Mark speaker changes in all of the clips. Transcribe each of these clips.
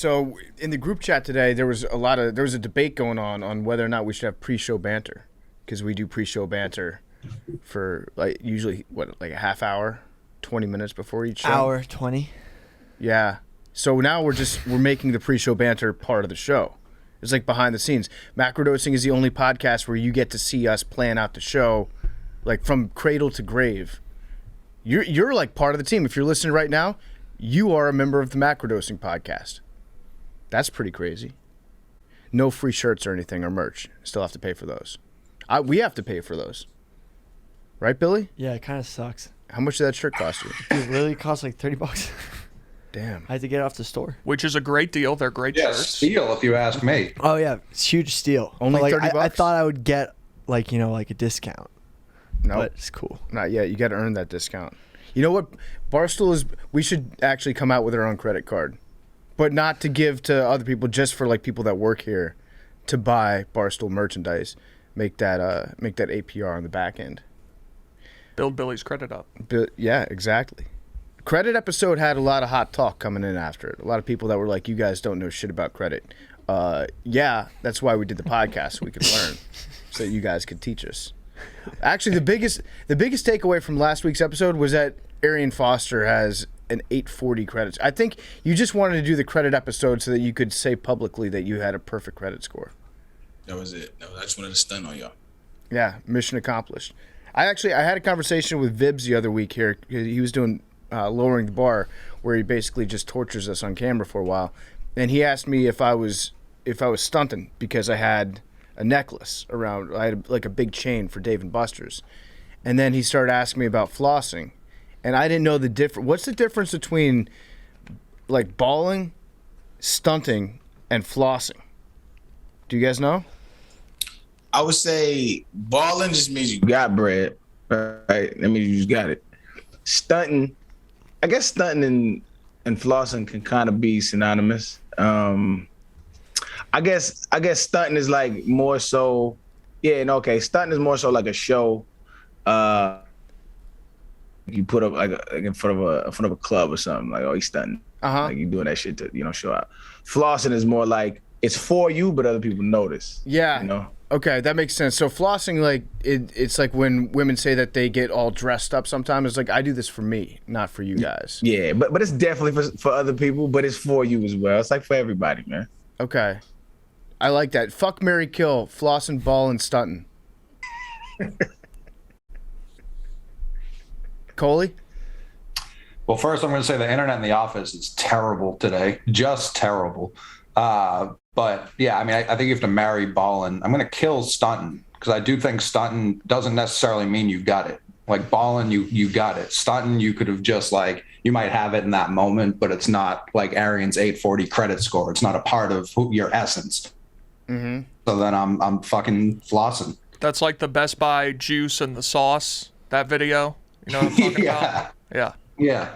Speaker 1: So in the group chat today, there was a debate going on whether or not we should have pre-show banter, because we do pre-show banter for usually a half hour, 20 minutes before each show.
Speaker 2: Hour 20.
Speaker 1: Yeah. So now we're making the pre-show banter part of the show. It's like behind the scenes. Macrodosing is the only podcast where you get to see us plan out the show, like from cradle to grave. You're like part of the team. If you're listening right now, you are a member of the Macrodosing podcast. That's pretty crazy. No free shirts or anything or merch. Still have to pay for those. We have to pay for those. Right, Billy?
Speaker 2: Yeah, it kind of sucks.
Speaker 1: How much did that shirt cost you?
Speaker 2: It literally cost like $30.
Speaker 1: Damn.
Speaker 2: I had to get it off the store.
Speaker 3: Which is a great deal. They're great shirts.
Speaker 4: Steal if you ask me.
Speaker 2: Oh yeah, it's huge steal.
Speaker 1: Only
Speaker 2: But,
Speaker 1: $30?
Speaker 2: I thought I would get like a discount.
Speaker 1: No,
Speaker 2: But it's cool.
Speaker 1: not yet. You got to earn that discount. You know what? Barstool is. We should actually come out with our own credit card, but not to give to other people. Just for like people that work here, to buy Barstool merchandise. Make that APR on the back end.
Speaker 3: Build Billy's credit up.
Speaker 1: Yeah, exactly. Credit episode had a lot of hot talk coming in after it. A lot of people that were like, "You guys don't know shit about credit." Yeah, that's why we did the podcast, so we could learn, so that you guys could teach us. Actually, the biggest takeaway from last week's episode was that Arian Foster has an 840 credits. I think you just wanted to do the credit episode so that you could say publicly that you had a perfect credit score.
Speaker 5: That was it. I just wanted to stun on y'all.
Speaker 1: Yeah, mission accomplished. I had a conversation with Vibs the other week here. He was doing lowering the bar, where he basically just tortures us on camera for a while, and he asked me if I was stunting because I had a necklace around. I had like a big chain for Dave and Buster's, and then he started asking me about flossing, and I didn't know the difference. What's the difference between like balling, stunting, and flossing? Do you guys know?
Speaker 5: I would say balling just means you got bread, right? That means you just got it. Stunting, I guess stunting and flossing can kind of be synonymous. I guess stunting is like more so, stunting is more so like a show. You put up like in front of a club or something, like, oh, he's stunting. Like you doing that shit to show out. Flossing is more like it's for you, but other people notice.
Speaker 1: Yeah. Okay, that makes sense. So flossing, like it's like when women say that they get all dressed up sometimes. It's like, I do this for me, not for you guys.
Speaker 5: Yeah, but it's definitely for other people, but it's for you as well. It's like for everybody, man.
Speaker 1: Okay. I like that. Fuck, marry, kill, flossing, ball, and stunting. Coley?
Speaker 4: Well, first I'm going to say the internet in the office is terrible today. Just terrible. But yeah, I mean, I think you have to marry ballin'. I'm going to kill stunting because I do think stunting doesn't necessarily mean you got it. Like ballin', you got it. Stunting, you could have just like, you might have it in that moment, but it's not like Arian's 840 credit score. It's not a part of your essence.
Speaker 1: Mm-hmm.
Speaker 4: So then I'm fucking flossing.
Speaker 3: That's like the Best Buy juice and the sauce, that video. You know what I'm talking about? Yeah.
Speaker 4: Yeah.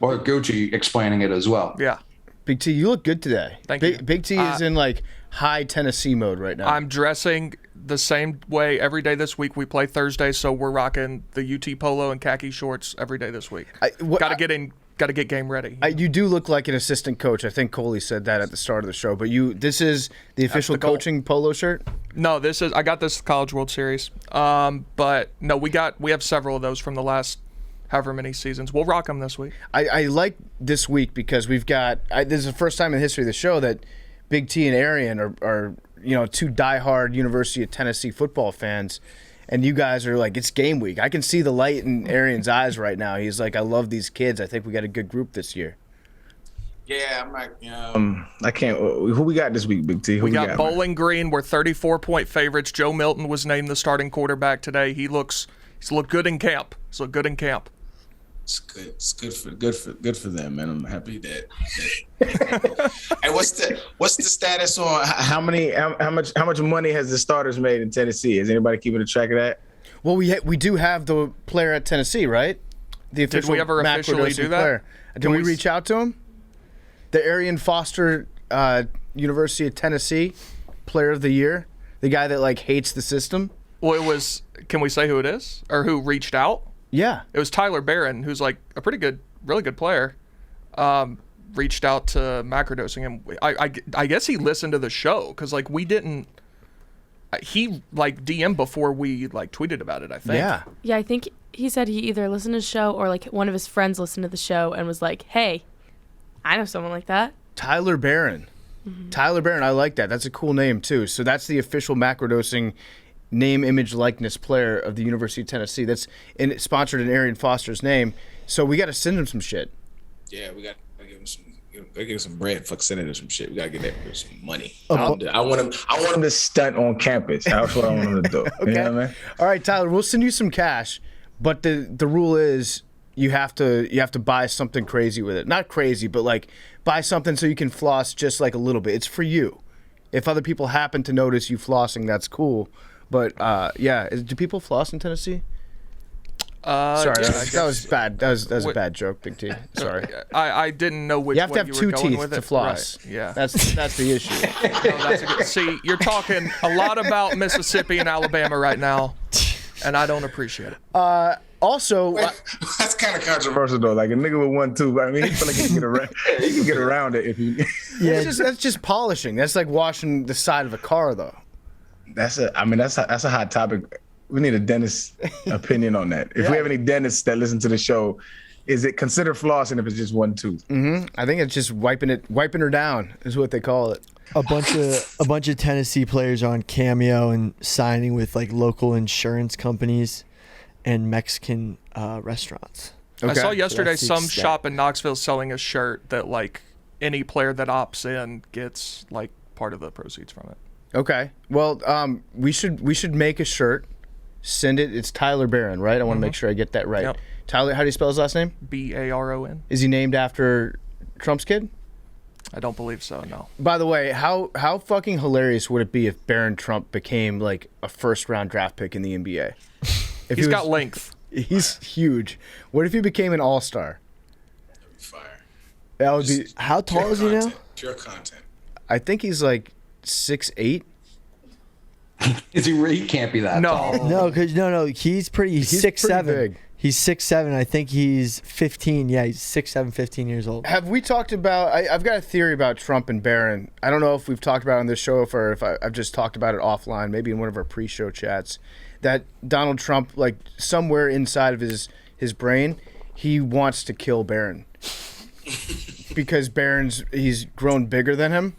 Speaker 4: Or Gucci explaining it as well.
Speaker 3: Yeah.
Speaker 1: Big T, you look good today.
Speaker 3: Thank you.
Speaker 1: Big T is in like high Tennessee mode right now.
Speaker 3: I'm dressing the same way every day this week. We play Thursday, so we're rocking the UT polo and khaki shorts every day this week. Got to get game ready.
Speaker 1: You do look like an assistant coach. I think Coley said that at the start of the show. But this is the official coaching polo shirt?
Speaker 3: No, I got this College World Series. But no, we have several of those from the last however many seasons. We'll rock them this week.
Speaker 1: I like this week because we've got this is the first time in the history of the show that Big T and Arian are two diehard University of Tennessee football fans, and you guys are like, it's game week. I can see the light in Arian's eyes right now. He's like, I love these kids. I think we got a good group this year.
Speaker 5: Yeah, I'm like, I can't. Who we got this week, Big T?
Speaker 3: We got Bowling Green. We're 34-point favorites. Joe Milton was named the starting quarterback today. He's looked good in camp.
Speaker 5: It's good. It's good for them, man. I'm happy that. Hey, what's the status on how much money has the starters made in Tennessee? Is anybody keeping a track of that?
Speaker 1: Well, we do have the player at Tennessee, right? The official.
Speaker 3: Did we ever officially do that?
Speaker 1: Player. Did we reach out to him? The Arian Foster, University of Tennessee Player of the Year, the guy that like hates the system.
Speaker 3: Well, it was. Can we say who it is or who reached out?
Speaker 1: Yeah.
Speaker 3: It was Tyler Barron, who's like a pretty good, really good player. reached out to Macrodosing, and I guess he listened to the show because like we didn't. He like DM'd before we like tweeted about it. I think.
Speaker 6: Yeah, I think he said he either listened to the show or like one of his friends listened to the show and was like, "Hey, I know someone like that." Tyler
Speaker 1: Barron. Tyler Barron, I like that. That's a cool name too. So that's the official Macrodosing name, image, likeness player of the University of Tennessee. That's sponsored in Arian Foster's name. So we got to send him some shit.
Speaker 5: Yeah, we got to give him some. Give him some bread. Fuck sending him some shit. We gotta get that some money. I want him to stunt on campus. That's what I want him to do.
Speaker 1: Okay.
Speaker 5: You know what I mean?
Speaker 1: All right, Tyler. We'll send you some cash, but the rule is you have to buy something crazy with it. Not crazy, but like buy something so you can floss just like a little bit. It's for you. If other people happen to notice you flossing, that's cool. But yeah, do people floss in Tennessee? Sorry,
Speaker 3: yeah,
Speaker 1: that was bad. That was a bad joke, Big T. Sorry.
Speaker 3: I didn't know which.
Speaker 1: You have
Speaker 3: way
Speaker 1: to have
Speaker 3: you were
Speaker 1: two
Speaker 3: going
Speaker 1: teeth
Speaker 3: with
Speaker 1: to
Speaker 3: it.
Speaker 1: floss.
Speaker 3: Right. Yeah,
Speaker 1: that's the issue.
Speaker 3: No, that's a good, see, you're talking a lot about Mississippi and Alabama right now, and I don't appreciate it.
Speaker 1: Also,
Speaker 5: that's kind of controversial though. Like a nigga with 1-2, I mean, he feel like he can get around. He can get around it if he.
Speaker 1: Yeah, that's just polishing. That's like washing the side of a car, though.
Speaker 5: That's a hot topic. We need a dentist's opinion on that. If we have any dentists that listen to the show, is it considered flossing if it's just 1 tooth?
Speaker 1: I think it's just wiping her down is what they call it.
Speaker 2: A bunch of Tennessee players are on Cameo and signing with like local insurance companies and Mexican restaurants.
Speaker 3: Okay. I saw yesterday
Speaker 2: That's
Speaker 3: some shop in Knoxville selling a shirt that like any player that opts in gets like part of the proceeds from it.
Speaker 1: Okay. Well, we should make a shirt. Send it. It's Tyler Barron, right? I want to make sure I get that right.
Speaker 3: Yep.
Speaker 1: Tyler, how do you spell his last name?
Speaker 3: Baron.
Speaker 1: Is he named after Trump's kid?
Speaker 3: I don't believe so, no.
Speaker 1: By the way, how fucking hilarious would it be if Barron Trump became like a first-round draft pick in the NBA?
Speaker 3: He's got length.
Speaker 1: He's huge. What if he became an all-star?
Speaker 5: Fire.
Speaker 1: That would be.
Speaker 2: How tall is he now?
Speaker 5: Pure content.
Speaker 1: I think he's like 6'8".
Speaker 4: Is he really? He can't be that tall.
Speaker 2: No, he's pretty. He's 6'7".
Speaker 1: big.
Speaker 2: He's 6'7". I think he's 15. Yeah, he's 6'7", 15 years old.
Speaker 1: Have we talked about? I've got a theory about Trump and Barron. I don't know if we've talked about it on this show or if I've just talked about it offline, maybe in one of our pre-show chats. That Donald Trump, like somewhere inside of his brain, he wants to kill Barron because he's grown bigger than him,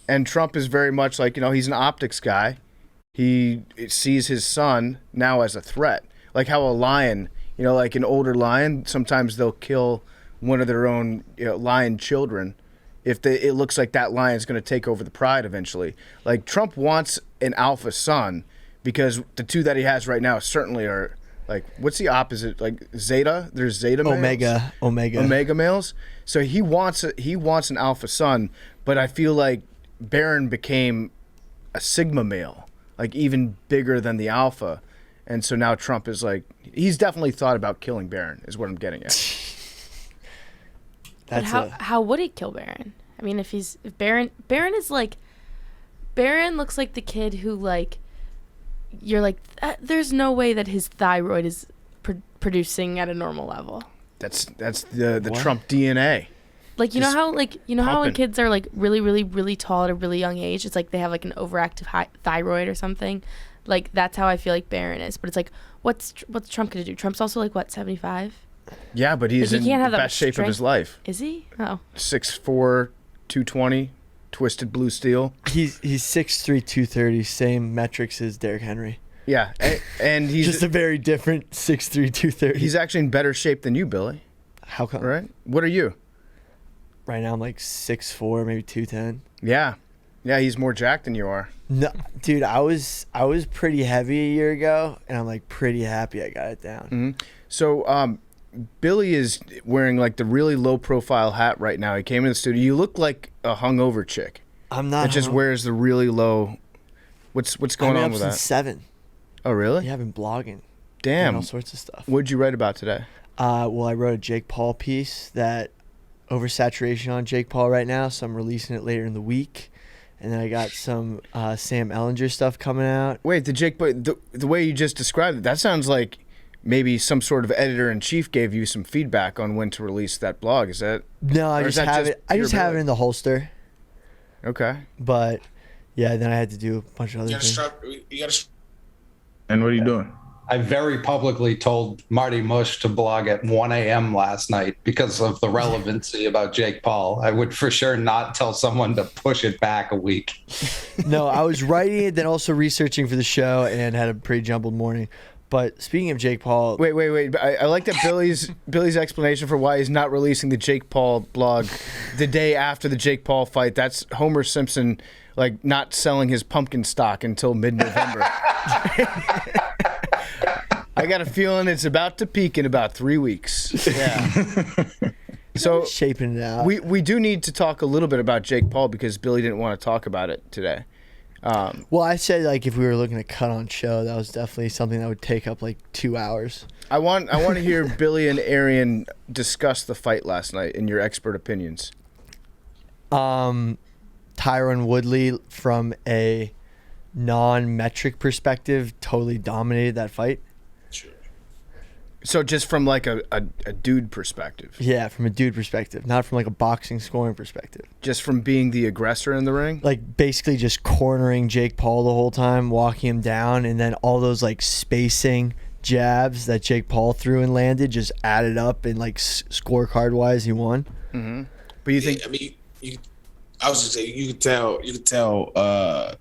Speaker 1: and Trump is very much like he's an optics guy. He sees his son now as a threat, like how a lion, like an older lion, sometimes they'll kill one of their own lion children if it looks like that lion's going to take over the pride eventually. Like Trump wants an alpha son because the two that he has right now certainly are like, what's the opposite? Like Zeta? There's Zeta males. Omega males. So he wants an alpha son, but I feel like Barron became a Sigma male. Like even bigger than the alpha, and so now Trump is like he's definitely thought about killing Barron is what I'm getting at.
Speaker 6: But how would he kill Barron? I mean, if Barron is like Barron looks like the kid who like you're like there's no way that his thyroid is producing at a normal level.
Speaker 1: That's the Trump DNA.
Speaker 6: Like how when
Speaker 1: pumping.
Speaker 6: kids are like really, really, really tall at a really young age, it's like they have like an overactive thyroid or something. Like that's how I feel like Barron is. But it's like, what's Trump gonna do? Trump's also like what, 75?
Speaker 1: Yeah, but he's in the best shape of his life.
Speaker 6: Is he? Oh.
Speaker 1: 6'4", 220, twisted blue steel.
Speaker 2: He's 6'3", 230, same metrics as Derrick Henry.
Speaker 1: Yeah, and he's
Speaker 2: just a very different 6'3", 230.
Speaker 1: He's actually in better shape than you, Billy.
Speaker 2: How come?
Speaker 1: Right? What are you?
Speaker 2: Right now I'm like 6'4", maybe 210.
Speaker 1: Yeah, he's more jacked than you are.
Speaker 2: No, dude, I was pretty heavy a year ago, and I'm like pretty happy I got it down.
Speaker 1: Mm-hmm. So, Billy is wearing like the really low profile hat right now. He came in the studio. You look like a hungover chick.
Speaker 2: I'm not.
Speaker 1: It just wears the really low. What's going on with that?
Speaker 2: Since 7.
Speaker 1: Oh really?
Speaker 2: Yeah, I've been blogging.
Speaker 1: Damn.
Speaker 2: All sorts of stuff.
Speaker 1: What'd you write about today?
Speaker 2: Well, I wrote a Jake Paul piece that oversaturation on Jake Paul right now, so I'm releasing it later in the week. And then I got some Sam Ellinger stuff coming out.
Speaker 1: Wait, the way you just described it, that sounds like maybe some sort of editor-in-chief gave you some feedback on when to release that blog. Is that?
Speaker 2: No, I just have it. I just have it in the holster.
Speaker 1: Okay.
Speaker 2: But yeah, then I had to do a bunch of other things.
Speaker 5: And what are you doing?
Speaker 4: I very publicly told Marty Mush to blog at 1 a.m. last night because of the relevancy about Jake Paul. I would for sure not tell someone to push it back a week.
Speaker 2: No, I was writing it, then also researching for the show, and had a pretty jumbled morning. But speaking of Jake Paul,
Speaker 1: wait. I like that Billy's explanation for why he's not releasing the Jake Paul blog the day after the Jake Paul fight. That's Homer Simpson, like, not selling his pumpkin stock until mid-November. I got a feeling it's about to peak in about 3 weeks. Yeah. So
Speaker 2: shaping it out.
Speaker 1: We do need to talk a little bit about Jake Paul because Billy didn't want to talk about it today.
Speaker 2: Well, I said, like, if we were looking to cut on show, that was definitely something that would take up like 2 hours.
Speaker 1: I want to hear Billy and Arian discuss the fight last night in your expert opinions.
Speaker 2: Tyron Woodley, from a non-metric perspective, totally dominated that fight.
Speaker 1: So just from like a dude perspective.
Speaker 2: Yeah, from a dude perspective, not from like a boxing scoring perspective.
Speaker 1: Just from being the aggressor in the ring?
Speaker 2: Like basically just cornering Jake Paul the whole time, walking him down, and then all those like spacing jabs that Jake Paul threw and landed just added up, and like scorecard wise he won.
Speaker 1: Mm-hmm. But you think...
Speaker 5: I mean, I was just saying, you could tell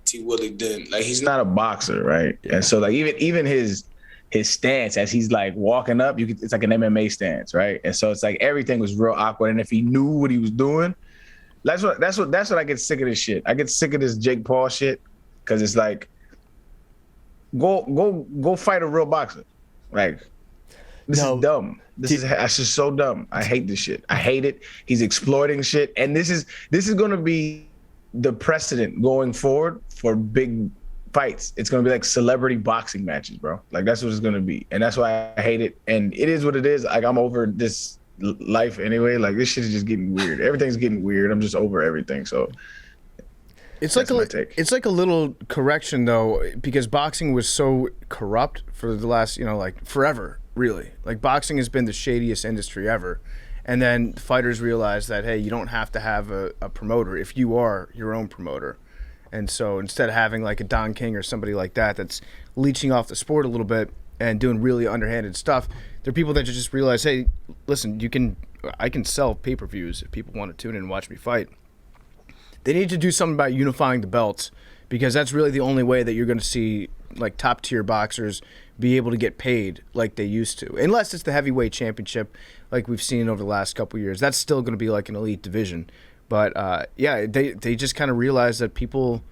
Speaker 5: T. Woodley didn't, like, he's not a boxer, right? Yeah. And so like even his stance as he's like walking up, it's like an MMA stance, right? And so it's like everything was real awkward. And if he knew what he was doing, that's what I get sick of this shit. I get sick of this Jake Paul shit because it's like, go fight a real boxer. Like, this is dumb. That's just so dumb. I hate this shit. I hate it. He's exploiting shit, and this is going to be the precedent going forward for big fights. It's going to be like celebrity boxing matches, bro. Like, that's what it's going to be, and that's why I hate it. And it is what it is. Like, I'm over this life anyway. Like, this shit is just getting weird. Everything's getting weird. I'm just over everything. So
Speaker 1: it's like a little correction though, because boxing was so corrupt for the last, like forever, really. Like, boxing has been the shadiest industry ever. And then fighters realize that, hey, you don't have to have a promoter if you are your own promoter. And so instead of having like a Don King or somebody like that that's leeching off the sport a little bit and doing really underhanded stuff, there are people that just realize, hey, listen, I can sell pay-per-views if people want to tune in and watch me fight. They need to do something about unifying the belts, because that's really the only way that you're going to see like top tier boxers be able to get paid like they used to, unless it's the heavyweight championship like we've seen over the last couple of years. That's still going to be like an elite division. But they just kind of realize that people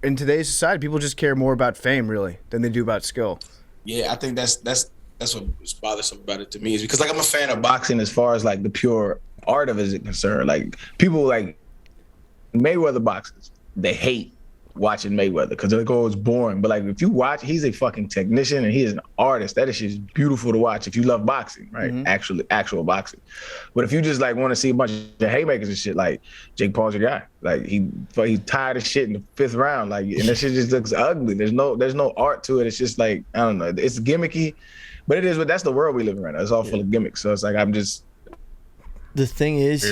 Speaker 1: in today's society, people just care more about fame really than they do about skill.
Speaker 5: Yeah, I think that's what's bothersome about it to me, is because like I'm a fan of boxing as far as like the pure art of it is concerned. Like, people like Mayweather boxers, they hate watching Mayweather because they go, it's boring. But like, if you watch, he's a fucking technician and he is an artist. That is just beautiful to watch if you love boxing, right? Mm-hmm. Actual boxing. But if you just like want to see a bunch of haymakers and shit, like, Jake Paul's your guy. Like, he tired of shit in the 5th round. Like, and that shit just looks ugly. There's no art to it. It's just like, I don't know. It's gimmicky, but it is. But that's the world we live in right now. It's all full of gimmicks. So it's like, I'm just.
Speaker 2: The thing is,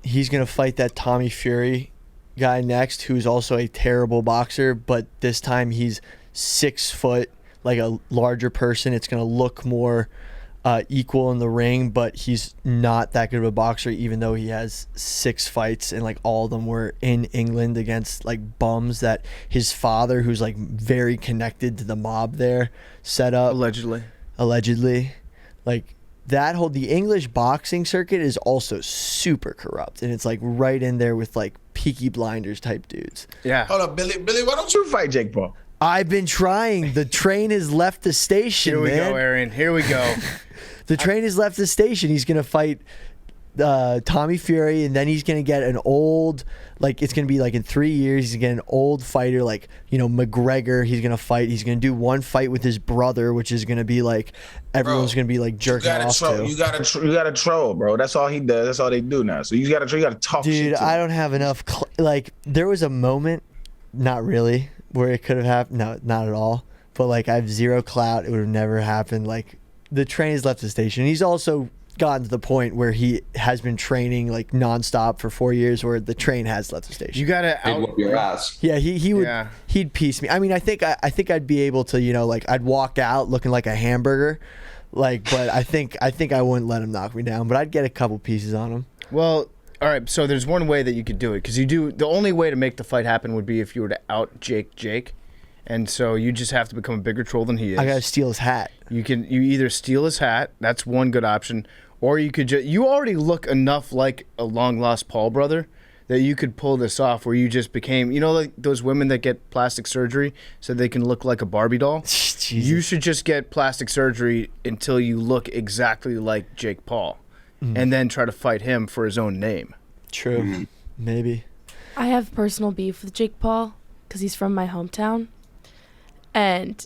Speaker 2: he's gonna fight that Tommy Fury guy next, who's also a terrible boxer, but this time he's 6 foot, like a larger person. It's going to look more equal in the ring, but he's not that good of a boxer, even though he has 6 fights, and like all of them were in England against like bums that his father, who's like very connected to the mob there, set up. Allegedly. Like, the English boxing circuit is also super corrupt, and it's like right in there with like Peaky Blinders type dudes.
Speaker 1: Yeah.
Speaker 5: Hold up, Billy, why don't you fight Jake Paul?
Speaker 2: I've been trying. The train has left the station, man.
Speaker 1: Here we go, Arian. Here we go.
Speaker 2: The train has left the station. He's going to fight Tommy Fury, and then he's going to get an old, like, it's going to be like in 3 years, he's going to get an old fighter like, McGregor. He's going to fight. He's going to do one fight with his brother, which is going to be like, everyone's going to be like jerking off to.
Speaker 5: You got to troll, bro. That's all he does. That's all they do now. So you got to talk shit.
Speaker 2: Dude, I don't have enough. Like, there was a moment, not really, where it could have happened. No, not at all. but like I have zero clout. It would have never happened. Like the train has left the station. He's also gotten to the point where he has been training like nonstop for 4 years, where the train has left the station.
Speaker 1: You gotta
Speaker 4: Whoop your ass.
Speaker 2: Yeah, he would.
Speaker 1: Yeah.
Speaker 2: He'd piece me. I mean, I think I'd be able to, like I'd walk out looking like a hamburger, like. But I think I wouldn't let him knock me down. But I'd get a couple pieces on him.
Speaker 1: Well, all right. So there's one way that you could do it, because the only way to make the fight happen would be if you were to out Jake, and so you just have to become a bigger troll than he is.
Speaker 2: I gotta steal his hat.
Speaker 1: You either steal his hat. That's one good option. Or you could you already look enough like a long lost Paul brother that you could pull this off, where you just became, like those women that get plastic surgery so they can look like a Barbie doll.
Speaker 2: Jesus.
Speaker 1: You should just get plastic surgery until you look exactly like Jake Paul, and then try to fight him for his own name.
Speaker 2: True. Maybe.
Speaker 6: I have personal beef with Jake Paul because he's from my hometown, and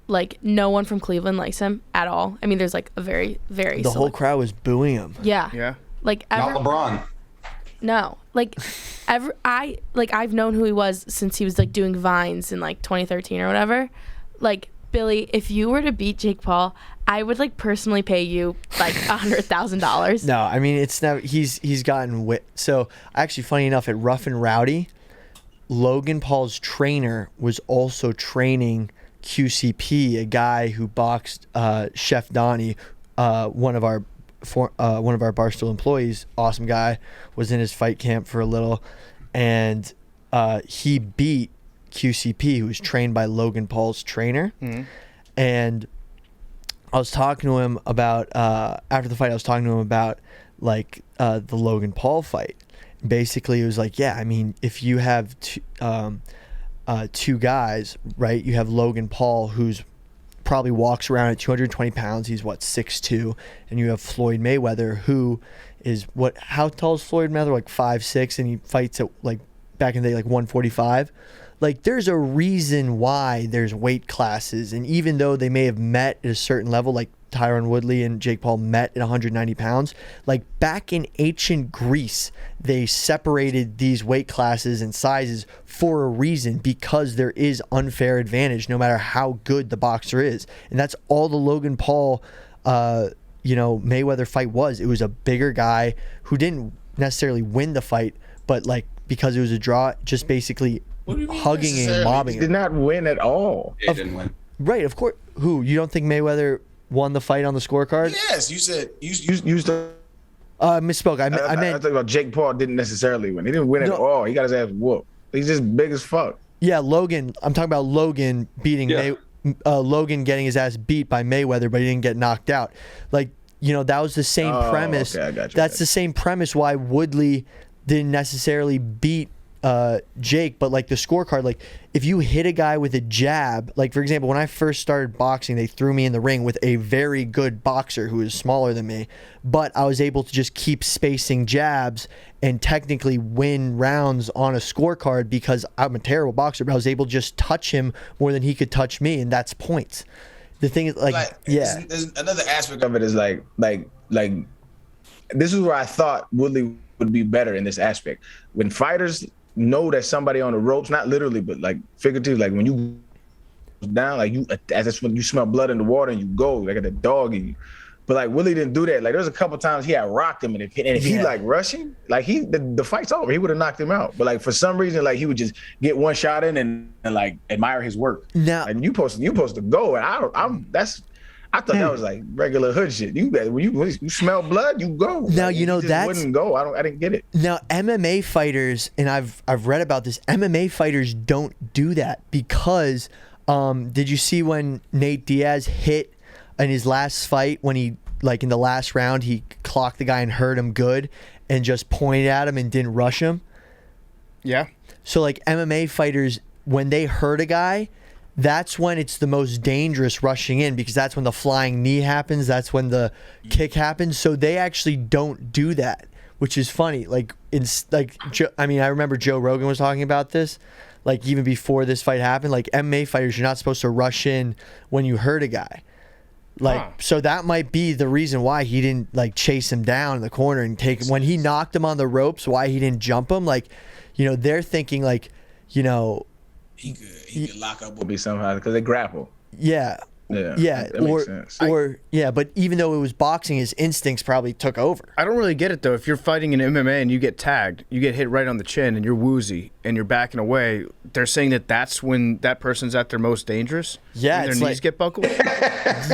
Speaker 6: like no one from Cleveland likes him at all. I mean, there's like a very, very
Speaker 2: The whole crowd was booing him.
Speaker 6: Yeah.
Speaker 1: Yeah.
Speaker 6: Like
Speaker 4: Not LeBron.
Speaker 6: No. Like I've known who he was since he was like doing Vines in like 2013 or whatever. Like, Billy, if you were to beat Jake Paul, I would like personally pay you like $100,000.
Speaker 2: No, I mean it's never. He's gotten so actually, funny enough, at Rough and Rowdy, Logan Paul's trainer was also training QCP, a guy who boxed Chef Donnie, one of our Barstool employees. Awesome guy, was in his fight camp for a little, and he beat QCP, who was trained by Logan Paul's trainer. And I was talking to him about after the fight. I was talking to him about like the Logan Paul fight. Basically, it was like, yeah, I mean, if you have two guys, right? You have Logan Paul, who's probably walks around at 220 pounds. He's 6'2", and you have Floyd Mayweather, who is how tall is Floyd Mayweather? Like 5'6", and he fights at like back in the day like 145. Like, there's a reason why there's weight classes, and even though they may have met at a certain level, like Tyron Woodley and Jake Paul met at 190 pounds, like back in ancient Greece, they separated these weight classes and sizes for a reason, because there is unfair advantage no matter how good the boxer is. And that's all the Logan Paul Mayweather fight was. It was a bigger guy who didn't necessarily win the fight, but like because it was a draw, just basically hugging and mobbing him.
Speaker 5: Did not win at all.
Speaker 4: He didn't win.
Speaker 2: Right, of course. Who? You don't think Mayweather won the fight on the scorecard?
Speaker 5: Yes, you said you used to.
Speaker 2: Misspoke. I meant.
Speaker 5: I talking about Jake Paul didn't necessarily win. He didn't win at all. He got his ass whooped. He's just big as fuck.
Speaker 2: Yeah, Logan. I'm talking about Logan beating Logan getting his ass beat by Mayweather, but he didn't get knocked out. Like, that was the same premise.
Speaker 5: Okay, I got you.
Speaker 2: That's the same premise why Woodley didn't necessarily beat Jake, but like the scorecard, like if you hit a guy with a jab, like for example, when I first started boxing, they threw me in the ring with a very good boxer who is smaller than me, but I was able to just keep spacing jabs and technically win rounds on a scorecard because I'm a terrible boxer, but I was able to just touch him more than he could touch me, and that's points. The thing is,
Speaker 5: there's another aspect of it is like this is where I thought Woodley would be better in this aspect. When fighters know that somebody on the ropes, not literally, but like figuratively, like when you down, like that's when you smell blood in the water and you go like a dog in you. But like Willie didn't do that. Like there's a couple times he had rocked him, and if he like rushing, like the fight's over. He would have knocked him out. But like for some reason, like he would just get one shot in and like admire his work.
Speaker 2: Now,
Speaker 5: and you supposed to go, and I thought that was like regular hood shit. When you smell blood, you go.
Speaker 2: Now
Speaker 5: like,
Speaker 2: that
Speaker 5: wouldn't go. I didn't get it.
Speaker 2: Now MMA fighters, and I've read about this. MMA fighters don't do that because did you see when Nate Diaz hit in his last fight, when he like in the last round he clocked the guy and hurt him good and just pointed at him and didn't rush him?
Speaker 1: Yeah.
Speaker 2: So like MMA fighters, when they hurt a guy, that's when it's the most dangerous rushing in, because that's when the flying knee happens. That's when the kick happens. So they actually don't do that, which is funny. Like I remember Joe Rogan was talking about this, like even before this fight happened. Like MMA fighters, you're not supposed to rush in when you hurt a guy. Like, so that might be the reason why he didn't like chase him down in the corner and take him when he knocked him on the ropes. Why he didn't jump him? Like, they're thinking like,
Speaker 5: he could lock up with me somehow because they grapple.
Speaker 2: Yeah.
Speaker 5: Yeah, that makes sense.
Speaker 2: But even though it was boxing, his instincts probably took over.
Speaker 1: I don't really get it though. If you're fighting in MMA and you get tagged, you get hit right on the chin and you're woozy and you're backing away, they're saying that that's when that person's at their most dangerous?
Speaker 2: Yeah,
Speaker 1: when
Speaker 2: it's
Speaker 1: their knees get buckled?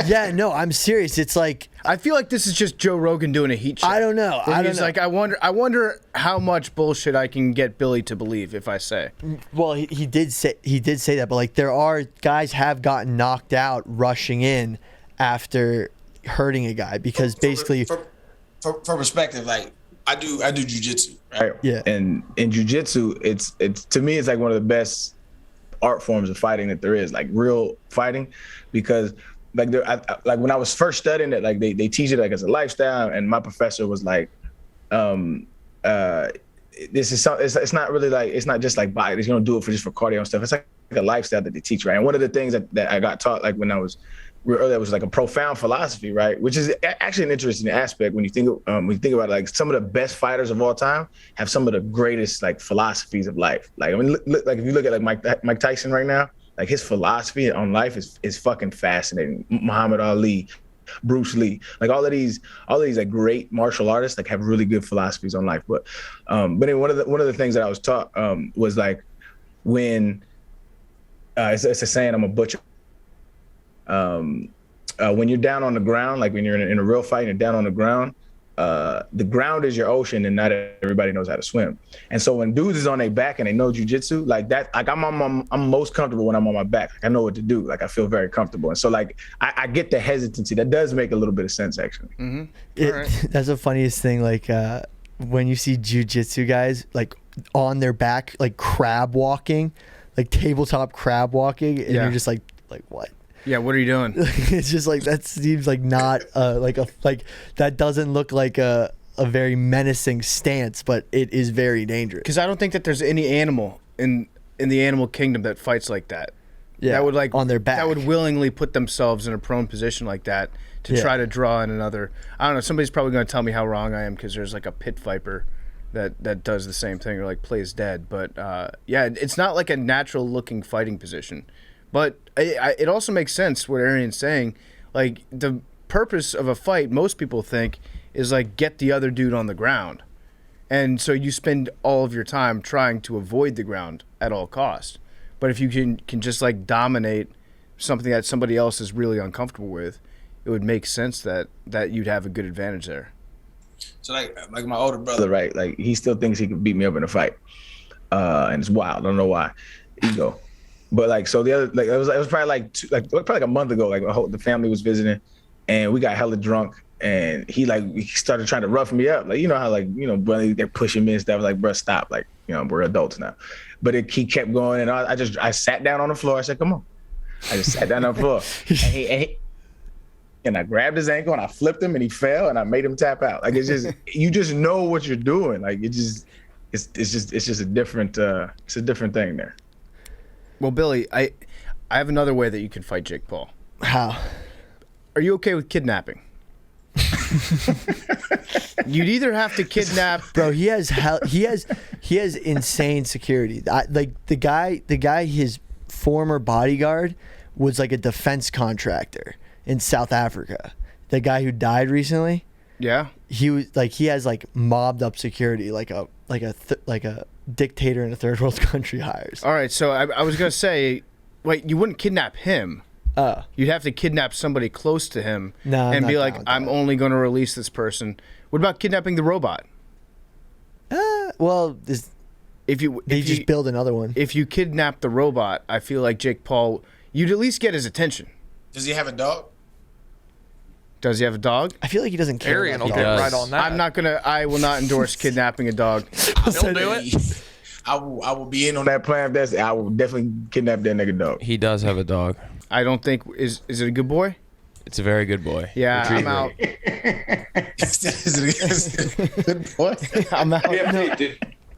Speaker 2: Yeah, no, I'm serious. It's like,
Speaker 1: I feel like this is just Joe Rogan doing a heat check.
Speaker 2: I don't know.
Speaker 1: He's like, I wonder how much bullshit I can get Billy to believe if I say.
Speaker 2: Well, he did say that, but like there are guys have gotten knocked out rushing in after hurting a guy because basically
Speaker 5: for perspective, like I do jujitsu, right?
Speaker 2: Yeah.
Speaker 5: And in jujitsu, it's to me it's like one of the best art forms of fighting that there is, like real fighting, because like like when I was first studying it, like they teach it like as a lifestyle, and my professor was like, this is it's not really like, it's not just like body, it's gonna do it for cardio and stuff. It's like a lifestyle that they teach, right? And one of the things that I got taught like when I was earlier was like a profound philosophy, right? Which is actually an interesting aspect when you think about it. Like some of the best fighters of all time have some of the greatest like philosophies of life. Like I mean, look, like if you look at like Mike Tyson right now, like his philosophy on life is fucking fascinating. Muhammad Ali, Bruce Lee, like all of these like great martial artists like have really good philosophies on life. But then one of the things that I was taught was like when it's a saying, I'm a butcher. When you're down on the ground, like when you're in a real fight and you're down on the ground is your ocean, and not everybody knows how to swim. And so when dudes is on their back and they know jujitsu, like that, like I'm most comfortable when I'm on my back. Like I know what to do. Like I feel very comfortable. And so like I get the hesitancy. That does make a little bit of sense actually.
Speaker 1: Mm-hmm.
Speaker 2: That's the funniest thing. Like when you see jujitsu guys like on their back, like crab walking, like tabletop crab walking, and you're just like what?
Speaker 1: Yeah, what are you doing?
Speaker 2: It's just like that seems like not like that doesn't look like a very menacing stance, but it is very dangerous.
Speaker 1: Because I don't think that there's any animal in the animal kingdom that fights like that.
Speaker 2: Yeah,
Speaker 1: that would like
Speaker 2: on their back.
Speaker 1: That would willingly put themselves in a prone position like that to try to draw in another. I don't know. Somebody's probably going to tell me how wrong I am because there's like a pit viper that does the same thing or like plays dead. But yeah, it's not like a natural looking fighting position. But it also makes sense what Arian's saying. Like the purpose of a fight, most people think, is like get the other dude on the ground, and so you spend all of your time trying to avoid the ground at all costs. But if you can just like dominate something that somebody else is really uncomfortable with, it would make sense that you'd have a good advantage there.
Speaker 5: So like my older brother, right? Like he still thinks he could beat me up in a fight, and it's wild. I don't know why. Ego. But like, so the other, like it was probably like a month ago. Like the family was visiting, and we got hella drunk, and he started trying to rough me up. Like you know how like brother, they're pushing me and stuff. Like bro, stop. Like we're adults now. But he kept going, and I sat down on the floor. I said, come on. I just sat down on the floor, and I grabbed his ankle and I flipped him, and he fell, and I made him tap out. Like it's just you just know what you're doing. Like it's just a different it's a different thing there.
Speaker 1: Well, Billy, I have another way that you can fight Jake Paul.
Speaker 2: How?
Speaker 1: Are you okay with kidnapping? You'd either have to kidnap.
Speaker 2: Bro, he has insane security. Like the guy, his former bodyguard was like a defense contractor in South Africa. The guy who died recently.
Speaker 1: Yeah.
Speaker 2: He has like mobbed up security, like a dictator in a third world country hires.
Speaker 1: All right, so I was gonna say, wait, you wouldn't kidnap him. You'd have to kidnap somebody close to him and be like, I'm only going to release this person. What about kidnapping the robot?
Speaker 2: Well,
Speaker 1: if you
Speaker 2: just build another one.
Speaker 1: If you kidnap the robot, I feel like Jake Paul, you'd at least get his attention.
Speaker 5: Does he have a dog?
Speaker 1: Does he have a dog?
Speaker 2: I feel like he doesn't care.
Speaker 3: Arian will get right on that.
Speaker 1: I will not endorse kidnapping a dog.
Speaker 3: He'll do it.
Speaker 5: I will be in on that plan. I will definitely kidnap that nigga dog.
Speaker 7: He does have a dog.
Speaker 1: I don't think is it a good boy?
Speaker 7: It's a very good boy.
Speaker 1: Yeah,
Speaker 7: Retriever.
Speaker 1: I'm out.
Speaker 5: Good boy.
Speaker 1: I'm out.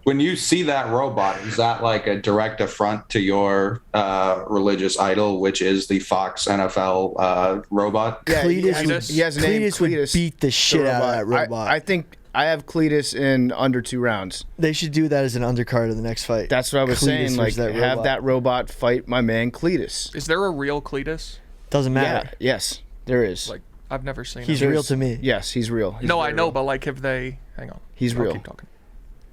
Speaker 4: When you see that robot, is that like a direct affront to your religious idol, which is the Fox NFL robot?
Speaker 1: Yeah,
Speaker 2: Cletus
Speaker 1: he has a name.
Speaker 2: Cletus would beat the shit out of that robot.
Speaker 1: I think I have Cletus in under 2 rounds.
Speaker 2: They should do that as an undercard of the next fight.
Speaker 1: That's what I was saying. Like, have that robot fight my man Cletus.
Speaker 3: Is there a real Cletus?
Speaker 2: Doesn't matter.
Speaker 1: Yeah, yes, there is.
Speaker 3: Like I've never seen.
Speaker 2: He's
Speaker 3: him.
Speaker 2: real to me.
Speaker 1: Yes, he's real. He's
Speaker 3: No, I know,
Speaker 1: real.
Speaker 3: but like if they hang on,
Speaker 1: He's
Speaker 3: I'll
Speaker 1: real.
Speaker 3: Keep talking.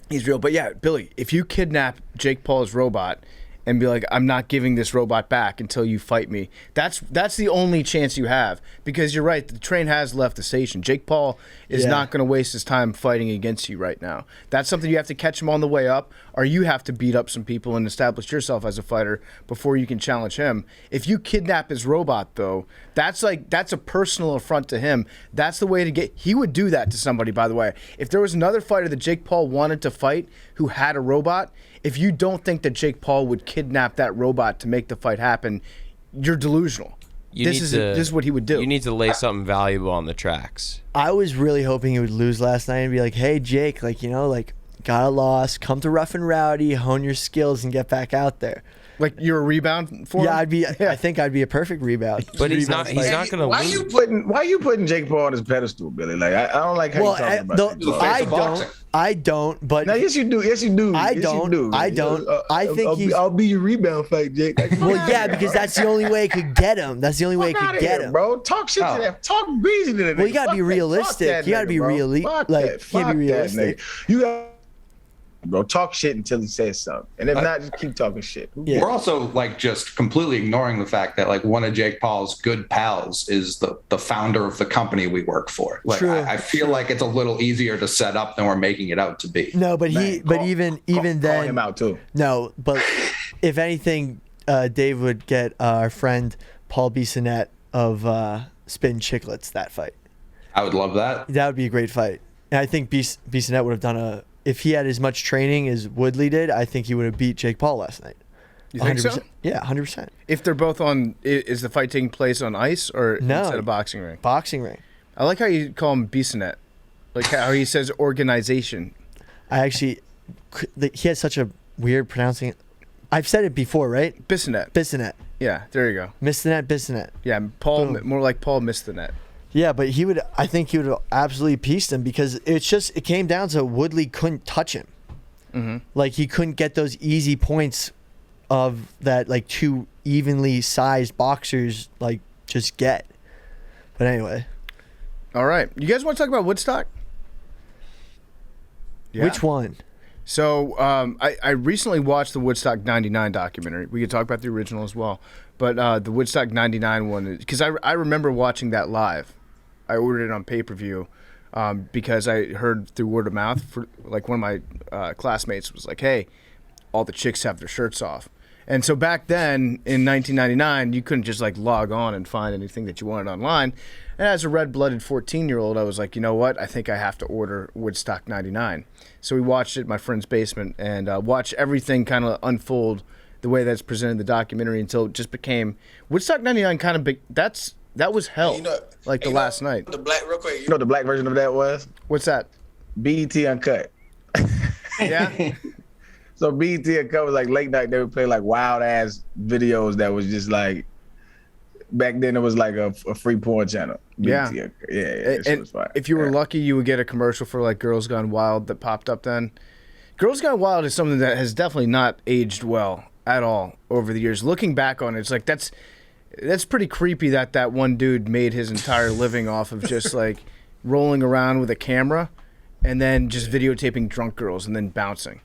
Speaker 1: He's real. But yeah, Billy, if you kidnap Jake Paul's robot and be like, I'm not giving this robot back until you fight me, that's the only chance you have. Because you're right, the train has left the station. Jake Paul is not going to waste his time fighting against you right now. That's something you have to catch him on the way up, or you have to beat up some people and establish yourself as a fighter before you can challenge him. If you kidnap his robot, though, that's a personal affront to him. That's the way to get. He would do that to somebody, by the way. If there was another fighter that Jake Paul wanted to fight who had a robot, if you don't think that Jake Paul would kidnap that robot to make the fight happen, you're delusional. This is what he would do.
Speaker 7: You need to lay something valuable on the tracks.
Speaker 2: I was really hoping he would lose last night and be like, hey, Jake, like, you know, like, got a loss, come to Rough and Rowdy, hone your skills, and get back out there.
Speaker 1: Like you're a rebound for him?
Speaker 2: I think I'd be a perfect rebound.
Speaker 7: But he's not going to lose.
Speaker 5: Why you putting Jake Paul on his pedestal, Billy? Like I don't like how you talking about that.
Speaker 2: I don't. But
Speaker 5: no, yes you do. Yes you do.
Speaker 2: I
Speaker 5: yes,
Speaker 2: don't.
Speaker 5: You do.
Speaker 2: I don't. I think
Speaker 5: I'll be your rebound fight, Jake.
Speaker 2: Well, yeah, because that's the only way it could get him. That's the only way it could get him,
Speaker 5: bro. Talk shit to that. Talk greasy to that.
Speaker 2: Well, you gotta be realistic. You gotta be realistic. Like, you can't be realistic.
Speaker 5: You got. Bro, talk shit until he says something, and if not, just keep talking shit.
Speaker 4: Yeah. We're also like just completely ignoring the fact that like one of Jake Paul's good pals is the founder of the company we work for. Like I feel like it's a little easier to set up than we're making it out to be.
Speaker 2: No, but even then,
Speaker 5: call him out too.
Speaker 2: No, but if anything, Dave would get our friend Paul Bissonnette of Spin Chicklets that fight.
Speaker 4: I would love that.
Speaker 2: That would be a great fight. And I think Bissonnette would have done if he had as much training as Woodley did, I think he would have beat Jake Paul last night.
Speaker 1: You think
Speaker 2: 100%.
Speaker 1: so?
Speaker 2: Yeah, 100%.
Speaker 1: If they're both on, is the fight taking place on ice or instead of boxing ring?
Speaker 2: Boxing ring.
Speaker 1: I like how you call him Bissonnette. Like how he says organization.
Speaker 2: He has such a weird pronouncing. I've said it before, right?
Speaker 1: Bissonnette. Yeah, there you go.
Speaker 2: Bissonnette.
Speaker 1: Yeah, Paul, more like Paul missed the net.
Speaker 2: Yeah, but I think he would have absolutely pieced him because it came down to Woodley couldn't touch him.
Speaker 1: Mm-hmm.
Speaker 2: Like he couldn't get those easy points of that like two evenly sized boxers like just get. But anyway.
Speaker 1: All right. You guys want to talk about Woodstock?
Speaker 2: Yeah. Which one?
Speaker 1: So I recently watched the Woodstock 99 documentary. We could talk about the original as well. But the Woodstock 99 one, because I remember watching that live. I ordered it on pay-per-view because I heard through word of mouth. For, like one of my classmates was like, hey, all the chicks have their shirts off. And so back then in 1999, you couldn't just like log on and find anything that you wanted online. And as a red-blooded 14-year-old, I was like, you know what? I think I have to order Woodstock 99. So we watched it in my friend's basement and watched everything kind of unfold the way that's presented in the documentary until it just became Woodstock 99 kind of big. That was hell. The last night.
Speaker 5: The black real quick. You know what the black version of that was?
Speaker 1: What's that?
Speaker 5: BET Uncut.
Speaker 1: Yeah.
Speaker 5: So BET Uncut was like late night. They would play like wild ass videos that was just like. Back then it was like a free porn channel.
Speaker 1: Yeah.
Speaker 5: Yeah.
Speaker 1: And if you were lucky, you would get a commercial for like Girls Gone Wild that popped up then. Girls Gone Wild is something that has definitely not aged well at all over the years. Looking back on it, it's like that's pretty creepy that one dude made his entire living off of just like rolling around with a camera and then just videotaping drunk girls and then bouncing.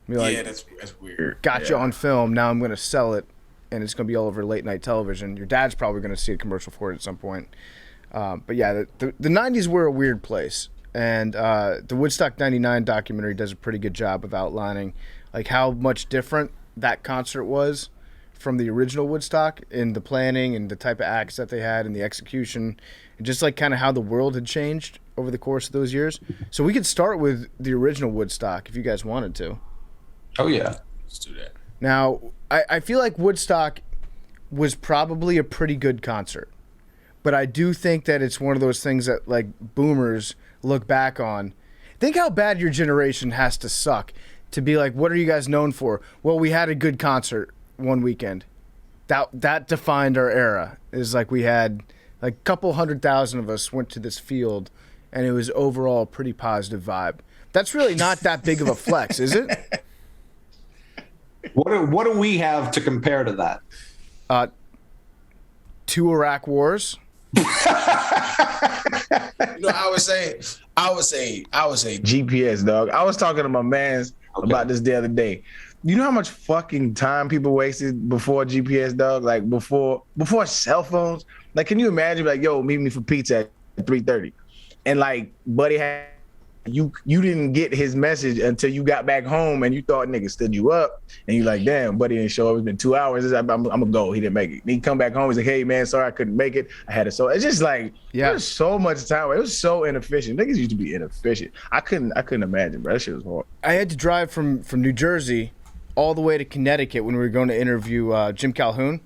Speaker 5: Like, that's weird.
Speaker 1: Got you on film. Now I'm going to sell it, and it's going to be all over late night television. Your dad's probably going to see a commercial for it at some point. But yeah, the 90s were a weird place. And the Woodstock 99 documentary does a pretty good job of outlining like how much different that concert was from the original Woodstock in the planning and the type of acts that they had and the execution, and just like kind of how the world had changed over the course of those years. So we could start with the original Woodstock if you guys wanted to.
Speaker 4: Oh yeah,
Speaker 5: let's do that.
Speaker 1: Now, I feel like Woodstock was probably a pretty good concert, but I do think that it's one of those things that like boomers look back on. Think how bad your generation has to suck to be like, what are you guys known for? Well, we had a good concert one weekend. That defined our era. Is like we had like a couple 100,000 of us went to this field, and it was overall a pretty positive vibe. That's really not that big of a flex, is it?
Speaker 4: What do we have to compare to that?
Speaker 1: 2 Iraq wars.
Speaker 5: I would say GPS, dog. I was talking to my mans about this the other day. You know how much fucking time people wasted before GPS, dog? Like before cell phones. Like, can you imagine? Like, yo, meet me for pizza at 3:30, and like, buddy had you didn't get his message until you got back home, and you thought nigga stood you up, and you like, damn, buddy didn't show up. It's been 2 hours. I'm gonna go. He didn't make it. And he come back home. He's like, hey man, sorry I couldn't make it. I had it. So it's just like, there's so much time. It was so inefficient. Niggas used to be inefficient. I couldn't imagine, bro. That shit was hard.
Speaker 1: I had to drive from New Jersey all the way to Connecticut when we were going to interview Jim Calhoun.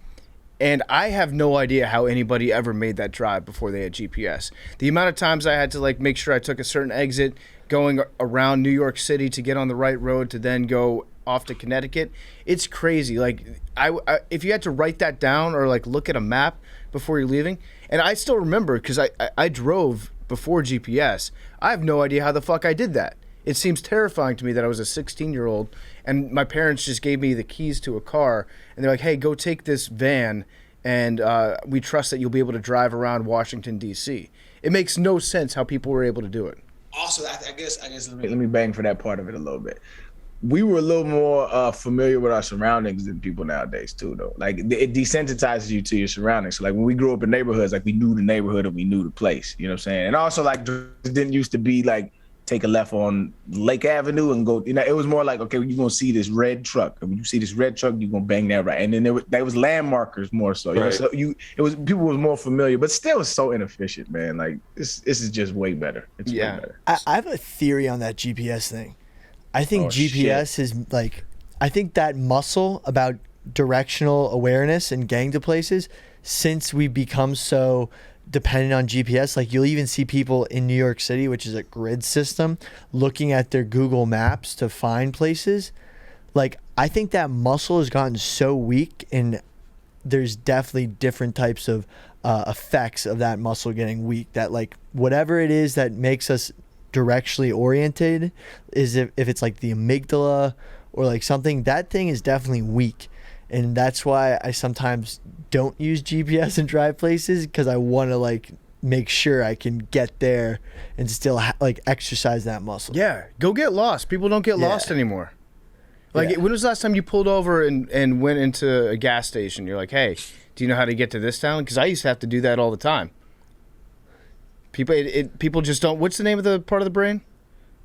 Speaker 1: And I have no idea how anybody ever made that drive before they had GPS. The amount of times I had to like make sure I took a certain exit going around New York City to get on the right road to then go off to Connecticut, it's crazy. Like I if you had to write that down or like look at a map before you're leaving, and I still remember because I drove before GPS. I have no idea how the fuck I did that. It seems terrifying to me that I was a 16-year-old and my parents just gave me the keys to a car and they're like, hey, go take this van and we trust that you'll be able to drive around Washington, D.C. It makes no sense how people were able to do it.
Speaker 5: Also, I guess let me bang for that part of it a little bit. We were a little more familiar with our surroundings than people nowadays too, though. Like it desensitizes you to your surroundings. So like when we grew up in neighborhoods, like we knew the neighborhood and we knew the place. You know what I'm saying? And also like it didn't used to be like take a left on Lake Avenue and go. You know, it was more like, okay, you're gonna see this red truck. And when you see this red truck, you're gonna bang that right. And then there was landmarkers more so. You know, so people was more familiar, but still, it's so inefficient, man. Like this is just way better. It's way better.
Speaker 2: I have a theory on that GPS thing. I think GPS is like, I think that muscle about directional awareness and getting to places, since we become so dependent on GPS, like you'll even see people in New York City, which is a grid system, looking at their Google Maps to find places. Like, I think that muscle has gotten so weak, and there's definitely different types of effects of that muscle getting weak, that like whatever it is that makes us directionally oriented is if it's like the amygdala or like something, that thing is definitely weak. And that's why I sometimes don't use GPS and drive places, because I want to like make sure I can get there and still like exercise that muscle.
Speaker 1: Yeah, go get lost. People don't get lost anymore. Like when was the last time you pulled over and went into a gas station? You're like, hey, do you know how to get to this town? Because I used to have to do that all the time. People just don't. What's the name of the part of the brain?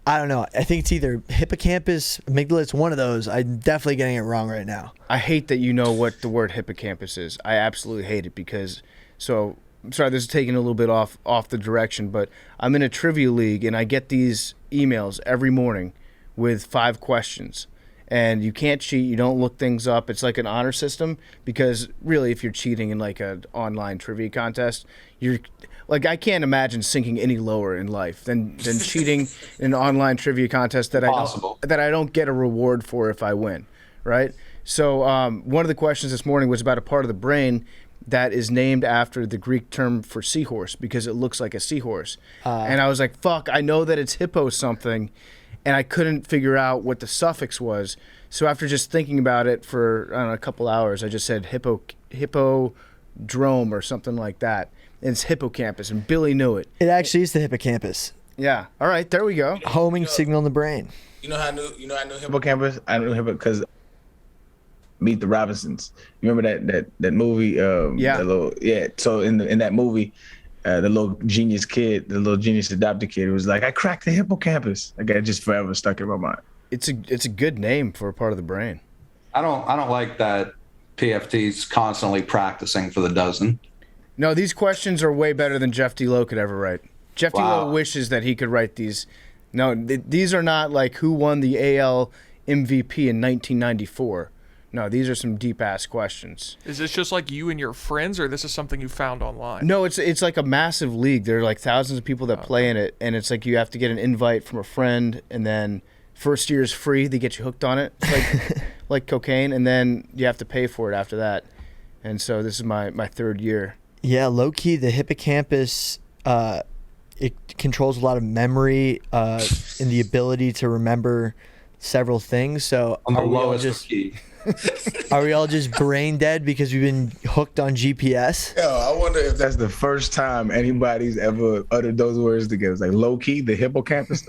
Speaker 2: I don't know. I think it's either hippocampus, amygdala. It's one of those. I'm definitely getting it wrong right now.
Speaker 1: I hate that you know what the word hippocampus is. I absolutely hate it because. So I'm sorry, this is taking a little bit off the direction, but I'm in a trivia league and I get these emails every morning with 5 questions. And you can't cheat. You don't look things up. It's like an honor system, because really, if you're cheating in like an online trivia contest, you're like, I can't imagine sinking any lower in life than cheating in an online trivia contest that I don't get a reward for if I win, right? So one of the questions this morning was about a part of the brain that is named after the Greek term for seahorse, because it looks like a seahorse. And I was like, fuck, I know that it's hippo something, and I couldn't figure out what the suffix was. So after just thinking about it for, I don't know, a couple hours, I just said hippodrome or something like that. And it's hippocampus, and Billy knew it.
Speaker 2: It actually is the hippocampus.
Speaker 1: Yeah. All right, there we go.
Speaker 2: Homing signal in the brain.
Speaker 5: You know how I knew hippocampus? I knew hippocampus because Meet the Robinsons. You remember that movie? So in that movie, the little genius kid, the little genius adopted kid, was like, I cracked the hippocampus. Like, I just forever stuck in my mind.
Speaker 1: It's a good name for a part of the brain.
Speaker 4: I don't like that PFT's constantly practicing for the dozen.
Speaker 1: No, these questions are way better than Jeff D. Lowe could ever write. Jeff D. Lowe wishes that he could write these. No, these are not like who won the AL MVP in 1994. No, these are some deep-ass questions.
Speaker 3: Is this just like you and your friends, or this is something you found online?
Speaker 1: No, it's like a massive league. There are like thousands of people that play in it, and it's like you have to get an invite from a friend, and then first year is free. They get you hooked on it. It's like like cocaine, and then you have to pay for it after that. And so this is my 3rd year.
Speaker 2: Yeah, low-key, the hippocampus, it controls a lot of memory and the ability to remember several things. So
Speaker 4: on the lowest key.
Speaker 2: Are we all just brain dead because we've been hooked on GPS?
Speaker 5: Yo, I if that's the first time anybody's ever uttered those words together. It's like low key, the hippocampus.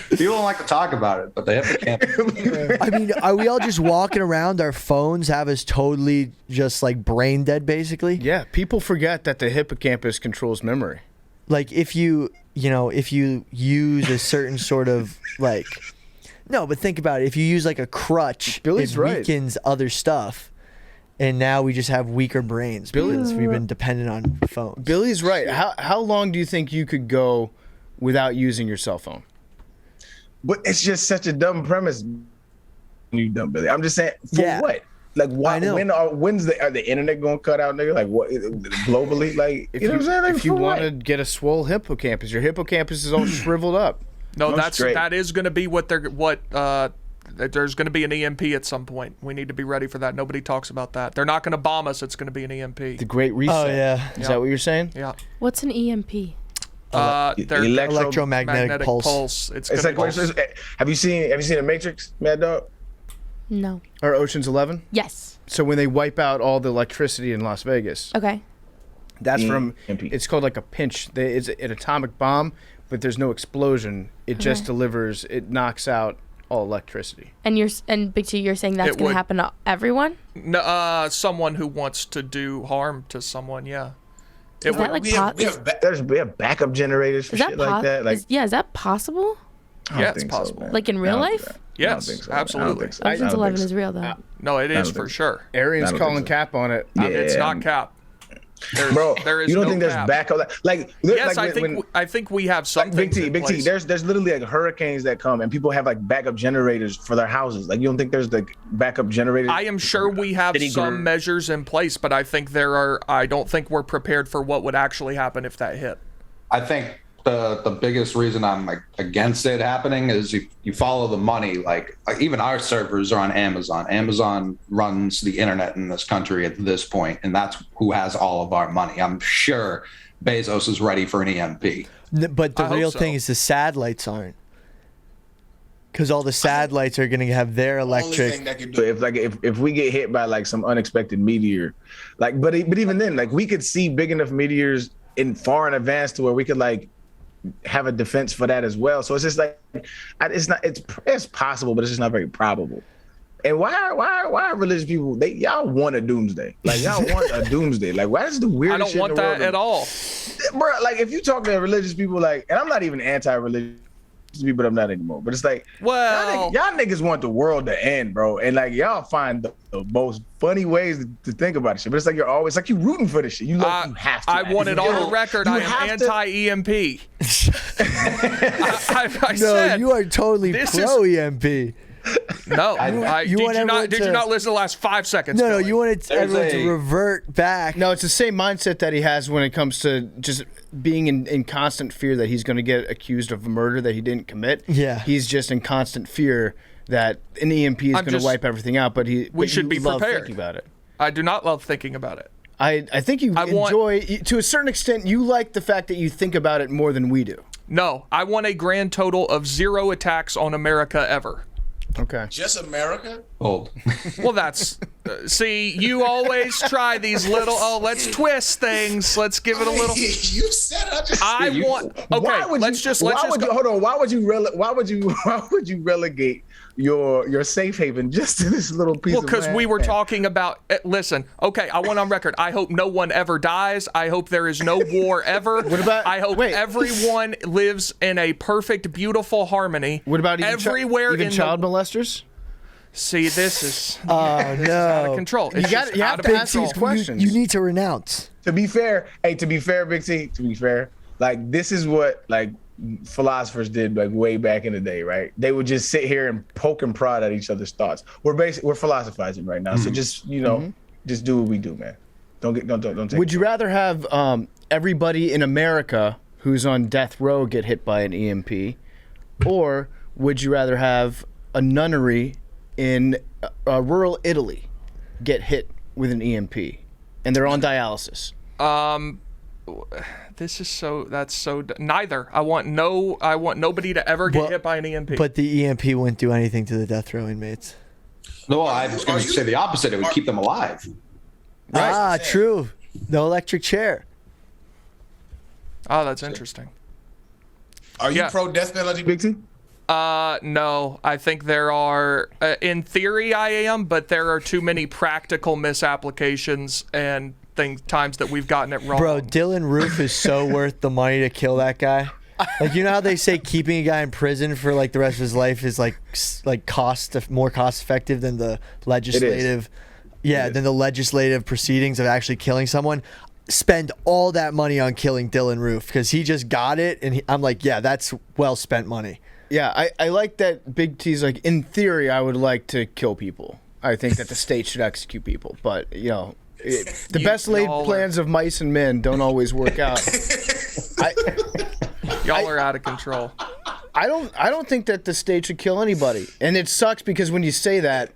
Speaker 4: People don't like to talk about it, but the hippocampus.
Speaker 2: I mean, are we all just walking around? Our phones have us totally just like brain dead, basically.
Speaker 1: Yeah, people forget that the hippocampus controls memory.
Speaker 2: Like if you use a certain sort of like, no, but think about it. If you use like a crutch,
Speaker 1: Billy's
Speaker 2: it
Speaker 1: right.
Speaker 2: weakens other stuff, and now we just have weaker brains because we've been dependent on phones.
Speaker 1: Billy's right. How long do you think you could go without using your cell phone?
Speaker 5: But it's just such a dumb premise. You dumb Billy. I'm just saying, for what? Like, why? When's the internet gonna cut out, nigga? Like, what? Globally, like, you know what I'm saying? Like,
Speaker 1: if you want to get a swole hippocampus, your hippocampus is all shriveled up.
Speaker 3: No, that is going to be there's going to be an EMP at some point. We need to be ready for that. Nobody talks about that. They're not going to bomb us. It's going to be an EMP.
Speaker 1: The Great Reset.
Speaker 2: Oh yeah.
Speaker 1: Is that what you're saying?
Speaker 3: Yeah.
Speaker 6: What's an EMP?
Speaker 2: Electromagnetic pulse.
Speaker 3: It's
Speaker 5: like, have you seen The Matrix, Mad Dog?
Speaker 6: No.
Speaker 1: Or Ocean's 11?
Speaker 6: Yes.
Speaker 1: So when they wipe out all the electricity in Las Vegas,
Speaker 6: Okay.
Speaker 1: that's from, it's called like a pinch. It's an atomic bomb, but there's no explosion. It just delivers, it knocks out all electricity.
Speaker 6: And Big T, you're saying that's going to happen to everyone?
Speaker 3: No, someone who wants to do harm to someone, yeah.
Speaker 6: Is that like
Speaker 5: we have backup generators for shit like that. Like,
Speaker 6: is that possible?
Speaker 3: Yeah, it's possible.
Speaker 6: Like in real life?
Speaker 3: Yes, absolutely.
Speaker 6: Ocean's 11 is real, though.
Speaker 3: No, it is for sure.
Speaker 1: Arian's calling cap on it.
Speaker 3: It's not cap.
Speaker 5: Bro,
Speaker 3: there is
Speaker 5: you don't
Speaker 3: no
Speaker 5: think there's
Speaker 3: cap.
Speaker 5: backup? Like,
Speaker 3: yes,
Speaker 5: like
Speaker 3: I think we have something.
Speaker 5: Big T. There's literally like hurricanes that come, and people have like backup generators for their houses. Like, you don't think there's like backup generators?
Speaker 3: I am sure we have some measures in place, but I think I don't think we're prepared for what would actually happen if that hit.
Speaker 4: I think the biggest reason I'm like against it happening is you follow the money. Like even our servers are on Amazon. Amazon runs the internet in this country at this point, and that's who has all of our money. I'm sure Bezos is ready for an EMP.
Speaker 2: But the real thing is the satellites aren't. Because all the satellites are going to have their electric.
Speaker 5: If we get hit by like some unexpected meteor, like but even then, like we could see big enough meteors far in advance to where we could like have a defense for that as well. So it's just like it's possible, but it's just not very probable. And why are religious people? Y'all want a doomsday? Like y'all want a doomsday? Like why is the weirdest?
Speaker 3: I don't want that at all,
Speaker 5: bro. Like if you talk to religious people, like, and I'm not even anti-religious people, but I'm not anymore. But it's like,
Speaker 3: well,
Speaker 5: y'all niggas want the world to end, bro, and like y'all find the most funny ways to think about this shit. But it's like you're always like you rooting for this shit. You have to.
Speaker 3: I want it on the record. I am anti-EMP. I
Speaker 2: no,
Speaker 3: said,
Speaker 2: you are totally pro EMP.
Speaker 3: No, did you not listen to the last 5 seconds?
Speaker 2: No, you wanted everyone to revert back.
Speaker 1: No, it's the same mindset that he has when it comes to just being in constant fear that he's going to get accused of a murder that he didn't commit.
Speaker 2: Yeah.
Speaker 1: He's just in constant fear that an EMP is going to wipe everything out, but we
Speaker 3: should be prepared.
Speaker 1: Thinking about it.
Speaker 3: I do not love thinking about it.
Speaker 1: I think you enjoy, to a certain extent, you like the fact that you think about it more than we do.
Speaker 3: No, I want a grand total of 0 attacks on America ever.
Speaker 1: Okay.
Speaker 8: Just America?
Speaker 4: Old.
Speaker 3: Well, that's see, you always try these little. Oh, let's twist things. Let's give it a little.
Speaker 8: You said
Speaker 3: want. Okay, let's just.
Speaker 5: Hold on. Why would you relegate your safe haven just to this little piece?
Speaker 3: Well, because we were talking about. Listen, okay, I want on record. I hope no one ever dies. I hope there is no war ever.
Speaker 1: What about?
Speaker 3: I hope everyone lives in a perfect, beautiful harmony.
Speaker 1: What about
Speaker 3: everywhere
Speaker 1: even
Speaker 3: in
Speaker 1: child molesters?
Speaker 3: See, this is
Speaker 2: out
Speaker 3: of control.
Speaker 1: You have to ask these questions.
Speaker 2: You need to renounce.
Speaker 5: To be fair, Big T. To be fair, like this is what like philosophers did like way back in the day, right? They would just sit here and poke and prod at each other's thoughts. We're philosophizing right now, so just just do what we do, man. Don't take.
Speaker 1: Would you rather have everybody in America who's on death row get hit by an EMP, or would you rather have a nunnery in rural Italy get hit with an EMP and they're on dialysis? Neither. I want nobody to ever get hit by an EMP.
Speaker 2: But the EMP wouldn't do anything to the death row inmates.
Speaker 4: No, I was going to say the opposite. It would keep them alive.
Speaker 2: Ah, true. No electric chair.
Speaker 3: Oh, that's interesting.
Speaker 5: Are you pro death penalty, Big T?
Speaker 3: No. I think there are, in theory I am, but there are too many practical misapplications and times that we've gotten it wrong.
Speaker 2: Bro, Dylan Roof is so worth the money to kill that guy. Like, you know how they say keeping a guy in prison for like the rest of his life is like more cost effective than the legislative, than the legislative proceedings of actually killing someone. Spend all that money on killing Dylan Roof because he just got it, and I'm like, yeah, that's well spent money.
Speaker 1: Yeah, I like that Big T's like, in theory, I would like to kill people. I think that the state should execute people, but you know, the best laid plans of mice and men don't always work out.
Speaker 3: Y'all are out of control.
Speaker 1: I don't think that the state should kill anybody, and it sucks because when you say that,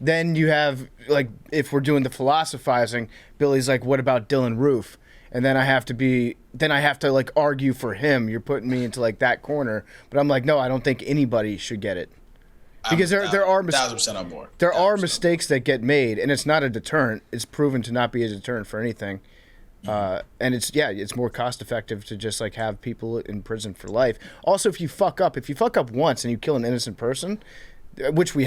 Speaker 1: then you have, like, if we're doing the philosophizing, Billy's like, what about Dylan Roof? And then I have to like argue for him. You're putting me into like that corner, but I'm like, no, I don't think anybody should get it because there are
Speaker 5: 1,000% on board.
Speaker 1: There are mistakes that get made, and it's not a deterrent. It's proven to not be a deterrent for anything. And it's more cost effective to just like have people in prison for life. Also, if you fuck up once and you kill an innocent person, which we've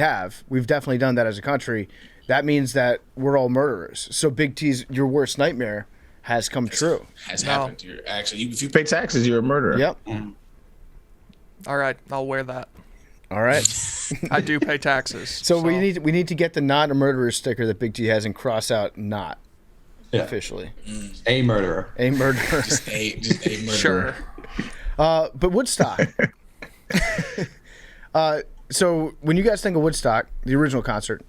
Speaker 1: definitely done that as a country, that means that we're all murderers. So Big T's your worst nightmare has come true.
Speaker 5: Has happened. If you pay taxes, you're a murderer.
Speaker 1: Yep.
Speaker 3: All right, I'll wear that.
Speaker 1: All right.
Speaker 3: I do pay taxes.
Speaker 1: So we need to get the not a murderer sticker that Big T has and cross out not officially.
Speaker 4: A murderer.
Speaker 1: A murderer.
Speaker 5: Just a murderer.
Speaker 3: Sure.
Speaker 1: But Woodstock. So when you guys think of Woodstock, the original concert,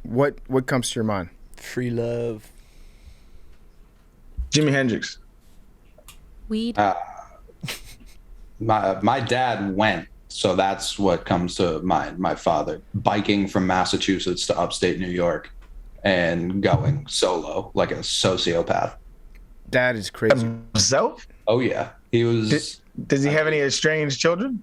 Speaker 1: what comes to your mind?
Speaker 2: Free love.
Speaker 5: Jimi Hendrix.
Speaker 6: Weed.
Speaker 4: My dad went, so that's what comes to mind. My father biking from Massachusetts to upstate New York and going solo like a sociopath.
Speaker 1: That is crazy.
Speaker 5: Himself?
Speaker 4: Oh yeah, he was.
Speaker 5: Does he have any estranged children?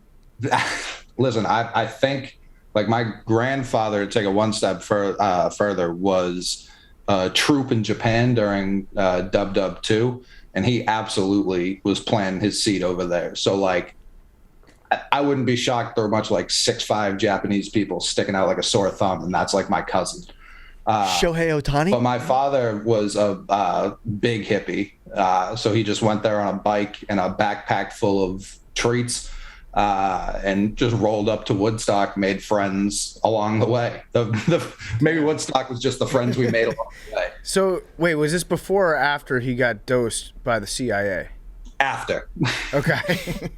Speaker 4: Listen, I think like my grandfather, to take it one step further, was a troop in Japan during Dub Dub 2, and he absolutely was planting his seed over there. So like, I wouldn't be shocked there were much like 6'5" Japanese people sticking out like a sore thumb, and that's like my cousin.
Speaker 2: Shohei Ohtani?
Speaker 4: But my father was a big hippie, so he just went there on a bike and a backpack full of treats. And just rolled up to Woodstock, made friends along the way. Maybe Woodstock was just the friends we made along the way.
Speaker 1: So, wait, was this before or after he got dosed by the CIA?
Speaker 4: After.
Speaker 1: Okay.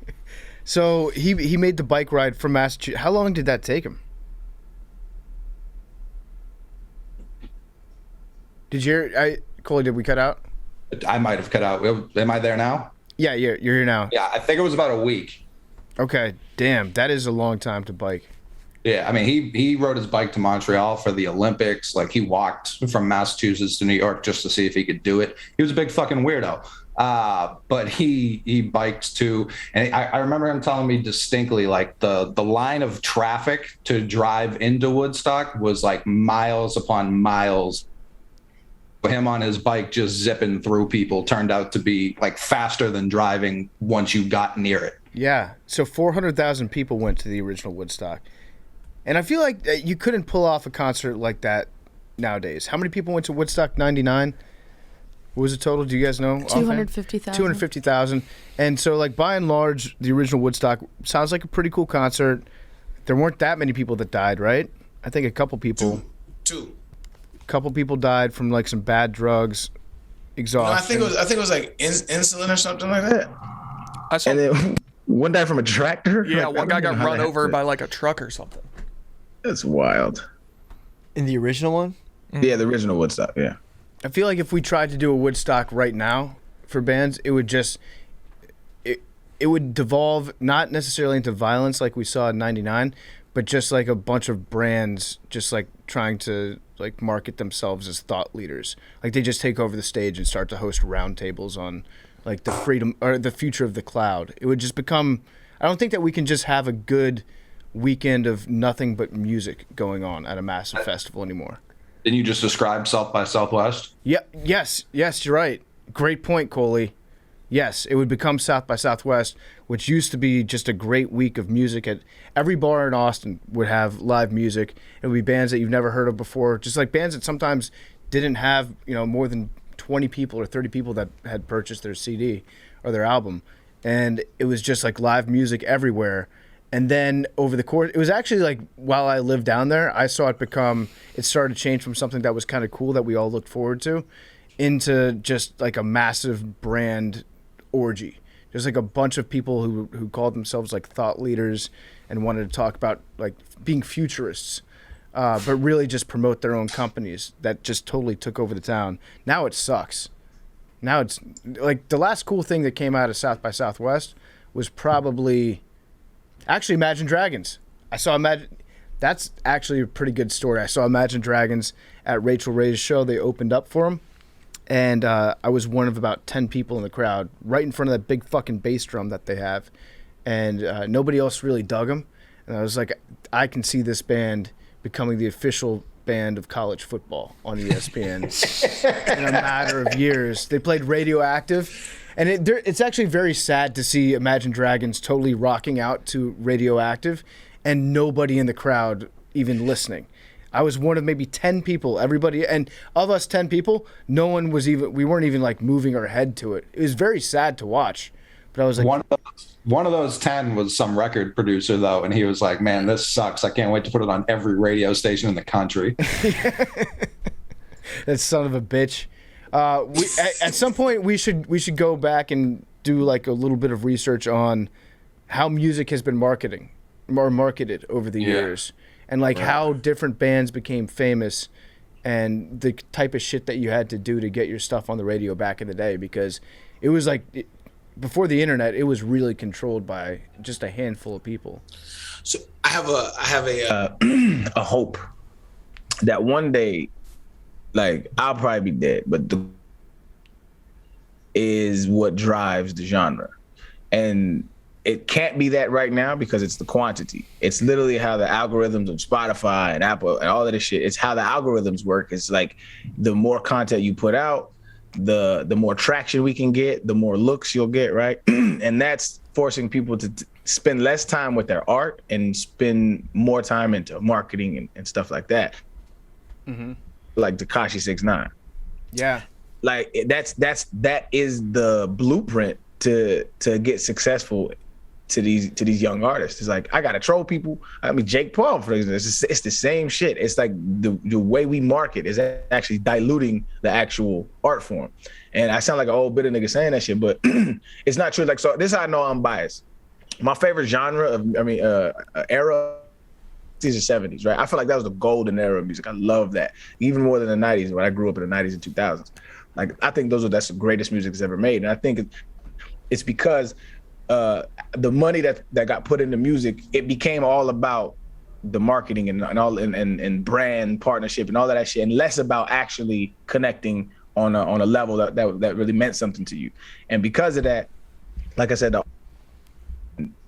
Speaker 1: So he made the bike ride from Massachusetts. How long did that take him? Coley, did we cut out?
Speaker 4: I might have cut out. Am I there now?
Speaker 1: Yeah, you're here now.
Speaker 4: Yeah, I think it was about a week.
Speaker 1: Okay, damn, that is a long time to bike.
Speaker 4: Yeah, I mean, he rode his bike to Montreal for the Olympics. Like, he walked from Massachusetts to New York just to see if he could do it. He was a big fucking weirdo. But he biked to, and I remember him telling me distinctly, like, the line of traffic to drive into Woodstock was like miles upon miles. Him on his bike just zipping through people turned out to be like faster than driving once you got near it.
Speaker 1: Yeah, so 400,000 people went to the original Woodstock. And I feel like you couldn't pull off a concert like that nowadays. How many people went to Woodstock 99? What was the total? Do you guys know?
Speaker 6: 250,000.
Speaker 1: 250,000. And so, like, by and large, the original Woodstock sounds like a pretty cool concert. There weren't that many people that died, right? I think a couple people.
Speaker 5: Two.
Speaker 1: A couple people died from, like, some bad drugs, exhaustion.
Speaker 5: No, I think it was like insulin or something like that.
Speaker 3: And
Speaker 5: then one died from a tractor?
Speaker 3: Yeah,
Speaker 5: like,
Speaker 3: one guy got run over by like a truck or something.
Speaker 5: That's wild.
Speaker 2: In the original one?
Speaker 5: Yeah, the original Woodstock, yeah.
Speaker 1: I feel like if we tried to do a Woodstock right now for bands, it would just it would devolve not necessarily into violence like we saw in 99, but just like a bunch of brands just like trying to like market themselves as thought leaders. Like they just take over the stage and start to host roundtables on like the freedom or the future of the cloud. It would just become, I don't think that we can just have a good weekend of nothing but music going on at a massive festival anymore.
Speaker 4: Didn't you just describe South by Southwest?
Speaker 1: Yeah. Yes, you're right. Great point, Coley. Yes, it would become South by Southwest, which used to be just a great week of music. At every bar in Austin would have live music. It would be bands that you've never heard of before, just like bands that sometimes didn't have, more than 20 people or 30 people that had purchased their CD or their album. And it was just like live music everywhere. And then over the course, it was actually like while I lived down there, I saw it started to change from something that was kind of cool that we all looked forward to into just like a massive brand orgy. There's like a bunch of people who called themselves like thought leaders and wanted to talk about like being futurists, but really just promote their own companies that just totally took over the town. Now it sucks. Now it's like the last cool thing that came out of South by Southwest was probably actually Imagine Dragons. That's actually a pretty good story. I saw Imagine Dragons at Rachel Ray's show. They opened up for him. And I was one of about 10 people in the crowd, right in front of that big fucking bass drum that they have. And nobody else really dug them. And I was like, I can see this band becoming the official band of college football on ESPN in a matter of years. They played Radioactive. And it's actually very sad to see Imagine Dragons totally rocking out to Radioactive and nobody in the crowd even listening. I was one of maybe 10 people, everybody, and of us 10 people, we weren't even like moving our head to it. It was very sad to watch, but I was like.
Speaker 4: One of those 10 was some record producer though. And he was like, man, this sucks. I can't wait to put it on every radio station in the country.
Speaker 1: That son of a bitch. At some point we should go back and do like a little bit of research on how music has been marketed over the years. And like how different bands became famous and the type of shit that you had to do to get your stuff on the radio back in the day, because it was like before the internet, it was really controlled by just a handful of people.
Speaker 5: So I have a hope that one day, like I'll probably be dead, but is what drives the genre. And it can't be that right now because it's the quantity. It's literally how the algorithms of Spotify and Apple and all of this shit, it's how the algorithms work. It's like the more content you put out, the more traction we can get, the more looks you'll get, right? And that's forcing people to spend less time with their art and spend more time into marketing and stuff like that. Mm-hmm. Like Tekashi 6ix9ine.
Speaker 1: Yeah.
Speaker 5: Like that is the blueprint to get successful to these young artists. It's like, I gotta troll people. I mean, Jake Paul, for example, it's the same shit. It's like the way we market is actually diluting the actual art form. And I sound like an old bitter nigga saying that shit, but it's not true. Like, so this is how I know I'm biased. My favorite genre era is the 70s, right? I feel like that was the golden era of music. I love that. Even more than the 90s, when I grew up in the 90s and 2000s. Like, I think that's the greatest music that's ever made. And I think it's because the money that got put into music, it became all about the marketing and brand partnership and all of that shit, and less about actually connecting on a level that really meant something to you. And because of that, like I said,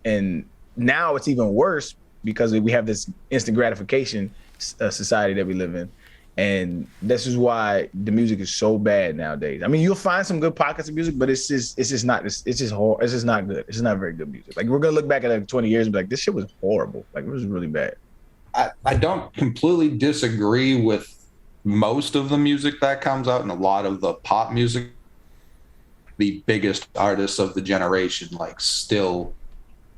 Speaker 5: and now it's even worse because we have this instant gratification society that we live in. And this is why the music is so bad nowadays. I mean, you'll find some good pockets of music, but it's just not good. It's just not very good music. Like, we're gonna look back at like 20 years and be like, this shit was horrible. Like, it was really bad.
Speaker 4: I don't completely disagree with most of the music that comes out and a lot of the pop music. The biggest artists of the generation, like, still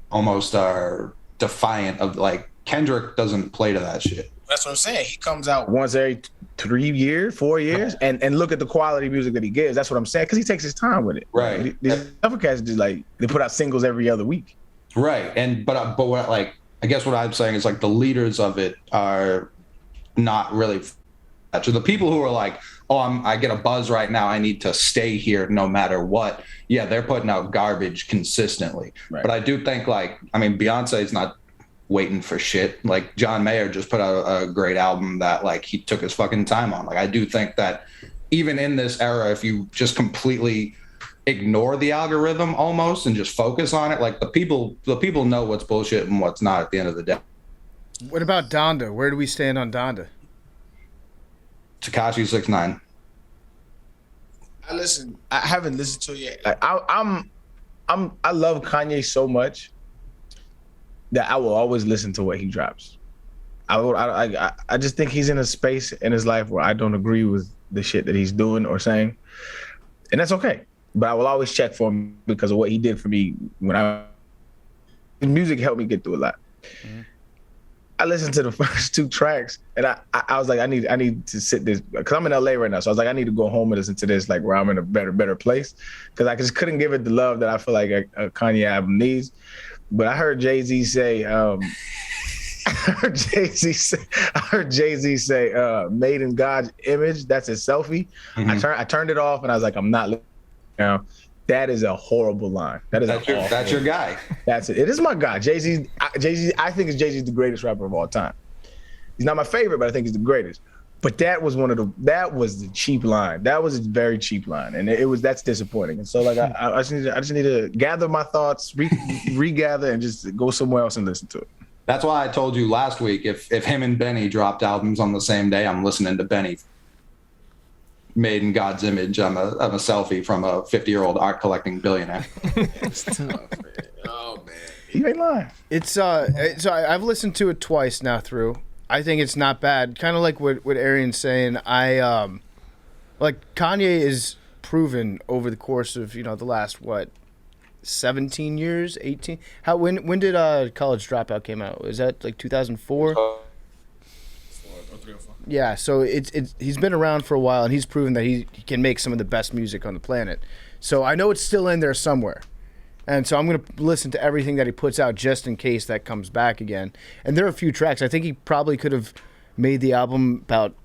Speaker 4: almost are defiant of, like, Kendrick doesn't play to that shit.
Speaker 5: That's what I'm saying. He comes out once every 4 years, and look at the quality of music that he gives. That's what I'm saying, because he takes his time with it.
Speaker 4: Right.
Speaker 5: These other cats just like, they put out singles every other week.
Speaker 4: Right. And but what, like, I guess what I'm saying is, like, the leaders of it are not really. So the people who are like, oh, I get a buzz right now, I need to stay here no matter what. Yeah, they're putting out garbage consistently. Right. But I do think, like, I mean, Beyonce's not waiting for shit. Like, John Mayer just put out a great album that, like, he took his fucking time on. Like, I do think that even in this era, if you just completely ignore the algorithm almost and just focus on it, like, the people know what's bullshit and what's not at the end of the day.
Speaker 1: What about Donda? Where do we stand on Donda?
Speaker 4: Tekashi 6ix9ine.
Speaker 5: I haven't listened to it yet. I love Kanye so much that I will always listen to what he drops. I just think he's in a space in his life where I don't agree with the shit that he's doing or saying, and that's okay. But I will always check for him because of what he did for me his music helped me get through a lot. Mm-hmm. I listened to the first 2 tracks and I was like, I need to sit this, because I'm in LA right now. So I was like, I need to go home and listen to this, like where I'm in a better place. Because I just couldn't give it the love that I feel like a Kanye album needs. But I heard Jay-Z say, I heard Jay-Z say, made in God's image, that's a selfie. Mm-hmm. I turned it off and I was like, I'm not now. That is a horrible line.
Speaker 4: That's your guy.
Speaker 5: That's it. It is my guy. Jay-Z, I think Jay-Z's the greatest rapper of all time. He's not my favorite, but I think he's the greatest. But that was that was the cheap line. That was a very cheap line. And that's disappointing. And so like I just need to gather my thoughts, regather and just go somewhere else and listen to it.
Speaker 4: That's why I told you last week, if him and Benny dropped albums on the same day, I'm listening to Benny. Made in God's image. I'm a selfie from a 50-year-old art collecting billionaire.
Speaker 5: It's tough, man. Oh man, he ain't lying.
Speaker 1: It's so I've listened to it twice now through. I think it's not bad. Kind of like what Arian's saying. Like Kanye is proven over the course of the last 17 years, 18. When did College Dropout came out? Was that like 2004? Yeah, so he's been around for a while, and he's proven that he can make some of the best music on the planet. So I know it's still in there somewhere. And so I'm going to listen to everything that he puts out just in case that comes back again. And there are a few tracks. I think he probably could have made the album about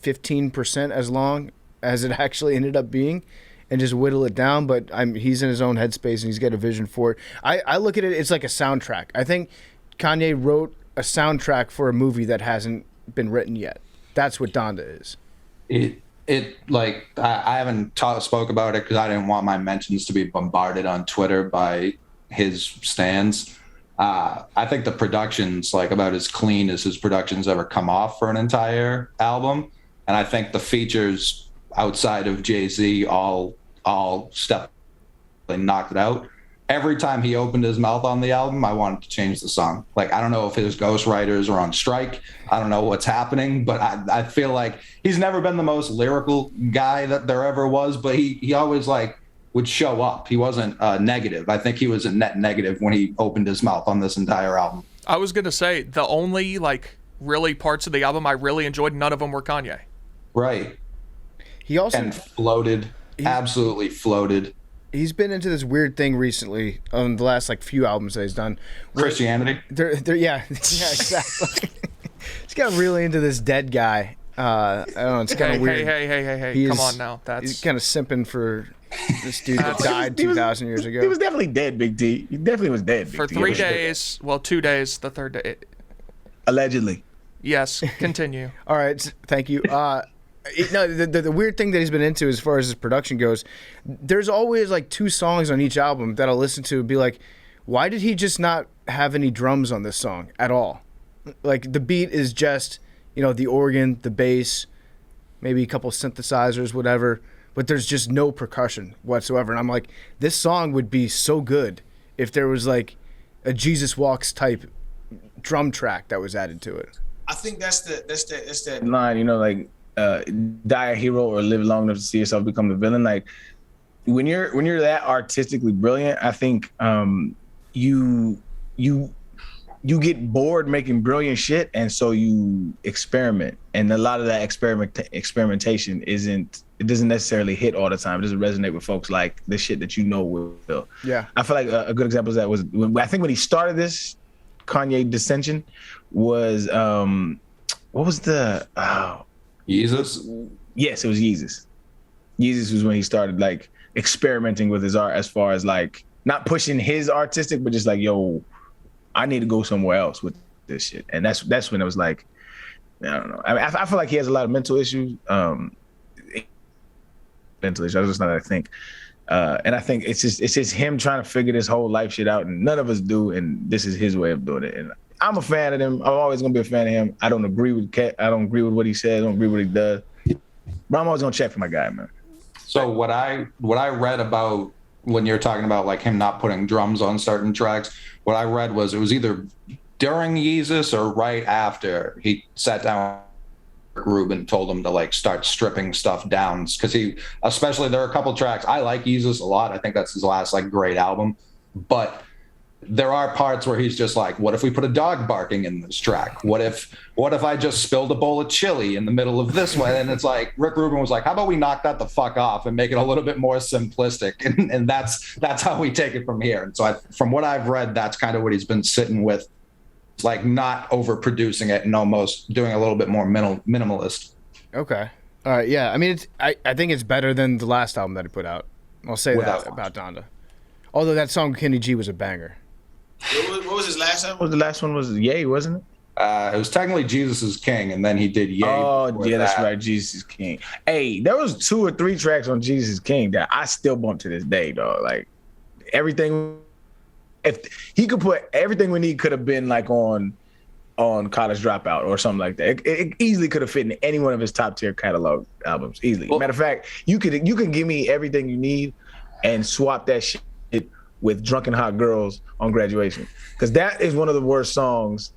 Speaker 1: 15% as long as it actually ended up being and just whittle it down. But he's in his own headspace, and he's got a vision for it. I look at it, it's like a soundtrack. I think Kanye wrote a soundtrack for a movie that hasn't been written yet. That's what Donda is.
Speaker 4: I haven't spoke about it because I didn't want my mentions to be bombarded on Twitter by his stands. I think the production's like about as clean as his production's ever come off for an entire album, and I think the features outside of Jay-Z all knocked it out. Every time he opened his mouth on the album, I wanted to change the song. Like, I don't know if his ghostwriters are on strike. I don't know what's happening, but I feel like he's never been the most lyrical guy that there ever was, but he always would show up. He wasn't negative. I think he was a net negative when he opened his mouth on this entire album.
Speaker 3: I was going to say, the only really parts of the album I really enjoyed, none of them were Kanye.
Speaker 4: Right.
Speaker 1: He also...
Speaker 4: And absolutely floated.
Speaker 1: He's been into this weird thing recently on the last few albums that he's done.
Speaker 4: Christianity?
Speaker 1: Yeah, exactly. He's got really into this dead guy. I don't know, it's kind of weird.
Speaker 3: Hey, come on now.
Speaker 1: He's kind of simping for this dude that died 2,000 years ago.
Speaker 5: He was definitely dead, Big T. He definitely was dead, Big T.
Speaker 3: For 3 days, 2 days, the third day.
Speaker 5: Allegedly.
Speaker 3: Yes, continue.
Speaker 1: All right, thank you. The weird thing that he's been into as far as his production goes, there's always 2 songs on each album that I'll listen to and be like, why did he just not have any drums on this song at all? The beat is just, the organ, the bass, maybe a couple synthesizers, whatever, but there's just no percussion whatsoever. And I'm like, this song would be so good if there was a Jesus Walks type drum track that was added to it.
Speaker 5: I think that's that line, die a hero or live long enough to see yourself become the villain. When you're that artistically brilliant, I think you get bored making brilliant shit, and so you experiment. And a lot of that experimentation doesn't necessarily hit all the time. It doesn't resonate with folks like the shit that will.
Speaker 1: Yeah,
Speaker 5: I feel like a good example of that was when he started this Kanye dissension was what was the
Speaker 4: Yeezus?
Speaker 5: Yes, it was Yeezus. Yeezus was when he started experimenting with his art as far as not pushing his artistic, but just yo, I need to go somewhere else with this shit. And that's when it was I don't know. I feel like he has a lot of mental issues. Mental issues. That's just not what I think. And I think it's just him trying to figure this whole life shit out, and none of us do. And this is his way of doing it. And I'm a fan of him. I'm always gonna be a fan of him. I don't agree with what he says. I don't agree with what he does. But I'm always gonna check for my guy, man.
Speaker 4: So what I read about when you're talking about like him not putting drums on certain tracks, what I read was it was either during Yeezus or right after he sat down with Rubin, told him to like start stripping stuff down, because especially there are a couple tracks I like Yeezus a lot. I think that's his last like great album, but there are parts where he's just like, what if we put a dog barking in this track? What if I just spilled a bowl of chili in the middle of this one? And it's like, Rick Rubin was like, how about we knock that the fuck off and make it a little bit more simplistic? And that's how we take it from here. And so from what I've read, that's kind of what he's been sitting with, like not overproducing it and almost doing a little bit more minimalist.
Speaker 1: Okay. All right. Yeah. I mean, I think it's better than the last album that he put out. I'll say that about Donda. Although that song Kenny G was a banger.
Speaker 5: What was his last album? The last one was Ye, wasn't it?
Speaker 4: It was technically Jesus is King, and then he did Ye.
Speaker 5: Oh, yeah, that's right. Jesus is King. Hey, there was 2 or 3 tracks on Jesus is King that I still bump to this day, dog. Like everything. If he could put everything we need, could have been like on College Dropout or something like that. It easily could have fit in any one of his top tier catalog albums. Easily. Well, matter of fact, you can give me everything you need and swap that shit with Drunken Hot Girls on Graduation, because that is one of the worst songs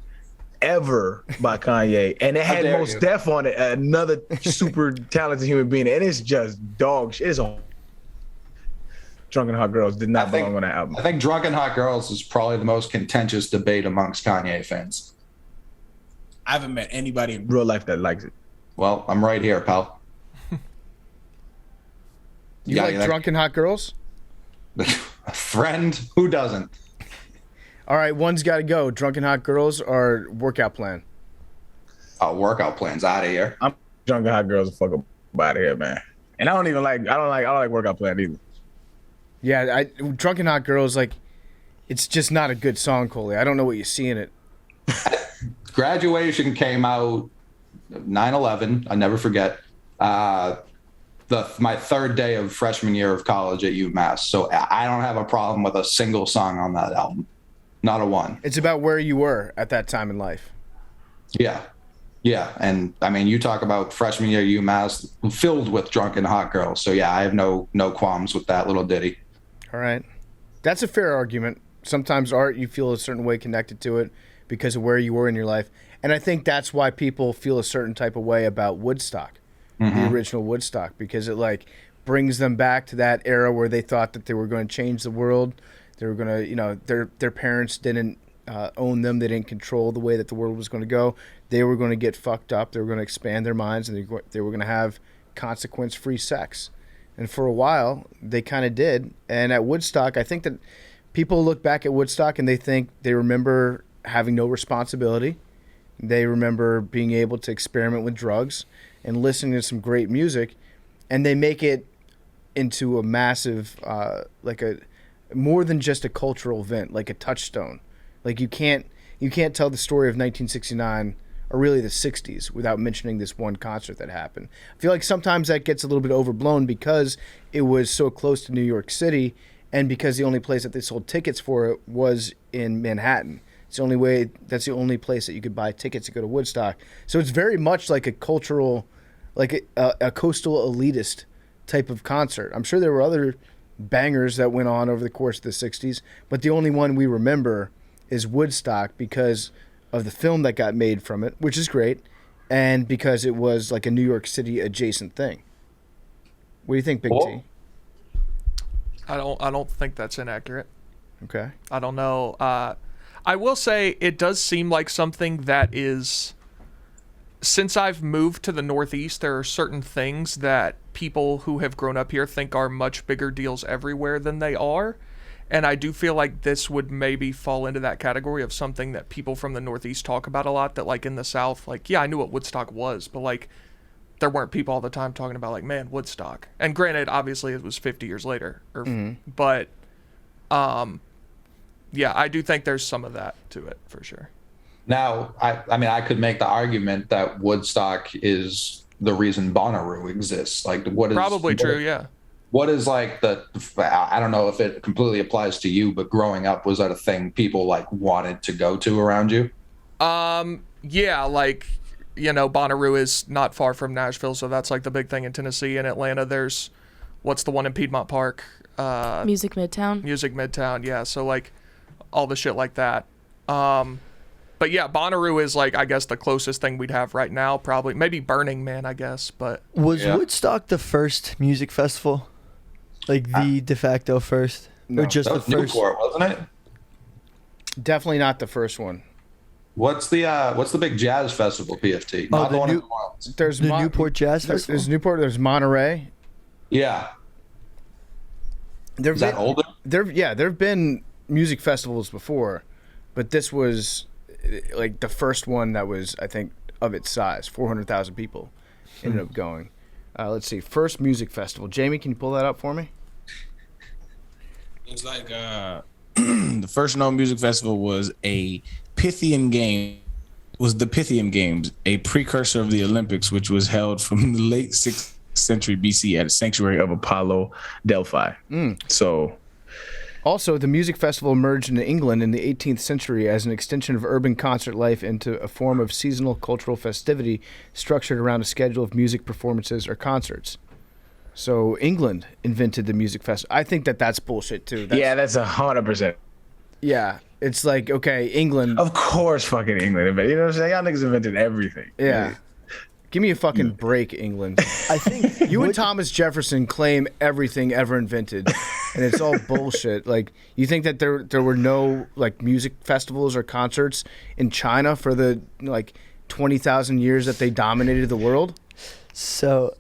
Speaker 5: ever by Kanye, and it had Mos Def on it, another super talented human being, and it's just dog shit. It's all Drunken Hot Girls did not belong on that album.
Speaker 4: I think Drunken Hot Girls is probably the most contentious debate amongst Kanye fans.
Speaker 5: I haven't met anybody in real life that likes it.
Speaker 4: Well, I'm right here, pal.
Speaker 1: You like Drunken Hot Girls?
Speaker 4: A friend? Who doesn't?
Speaker 1: All right, one's got to go. Drunken Hot Girls or Workout Plan?
Speaker 4: Oh, Workout Plan's out of here.
Speaker 5: I'm Drunken Hot Girls are fuck out of here, man. And I don't like Workout Plan either.
Speaker 1: Yeah, Drunken Hot Girls, like, it's just not a good song, Coley. I don't know what you see in it.
Speaker 4: Graduation came out 9/11. I never forget. My third day of freshman year of college at UMass. So I don't have a problem with a single song on that album. Not a one.
Speaker 1: It's about where you were at that time in life.
Speaker 4: Yeah. Yeah. And I mean, you talk about freshman year UMass filled with Drunken Hot Girls. So yeah, I have no qualms with that little ditty.
Speaker 1: All right. That's a fair argument. Sometimes art, you feel a certain way connected to it because of where you were in your life. And I think that's why people feel a certain type of way about Woodstock. The original Woodstock, because it like brings them back to that era where they thought that they were going to change the world. They were going to, their parents didn't own them. They didn't control the way that the world was going to go. They were going to get fucked up. They were going to expand their minds, and they were going to have consequence-free sex. And for a while, they kind of did. And at Woodstock, I think that people look back at Woodstock and they remember having no responsibility. They remember being able to experiment with drugs and listening to some great music, and they make it into a massive, more than just a cultural event, like a touchstone. Like you can't tell the story of 1969 or really the 60s without mentioning this one concert that happened. I feel like sometimes that gets a little bit overblown because it was so close to New York City, and because the only place that they sold tickets for it was in Manhattan. That's the only place that you could buy tickets to go to Woodstock. So it's very much like a cultural, like a coastal elitist type of concert. I'm sure there were other bangers that went on over the course of the 60s, but the only one we remember is Woodstock because of the film that got made from it, which is great, and because it was like a New York City adjacent thing. What do you think, Big T?
Speaker 3: I don't think that's inaccurate.
Speaker 1: Okay.
Speaker 3: I don't know. I will say it does seem like something that is, since I've moved to the Northeast, there are certain things that people who have grown up here think are much bigger deals everywhere than they are. And I do feel like this would maybe fall into that category of something that people from the Northeast talk about a lot, that like in the South, like, yeah, I knew what Woodstock was, but like there weren't people all the time talking about like, man, Woodstock. And granted, obviously it was 50 years later, but yeah, I do think there's some of that to it for sure.
Speaker 4: Now, I mean, I could make the argument that Woodstock is the reason Bonnaroo exists. Like, what is
Speaker 3: probably true? Yeah.
Speaker 4: What is like I don't know if it completely applies to you, but growing up, was that a thing people like wanted to go to around you?
Speaker 3: Yeah, like Bonnaroo is not far from Nashville, so that's like the big thing in Tennessee. In Atlanta, there's what's the one in Piedmont Park?
Speaker 6: Music Midtown.
Speaker 3: Music Midtown, yeah. So like all the shit like that. But yeah, Bonnaroo is like, I guess, the closest thing we'd have right now. Probably, maybe Burning Man, I guess. But
Speaker 2: was Woodstock the first music festival, like the de facto first, or just the first?
Speaker 4: Newport, wasn't it?
Speaker 1: Definitely not the first one.
Speaker 4: What's the big jazz festival? PFT. Not the one in New Orleans.
Speaker 1: There's
Speaker 2: the Newport Jazz Festival.
Speaker 1: There's Newport. There's Monterey.
Speaker 4: Yeah. Is that older?
Speaker 1: There've been music festivals before, but this was like the first one that was, I think, of its size. 400,000 people ended up going. Let's see. First music festival. Jamie, can you pull that up for me?
Speaker 5: It's like the first known music festival was a Pythian game. Was the Pythian Games, a precursor of the Olympics, which was held from the late 6th century BC at a sanctuary of Apollo, Delphi. So.
Speaker 1: Also, the music festival emerged in England in the 18th century as an extension of urban concert life into a form of seasonal cultural festivity structured around a schedule of music performances or concerts. So England invented the music festival. I think that's bullshit too.
Speaker 5: That's 100%.
Speaker 1: Yeah, it's like, okay, England.
Speaker 5: Of course, fucking England invented. You know what I'm saying? Y'all niggas invented everything.
Speaker 1: Yeah. Give me a fucking break, England.
Speaker 2: I think
Speaker 1: you and Thomas Jefferson claim everything ever invented, and it's all bullshit. Like, you think that there were no like music festivals or concerts in China for the like 20,000 years that they dominated the world?
Speaker 2: So,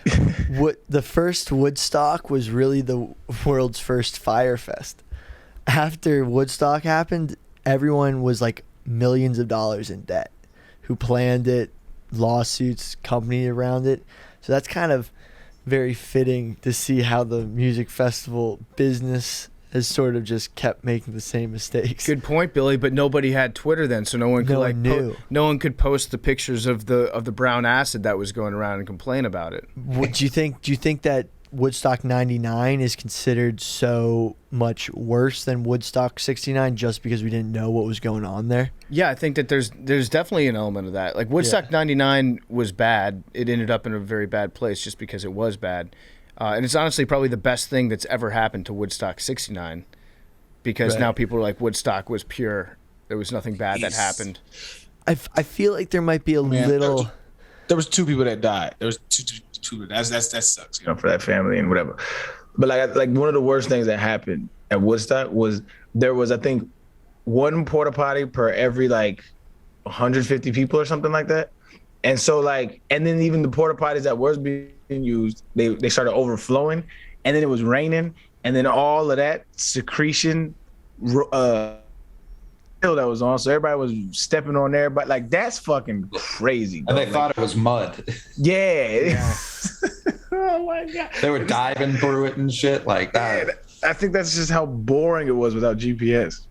Speaker 2: the first Woodstock was really the world's first Fire Fest. After Woodstock happened, everyone was like millions of dollars in debt. Who planned it? Lawsuits, company around it. So that's kind of very fitting to see how the music festival business has sort of just kept making the same mistakes.
Speaker 1: Good point, Billy. But nobody had Twitter then, so no one could no one could post the pictures of the brown acid that was going around and complain about it.
Speaker 2: Do you think that Woodstock 99 is considered so much worse than Woodstock 69 just because we didn't know what was going on there?
Speaker 1: Yeah, I think that there's definitely an element of that. Like Woodstock 99 was bad. It ended up in a very bad place just because it was bad. And it's honestly probably the best thing that's ever happened to Woodstock 69 because now people are like, Woodstock was pure. There was nothing bad that happened.
Speaker 2: I feel like there might be a little...
Speaker 5: There was 2 people that died. There was two. That sucks, for that family and whatever. But like one of the worst things that happened at Woodstock was there was, I think, 1 porta potty per every like 150 people or something like that. And so and then even the porta potties that was being used, they started overflowing, and then it was raining, and then all of that secretion that was on, so everybody was stepping on there, but like that's fucking crazy.
Speaker 4: And they thought it was mud.
Speaker 5: Yeah. Oh my god.
Speaker 4: They were diving through it and shit like that.
Speaker 5: Yeah, I think that's just how boring it was without GPS.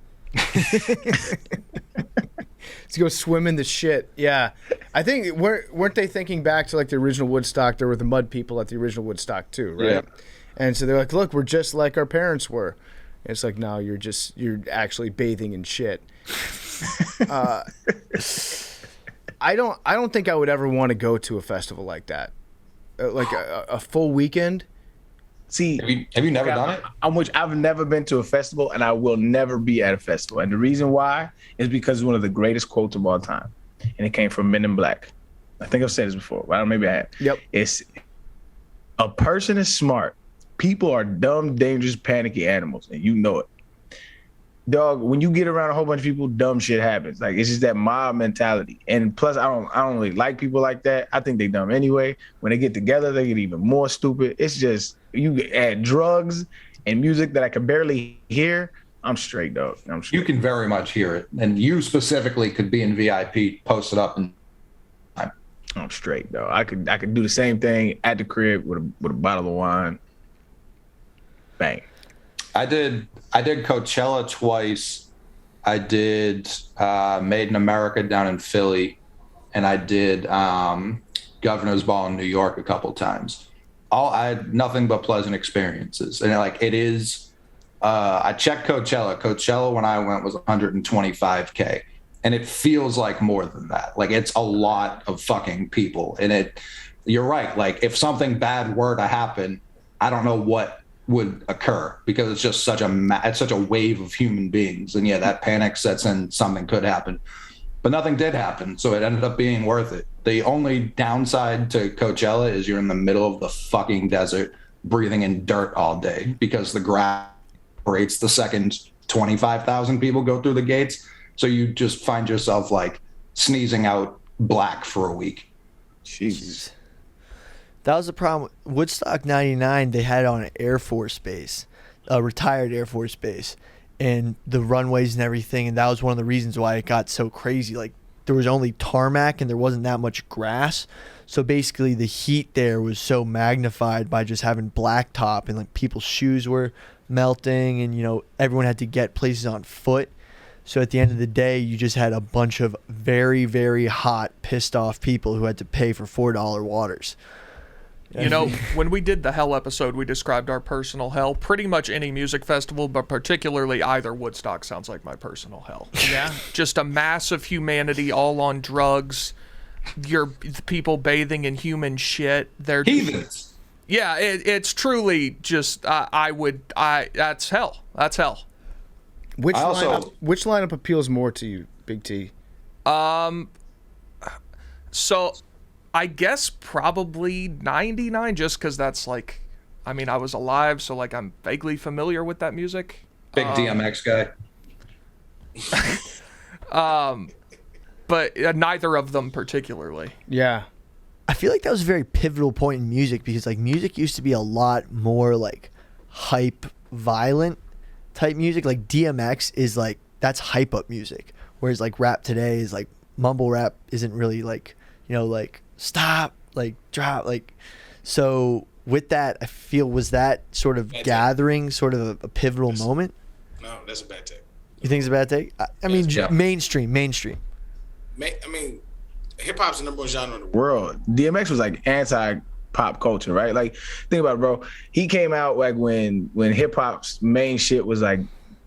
Speaker 1: To go swim in the shit. Yeah. I think weren't they thinking back to like the original Woodstock? There were the mud people at the original Woodstock too, right? Yeah. And so they're like, look, we're just like our parents were. And it's like, no, you're actually bathing in shit. I don't think I would ever want to go to a festival like that, like a full weekend.
Speaker 5: See,
Speaker 4: have you never done it?
Speaker 5: I've never been to a festival, and I will never be at a festival. And the reason why is because it's one of the greatest quotes of all time, and it came from Men in Black. I think I've said this before, but maybe I have.
Speaker 1: Yep.
Speaker 5: It's a person is smart. People are dumb, dangerous, panicky animals, and you know it. Dog, when you get around a whole bunch of people, dumb shit happens. Like, it's just that mob mentality. And plus, I don't really like people like that. I think they dumb anyway. When they get together, they get even more stupid. It's just, you add drugs and music that I can barely hear, I'm straight, dog. I'm straight.
Speaker 4: You can very much hear it. And you specifically could be in VIP, posted up, and
Speaker 5: I'm straight, dog. I could do the same thing at the crib with a bottle of wine. Bang.
Speaker 4: I did Coachella twice. I did Made in America down in Philly, and I did Governor's Ball in New York a couple times. I had nothing but pleasant experiences, and it is. I checked Coachella. Coachella when I went was $125K, And it feels like more than that. Like it's a lot of fucking people. And you're right. Like if something bad were to happen, I don't know what would occur because it's just such a wave of human beings. And yeah, that panic sets in, something could happen, but nothing did happen. So it ended up being worth it. The only downside to Coachella is you're in the middle of the fucking desert breathing in dirt all day because the grass operates the second 25,000 people go through the gates. So you just find yourself like sneezing out black for a week.
Speaker 5: Jesus.
Speaker 2: That was the problem. Woodstock 99, they had it on an Air Force base, a retired Air Force base, and the runways and everything. And that was one of the reasons why it got so crazy. Like, there was only tarmac and there wasn't that much grass. So basically the heat there was so magnified by just having blacktop, and like people's shoes were melting, and, you know, everyone had to get places on foot. So at the end of the day, you just had a bunch of very, very hot, pissed off people who had to pay for $4 waters.
Speaker 3: You know, when we did the hell episode, we described our personal hell. Pretty much any music festival, but particularly either Woodstock sounds like my personal hell. Yeah. Just a mass of humanity all on drugs. Your people bathing in human shit. They're
Speaker 4: heathens.
Speaker 3: Yeah, it's truly just, that's hell. That's hell.
Speaker 1: Which lineup appeals more to you, Big T?
Speaker 3: So I guess probably 99, just because that's like, I mean, I was alive, so like I'm vaguely familiar with that music.
Speaker 4: Big DMX guy.
Speaker 3: But neither of them particularly.
Speaker 1: Yeah.
Speaker 2: I feel like that was a very pivotal point in music, because like music used to be a lot more like hype, violent type music. Like DMX is like, that's hype up music, whereas like rap today is like, mumble rap isn't really like, you know, like stop, like drop, like. So with that, I feel, was that sort of
Speaker 5: bad
Speaker 2: gathering sort of a pivotal moment?
Speaker 5: No, that's a bad take.
Speaker 2: You think it's a bad take? I mean,
Speaker 4: Yeah.
Speaker 2: mainstream.
Speaker 5: I mean, hip hop's the number one genre in the world. DMX was like anti pop culture, right? Like, think about it, bro. He came out like when hip hop's main shit was like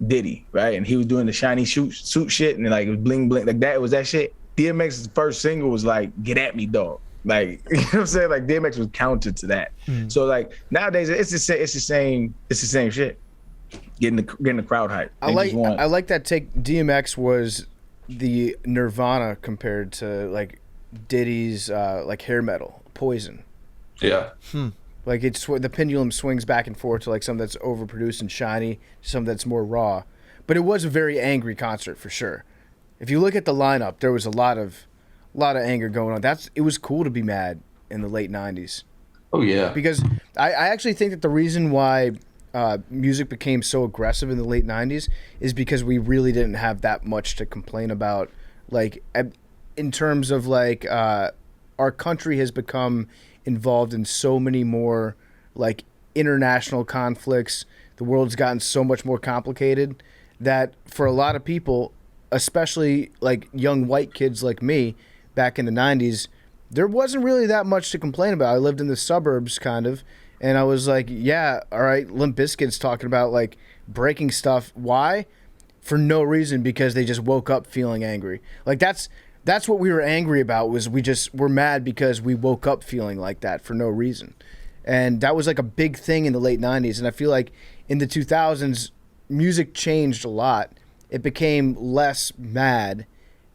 Speaker 5: Diddy, right? And he was doing the shiny suit shit, and like it was bling bling, like that was that shit. DMX's first single was like "Get at Me, Dog." Like, you know what I'm saying? Like DMX was counter to that. So like nowadays it's the same shit. Getting the crowd hype.
Speaker 1: I like that take. DMX was the Nirvana compared to like Diddy's like hair metal, Poison.
Speaker 4: Yeah.
Speaker 1: Like it's the pendulum swings back and forth to like something that's overproduced and shiny, something that's more raw. But it was a very angry concert for sure. If you look at the lineup, there was a lot of anger going on. It was cool to be mad in the late 90s.
Speaker 4: Oh yeah.
Speaker 1: Because I actually think that the reason why music became so aggressive in the late 90s is because we really didn't have that much to complain about. Like in terms of like our country has become involved in so many more like international conflicts. The world's gotten so much more complicated that for a lot of people, especially like young white kids like me back in the 90s, there wasn't really that much to complain about. I lived in the suburbs kind of, and I was like, yeah, all right, Limp Bizkit's talking about like breaking stuff. Why? For no reason, because they just woke up feeling angry. Like that's what we were angry about, was we're mad because we woke up feeling like that for no reason. And that was like a big thing in the late 90s. And I feel like in the 2000s, music changed a lot. It became less mad,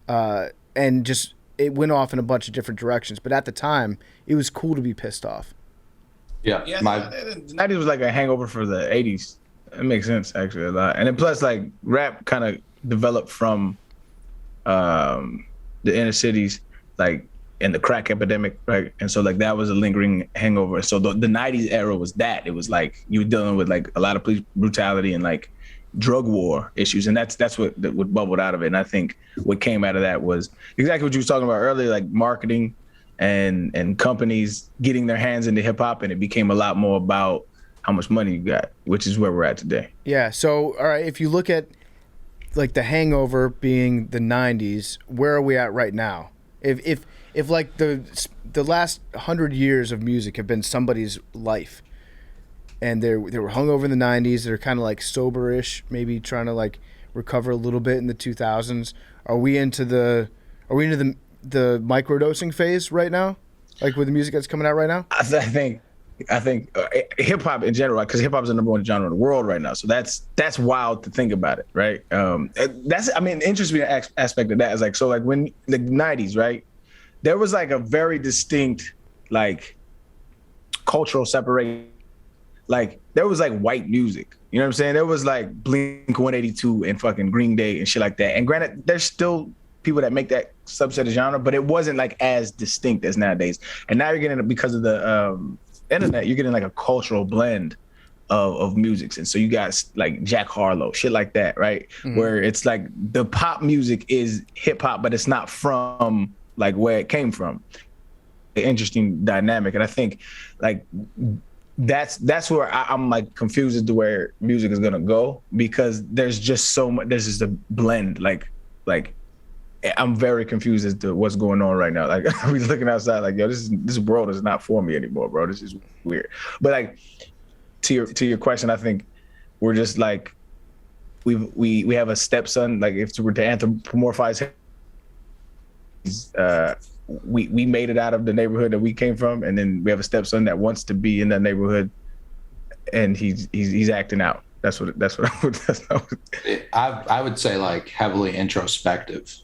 Speaker 1: and just it went off in a bunch of different directions. But at the time, it was cool to be pissed off.
Speaker 4: Yeah.
Speaker 5: The 90s was like a hangover for the 80s. It makes sense actually a lot. And then plus like rap kind of developed from the inner cities, like in the crack epidemic, right? And so like that was a lingering hangover. So the 90s era was that. It was like you were dealing with like a lot of police brutality and like drug war issues, and that's what bubbled out of it. And I think what came out of that was exactly what you were talking about earlier, like marketing and companies getting their hands into hip hop, and it became a lot more about how much money you got, which is where we're at today.
Speaker 1: Yeah. So all right, if you look at like the hangover being the 90s, where are we at right now? If like the last 100 years of music have been somebody's life, and they were hungover in the 90s, they're kind of like soberish, maybe trying to like recover a little bit in the 2000s. Are we into the microdosing phase right now? Like with the music that's coming out right now?
Speaker 5: I think hip hop in general, because hip hop is the #1 genre in the world right now. So that's wild to think about it, right? Interesting aspect of that is like, so like when the 90s, right? There was like a very distinct like cultural separation. Like there was like white music, you know what I'm saying? There was like Blink 182 and fucking Green Day and shit like that. And granted, there's still people that make that subset of genre, but it wasn't like as distinct as nowadays. And now you're getting, because of the internet, you're getting like a cultural blend of musics. And so you got like Jack Harlow, shit like that, right? Mm-hmm. Where it's like the pop music is hip hop, but it's not from like where it came from. An interesting dynamic. And I think like that's where I'm like confused as to where music is gonna go, because there's just so much, there's just a blend. Like I'm very confused as to what's going on right now. Like I was looking outside, like, yo, this world is not for me anymore, bro. This is weird. But like to your question, I think we're just like we have a stepson. Like if we're to anthropomorphize him, we made it out of the neighborhood that we came from, and then we have a stepson that wants to be in that neighborhood, and he's acting out.
Speaker 4: I would say like heavily introspective.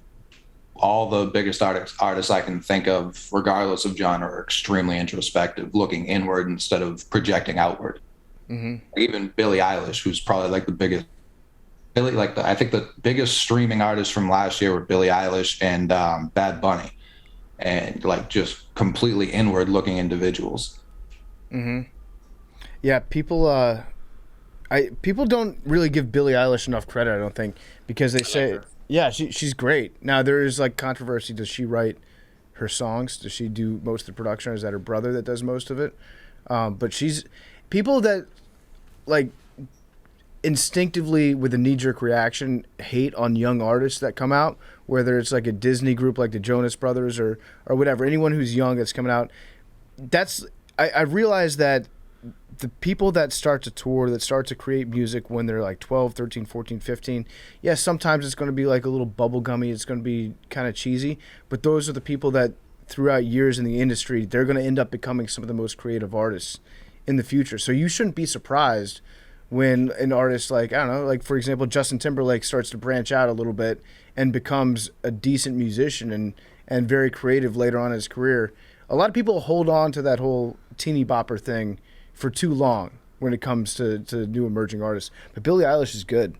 Speaker 4: All the biggest artists I can think of, regardless of genre, are extremely introspective, looking inward instead of projecting outward. Mm-hmm. Even Billie Eilish, who's probably like the biggest, I think the biggest streaming artists from last year were Billie Eilish and Bad Bunny, and like just completely inward looking individuals.
Speaker 1: Mm-hmm. Yeah, people don't really give Billie Eilish enough credit, I don't think, because they say, yeah, she's great. Now there is like controversy. Does she write her songs? Does she do most of the production, or is that her brother that does most of it? But she's people that like instinctively with a knee-jerk reaction hate on young artists that come out, whether it's like a Disney group like the Jonas Brothers or whatever, anyone who's young that's coming out. I realize that the people that start to tour, that start to create music when they're like 12, 13, 14, 15, yes, sometimes it's going to be like a little bubblegummy, it's going to be kind of cheesy, but those are the people that throughout years in the industry, they're going to end up becoming some of the most creative artists in the future. So you shouldn't be surprised when an artist like, I don't know, like for example, Justin Timberlake starts to branch out a little bit and becomes a decent musician and very creative later on in his career. A lot of people hold on to that whole teeny bopper thing for too long when it comes to new emerging artists. But Billie Eilish is good.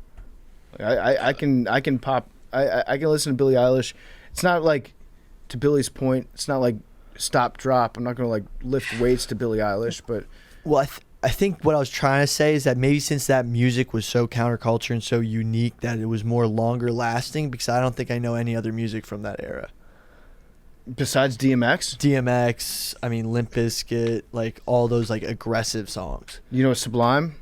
Speaker 1: I can listen to Billie Eilish. It's not like, to Billy's point, it's not like stop drop. I'm not going to like lift weights to Billie Eilish, but
Speaker 2: well, I think what I was trying to say is that maybe since that music was so counterculture and so unique, that it was more longer lasting, because I don't think I know any other music from that era.
Speaker 1: Besides DMX, I mean Limp Bizkit, like all those like aggressive songs. You know Sublime?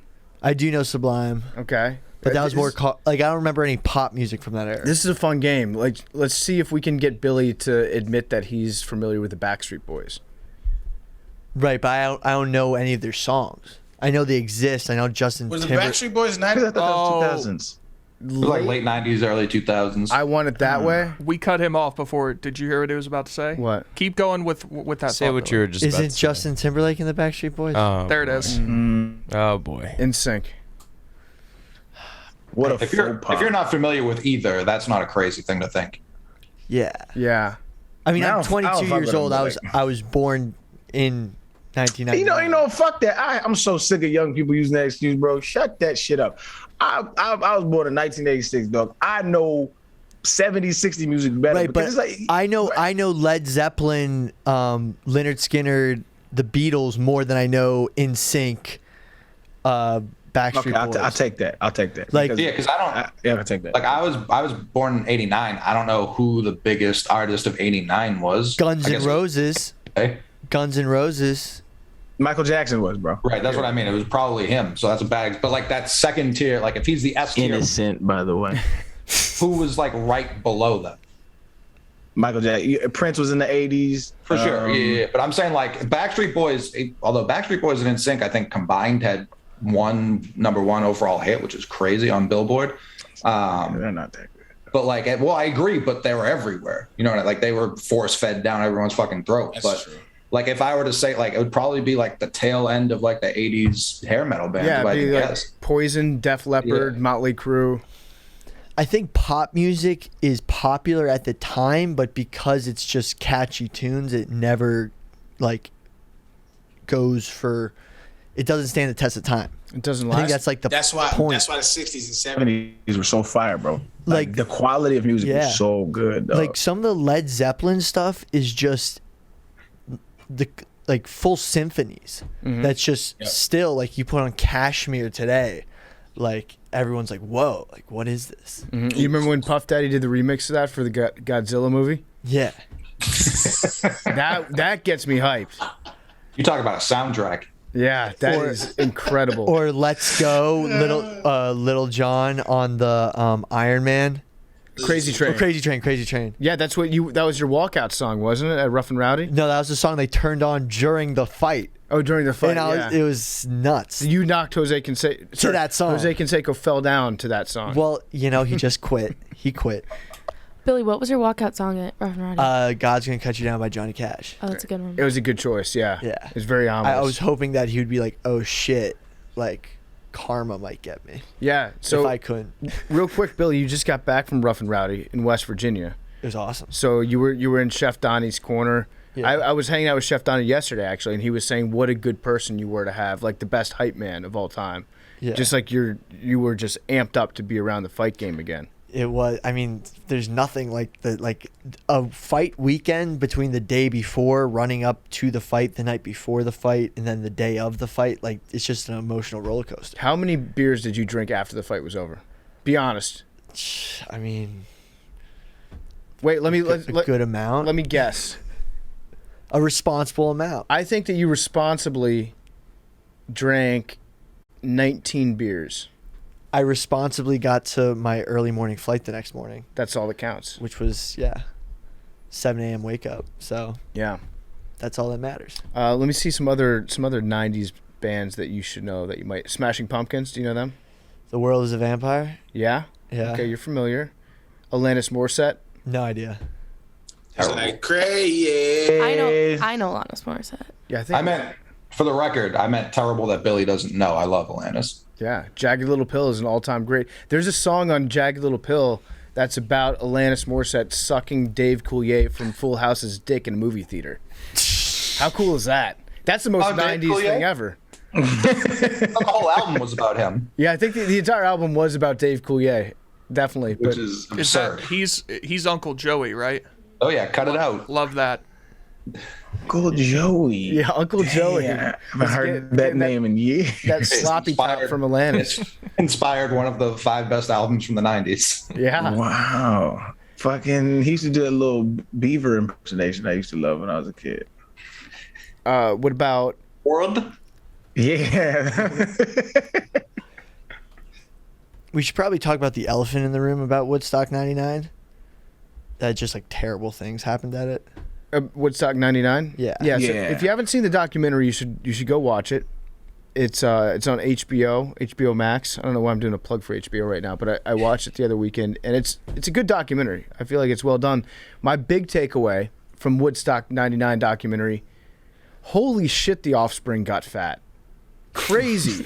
Speaker 1: I do know Sublime. Okay. But that was more like I don't remember any pop music from that era. This is a fun game. Like let's see if we can get Billy to admit that he's familiar with the Backstreet Boys. Right, but I don't know any of their songs. I know they exist. I know Justin Timberlake. Was the Backstreet Boys 90s? I thought that was 2000s.
Speaker 4: Like late 90s, early 2000s.
Speaker 1: I want it that way.
Speaker 3: We cut him off before. Did you hear what he was about to say?
Speaker 1: What?
Speaker 3: Keep going with that.
Speaker 7: Say what you were just about to say.
Speaker 2: Isn't Justin Timberlake in the Backstreet Boys?
Speaker 7: Oh,
Speaker 3: there it is.
Speaker 7: Oh boy.
Speaker 1: In sync.
Speaker 5: What a
Speaker 4: if you're not familiar with either, that's not a crazy thing to think.
Speaker 2: Yeah.
Speaker 1: Yeah.
Speaker 2: I mean, I'm 22 years old. I was born in 1990.
Speaker 5: You know, fuck that. I'm so sick of young people using that excuse, bro. Shut that shit up. I was born in 1986, dog. I know 70s, 60s music better.
Speaker 2: Right, but like, I know Led Zeppelin, Lynyrd Skynyrd, the Beatles more than I know NSYNC, Backstreet Boys.
Speaker 5: I'll take that.
Speaker 2: Like,
Speaker 4: because I can take that. Like I was born in '89. I don't know who the biggest artist of '89 was.
Speaker 2: Guns N' Roses. Guns N' Roses.
Speaker 5: Michael Jackson was, bro.
Speaker 4: Right, that's what I mean. It was probably him. So that's a bad. But like that second tier, like if he's the S tier,
Speaker 5: Innocent, by the way.
Speaker 4: Who was like right below them?
Speaker 5: Michael Jackson. Prince was in the 80s.
Speaker 4: For sure. Yeah. But I'm saying like Backstreet Boys, although Backstreet Boys and NSYNC, I think combined had one #1 overall hit, which is crazy on Billboard.
Speaker 5: They're not that good.
Speaker 4: But like, well, I agree, but they were everywhere. You know, like they were force fed down everyone's fucking throat.
Speaker 5: That's
Speaker 4: but
Speaker 5: true.
Speaker 4: like, if I were to say, like, it would probably be like the tail end of like the '80s hair metal band.
Speaker 1: Yeah,
Speaker 4: if I
Speaker 1: it'd
Speaker 4: could
Speaker 1: be like
Speaker 4: guess.
Speaker 1: Poison, Def Leppard, Motley Crue.
Speaker 2: I think pop music is popular at the time, but because it's just catchy tunes, it never like goes for. It doesn't stand the test of time.
Speaker 1: It doesn't
Speaker 2: I
Speaker 1: last.
Speaker 2: think that's like the
Speaker 5: That's why
Speaker 2: point.
Speaker 5: the 60s and 70s were so fire, bro. Like
Speaker 2: Like-
Speaker 5: the quality of music
Speaker 2: Yeah.
Speaker 5: was so good, dog.
Speaker 2: Like some of the Led Zeppelin stuff is just the like full symphonies. That's just
Speaker 5: Yep.
Speaker 2: still like you put on Kashmir today, like everyone's like, whoa, like what is this?
Speaker 1: You remember when Puff Daddy did the remix of that for the Godzilla movie?
Speaker 2: Yeah,
Speaker 1: That gets me hyped.
Speaker 4: You talk about a soundtrack.
Speaker 1: Yeah, that is incredible.
Speaker 2: or Let's Go, Little John on the Iron Man.
Speaker 1: Crazy Train.
Speaker 2: Crazy Train.
Speaker 1: Yeah, that was your walkout song, wasn't it? At Rough and Rowdy?
Speaker 2: No, that was the song they turned on during the fight.
Speaker 1: Oh, during the fight.
Speaker 2: And it was nuts.
Speaker 1: You knocked Jose Canseco
Speaker 2: To that song.
Speaker 1: Jose Canseco fell down to that song.
Speaker 2: Well, he just quit. He quit.
Speaker 6: Billy, what was your walkout song at Rough and Rowdy?
Speaker 2: God's Gonna Cut You Down by Johnny Cash.
Speaker 6: Oh, that's a good one.
Speaker 1: It was a good choice. Yeah.
Speaker 2: Yeah.
Speaker 1: It was very ominous.
Speaker 2: I was hoping that he would be like, oh shit, like karma might get me
Speaker 1: Yeah. So
Speaker 2: if I couldn't.
Speaker 1: real quick, Billy, you just got back from Rough and Rowdy in West Virginia.
Speaker 2: It was awesome.
Speaker 1: So you were in Chef Donnie's corner.
Speaker 2: Yeah.
Speaker 1: I was hanging out with Chef Donnie yesterday actually, and he was saying what a good person you were to have, like the best hype man of all time.
Speaker 2: Yeah.
Speaker 1: Just like you were just amped up to be around the fight game again.
Speaker 2: It was. I mean, there's nothing like a fight weekend between the day before, running up to the fight, the night before the fight, and then the day of the fight. Like it's just an emotional roller coaster.
Speaker 1: How many beers did you drink after the fight was over? Be honest.
Speaker 2: I mean,
Speaker 1: Wait, let me
Speaker 2: a good amount.
Speaker 1: let me guess.
Speaker 2: A responsible amount.
Speaker 1: I think that you responsibly drank 19 beers.
Speaker 2: I responsibly got to my early morning flight the next morning,
Speaker 1: That's all that counts.
Speaker 2: which was 7 a.m. wake up. So
Speaker 1: Yeah.
Speaker 2: that's all that matters.
Speaker 1: Let me see some other 90s bands that you should know that you might. Smashing Pumpkins, do you know them?
Speaker 2: The World is a Vampire.
Speaker 1: Yeah?
Speaker 2: Yeah.
Speaker 1: Okay, you're familiar. Alanis Morissette?
Speaker 2: No idea.
Speaker 5: It's like crazy.
Speaker 6: I know Alanis Morissette.
Speaker 1: Yeah, I think.
Speaker 4: I meant, for the record, I meant terrible that Billy doesn't know. I love Alanis.
Speaker 1: Yeah, Jagged Little Pill is an all-time great. There's a song on Jagged Little Pill that's about Alanis Morissette sucking Dave Coulier from Full House's dick in a movie theater. How cool is that? That's the most
Speaker 4: Oh, Dave
Speaker 1: 90s
Speaker 4: Coulier?
Speaker 1: thing ever.
Speaker 4: The whole album was about him,
Speaker 1: Yeah, I think the entire album was about Dave Coulier. Definitely.
Speaker 4: which
Speaker 1: But
Speaker 4: is
Speaker 3: Is that
Speaker 4: absurd.
Speaker 3: he's Uncle Joey, right?
Speaker 4: Oh yeah, cut it out.
Speaker 3: Love that.
Speaker 5: Uncle Joey.
Speaker 1: yeah, Uncle Joey.
Speaker 5: Yeah, I haven't heard
Speaker 1: Getting
Speaker 5: that name in years.
Speaker 1: That sloppy top
Speaker 4: inspired.
Speaker 1: from Alanis.
Speaker 4: It's inspired one of the 5 best albums from the 90s.
Speaker 1: Yeah.
Speaker 5: Wow. Fucking, he used to do a little beaver impersonation I used to love when I was a kid.
Speaker 1: What about
Speaker 4: World?
Speaker 5: Yeah.
Speaker 2: We should probably talk about the elephant in the room about Woodstock 99. That just like terrible things happened at it.
Speaker 1: Woodstock 99?
Speaker 2: Yeah.
Speaker 1: Yeah. So
Speaker 5: Yeah.
Speaker 1: if you haven't seen the documentary, you should go watch it. It's on HBO Max. I don't know why I'm doing a plug for HBO right now, but I watched it the other weekend, and it's a good documentary. I feel like it's well done. My big takeaway from Woodstock 99 documentary, holy shit, the Offspring got fat. Crazy.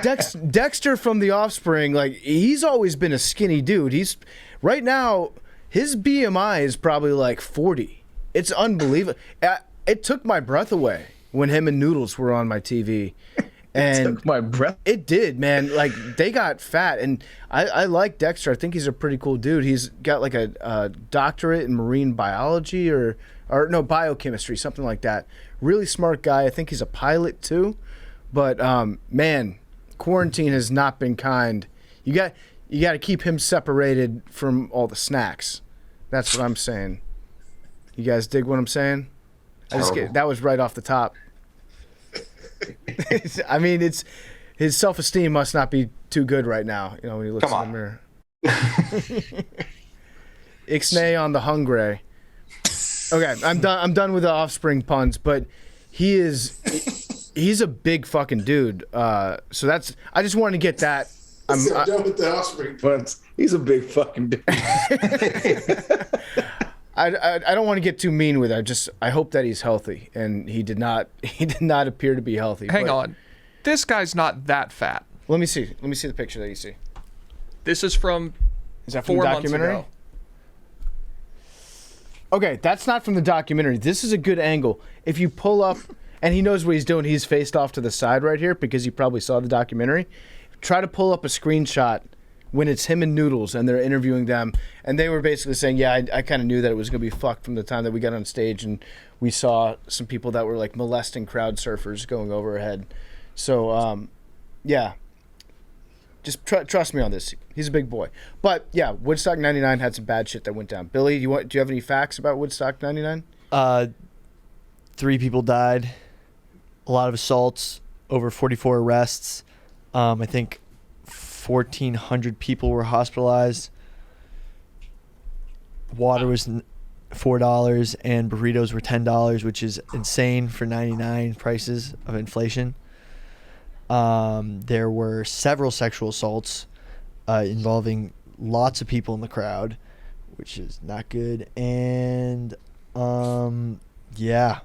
Speaker 1: Dexter from The Offspring, like, he's always been a skinny dude. He's right now, his BMI is probably like 40. It's unbelievable. It took my breath away when him and Noodles were on my TV. And
Speaker 5: Took my breath.
Speaker 1: it did, man. Like, they got fat, and I like Dexter. I think he's a pretty cool dude. He's got like a doctorate in marine biology or no, biochemistry, something like that. Really smart guy. I think he's a pilot too. But man, quarantine has not been kind. You got to keep him separated from all the snacks. That's what I'm saying. You guys dig what I'm saying? That was right off the top. I mean, his self-esteem must not be too good right now. You know, when he looks
Speaker 4: Come
Speaker 1: in the mirror. Ixnay on the hungry. Okay, I'm done with the Offspring puns, but he's a big fucking dude. So I just wanted to get that
Speaker 5: I'm done with the offspring punts. He's a big fucking dude.
Speaker 1: I don't want to get too mean with it. I hope that he's healthy, and he did not appear to be healthy.
Speaker 3: Hang on, this guy's not that fat.
Speaker 1: Let me see the picture that you see.
Speaker 3: This is from
Speaker 1: Is that from
Speaker 3: 4
Speaker 1: the
Speaker 3: months
Speaker 1: documentary?
Speaker 3: ago.
Speaker 1: Okay, that's not from the documentary. This is a good angle. If you pull up, and he knows what he's doing, he's faced off to the side right here because he probably saw the documentary. Try to pull up a screenshot when it's him and Noodles and they're interviewing them, and they were basically saying, yeah, I kind of knew that it was going to be fucked from the time that we got on stage and we saw some people that were like molesting crowd surfers going overhead. So, yeah. Just trust me on this. He's a big boy. But, yeah, Woodstock 99 had some bad shit that went down. Billy, do you have any facts about Woodstock 99?
Speaker 2: 3 people died. A lot of assaults. Over 44 arrests. I think 1,400 people were hospitalized. Water was $4 and burritos were $10, which is insane for 99 prices of inflation. There were several sexual assaults involving lots of people in the crowd, which is not good. And yeah,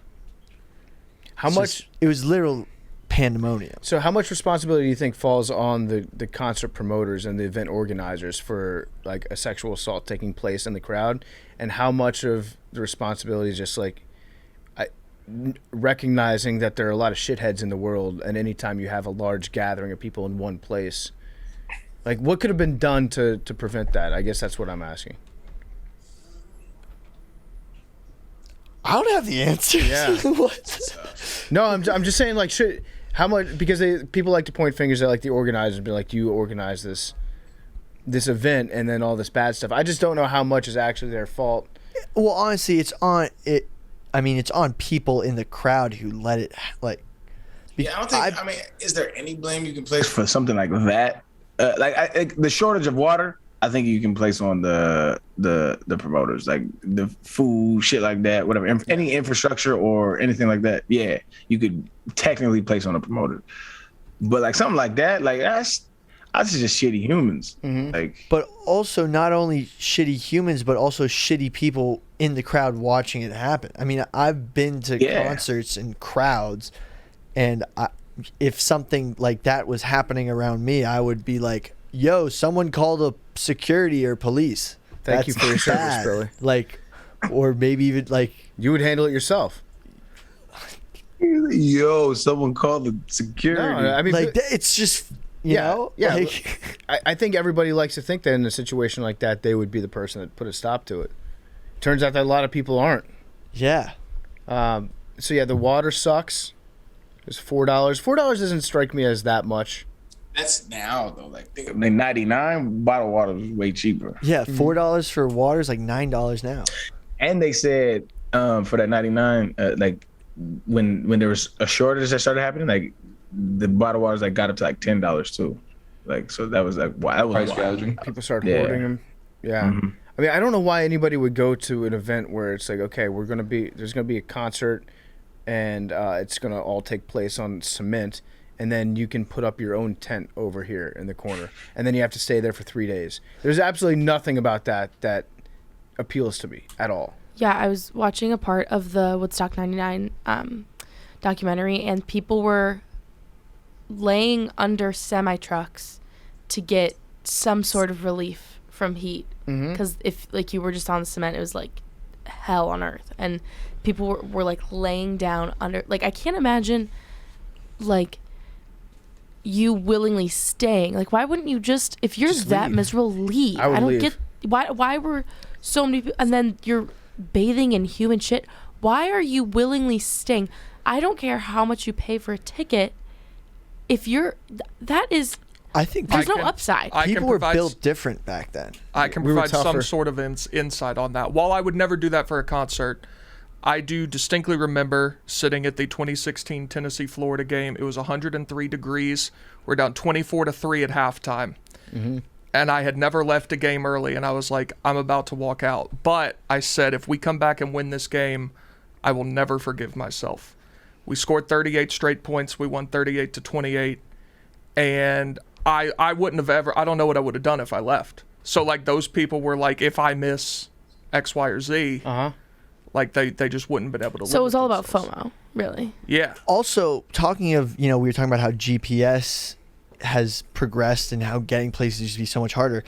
Speaker 1: It
Speaker 2: was literal pandemonium.
Speaker 1: So how much responsibility do you think falls on the concert promoters and the event organizers for like a sexual assault taking place in the crowd, and how much of the responsibility is just like recognizing that there are a lot of shitheads in the world, and anytime you have a large gathering of people in one place, like what could have been done to prevent that? I guess that's what I'm asking.
Speaker 2: I don't have the answer.
Speaker 1: Yeah.
Speaker 2: What?
Speaker 1: No, I'm just saying like shit. How much? Because people like to point fingers at like the organizers and be like, you organized this event and then all this bad stuff. I just don't know how much is actually their fault.
Speaker 2: Well, honestly, it's on people in the crowd who let it like.
Speaker 5: Yeah, I don't think. I mean, is there any blame you can place for something like that? The shortage of water, I think you can place on the promoters, like the food, shit like that, whatever. Any infrastructure or anything like that, yeah, you could technically place on a promoter. But like something like that, like that's just shitty humans.
Speaker 1: Mm-hmm.
Speaker 5: Like,
Speaker 2: but also not only shitty humans, but also shitty people in the crowd watching it happen. I mean, I've been to concerts and crowds, and if something like that was happening around me, I would be like, yo, someone called a security or police.
Speaker 1: Thank you for your service, Billy.
Speaker 2: Like, or maybe even like
Speaker 1: you would handle it yourself.
Speaker 5: Yo, someone called the security.
Speaker 1: No, I mean,
Speaker 2: like it's just you know.
Speaker 1: Yeah.
Speaker 2: Like,
Speaker 1: I think everybody likes to think that in a situation like that, they would be the person that put a stop to it. Turns out that a lot of people aren't.
Speaker 2: Yeah.
Speaker 1: So yeah, the water sucks. It's $4. $4 doesn't strike me as that much.
Speaker 5: That's now though. Like 99 bottled water is way cheaper.
Speaker 2: Yeah, $4 for water is like $9 now.
Speaker 5: And they said for that 99, like when there was a shortage that started happening, like the bottled waters like got up to like $10 too. Like so that was like wow, that was
Speaker 4: price
Speaker 5: wild.
Speaker 4: gouging.
Speaker 1: People started hoarding them. Yeah. Mm-hmm. I mean, I don't know why anybody would go to an event where it's like, okay, there's gonna be a concert, and it's gonna all take place on cement, and then you can put up your own tent over here in the corner, and then you have to stay there for 3 days. There's absolutely nothing about that appeals to me at all.
Speaker 6: Yeah, I was watching a part of the Woodstock 99 documentary, and people were laying under semi-trucks to get some sort of relief from heat. Because if like you were just on the cement, it was like hell on earth, and people were like laying down under. Like I can't imagine, like you willingly staying. Like why wouldn't you just if you're just that leave. Miserable, leave? I don't leave. Get why were so many people, and then you're bathing in human shit. Why are you willingly staying? I don't care how much you pay for a ticket. If you're that is.
Speaker 2: I think
Speaker 6: there's no upside.
Speaker 2: People were built different back then.
Speaker 3: I can provide some sort of insight on that. While I would never do that for a concert, I do distinctly remember sitting at the 2016 Tennessee-Florida game. It was 103 degrees. We're down 24-3 at halftime. Mm-hmm. And I had never left a game early, and I was like, I'm about to walk out. But I said, if we come back and win this game, I will never forgive myself. We scored 38 straight points. We won 38-28. And I wouldn't have ever. I don't know what I would have done if I left. So like those people were like, if I miss X, Y, or Z, like they just wouldn't been able to.
Speaker 6: So it was all about FOMO, really.
Speaker 3: Yeah.
Speaker 2: Also, talking of, we were talking about how GPS has progressed and how getting places used to be so much harder.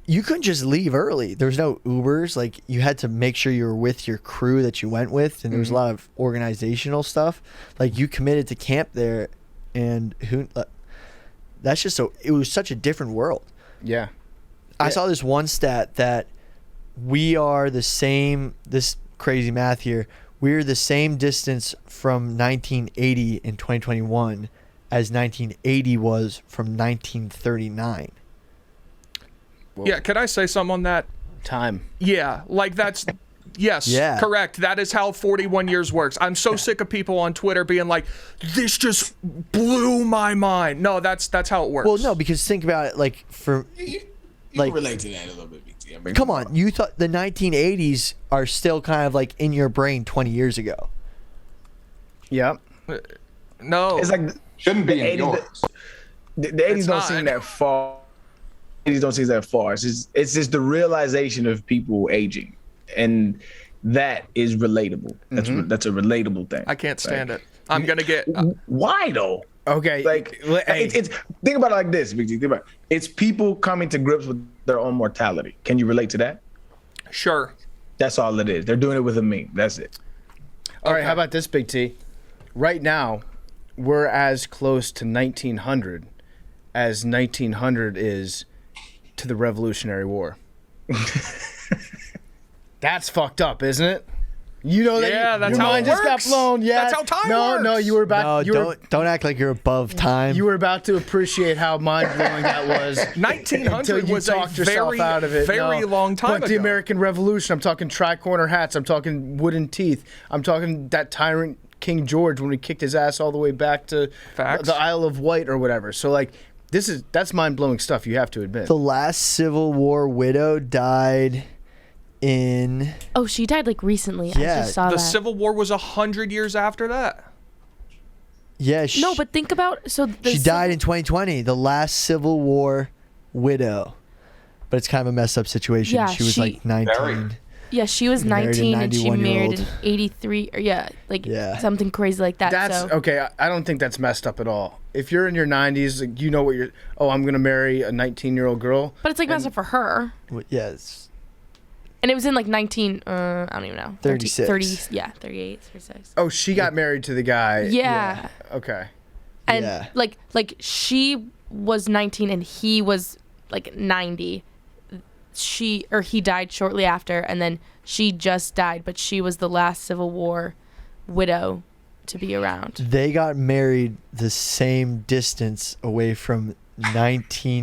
Speaker 2: You couldn't just leave early. There was no Ubers. Like, you had to make sure you were with your crew that you went with, and there was a lot of organizational stuff. Like, you committed to camp there, and that's just it was such a different world.
Speaker 1: Yeah.
Speaker 2: I saw this one stat that we are the same, this crazy math here, we're the same distance from 1980 in 2021 as 1980 was from 1939.
Speaker 1: Whoa.
Speaker 3: Yeah, can I say something on that?
Speaker 1: Time.
Speaker 3: Yeah, like that's yes,
Speaker 2: Yeah.
Speaker 3: correct. That is how 41 years works. I'm so sick of people on Twitter being like, "This just blew my mind." No, that's how it works.
Speaker 2: Well, no, because think about it, like
Speaker 5: You
Speaker 2: like
Speaker 5: can relate to that a little bit, BT. I mean,
Speaker 2: come on, you thought the 1980s are still kind of like in your brain 20 years ago.
Speaker 1: Yep.
Speaker 3: no,
Speaker 5: It's like
Speaker 4: Shouldn't be
Speaker 5: the
Speaker 4: in
Speaker 5: 80s,
Speaker 4: yours.
Speaker 5: the 80s
Speaker 3: It's
Speaker 5: don't
Speaker 3: not.
Speaker 5: seem that far. 80s don't seem that far. It's just the realization of people aging, and that is relatable. That's a relatable thing.
Speaker 3: I can't stand it. I'm gonna get.
Speaker 5: Why though?
Speaker 1: Okay.
Speaker 5: Like
Speaker 1: hey,
Speaker 5: it's think about it like this, Big G. Think about it. It's people coming to grips with their own mortality. Can you relate to that?
Speaker 3: Sure.
Speaker 5: That's all it is. They're doing it with a meme. That's it.
Speaker 1: all right.
Speaker 3: okay.
Speaker 1: How about this, Big T? Right now, we're as close to 1900 as 1900 is to the Revolutionary War. That's fucked up, isn't it? You know that.
Speaker 3: Yeah, that's
Speaker 1: your
Speaker 3: how
Speaker 1: mind
Speaker 3: it
Speaker 1: just got
Speaker 3: works.
Speaker 1: blown. Yeah.
Speaker 3: That's how time
Speaker 1: no,
Speaker 3: works.
Speaker 1: No, you were about.
Speaker 2: No, don't act like you're above time.
Speaker 1: You were about to appreciate how mind-blowing that was.
Speaker 3: 1900
Speaker 1: until you
Speaker 3: was a
Speaker 1: talked yourself
Speaker 3: very,
Speaker 1: out of it.
Speaker 3: very
Speaker 1: No.
Speaker 3: long time
Speaker 1: But the
Speaker 3: ago.
Speaker 1: American Revolution, I'm talking tri-corner hats, I'm talking wooden teeth, I'm talking that tyrant King George when we kicked his ass all the way back to
Speaker 3: Facts.
Speaker 1: the Isle of Wight or whatever. So like, that's mind-blowing stuff, you have to admit.
Speaker 2: The last Civil War widow died in.
Speaker 6: Oh, she died like recently.
Speaker 2: Yeah,
Speaker 6: I just saw
Speaker 3: The
Speaker 6: that.
Speaker 3: Civil War was 100 years after that.
Speaker 2: Yeah,
Speaker 6: No, but think about
Speaker 2: she died in 2020. The last Civil War widow, but it's kind of a messed up situation.
Speaker 6: Yeah,
Speaker 2: she was
Speaker 6: she-
Speaker 2: like 19.
Speaker 4: Very.
Speaker 6: Yeah, she was
Speaker 2: Married a
Speaker 6: 19 and she
Speaker 2: 91-year-old.
Speaker 6: married an 83 or
Speaker 2: Yeah.
Speaker 6: something crazy like that.
Speaker 1: That's
Speaker 6: so
Speaker 1: okay. I don't think that's messed up at all. If you're in your 90s, like, you know what I'm going to marry a 19-year-old girl.
Speaker 6: but it's like messed up for her.
Speaker 2: Yeah, it's
Speaker 6: And it was in like 19 I don't even know.
Speaker 2: 36.
Speaker 6: 38, 36.
Speaker 1: Oh, she got married to the guy.
Speaker 6: Yeah.
Speaker 1: Okay.
Speaker 6: And
Speaker 2: Yeah.
Speaker 6: like she was 19 and he was like 90. He died shortly after, and then she just died, but she was the last Civil War widow to be around.
Speaker 2: They got married the same distance away from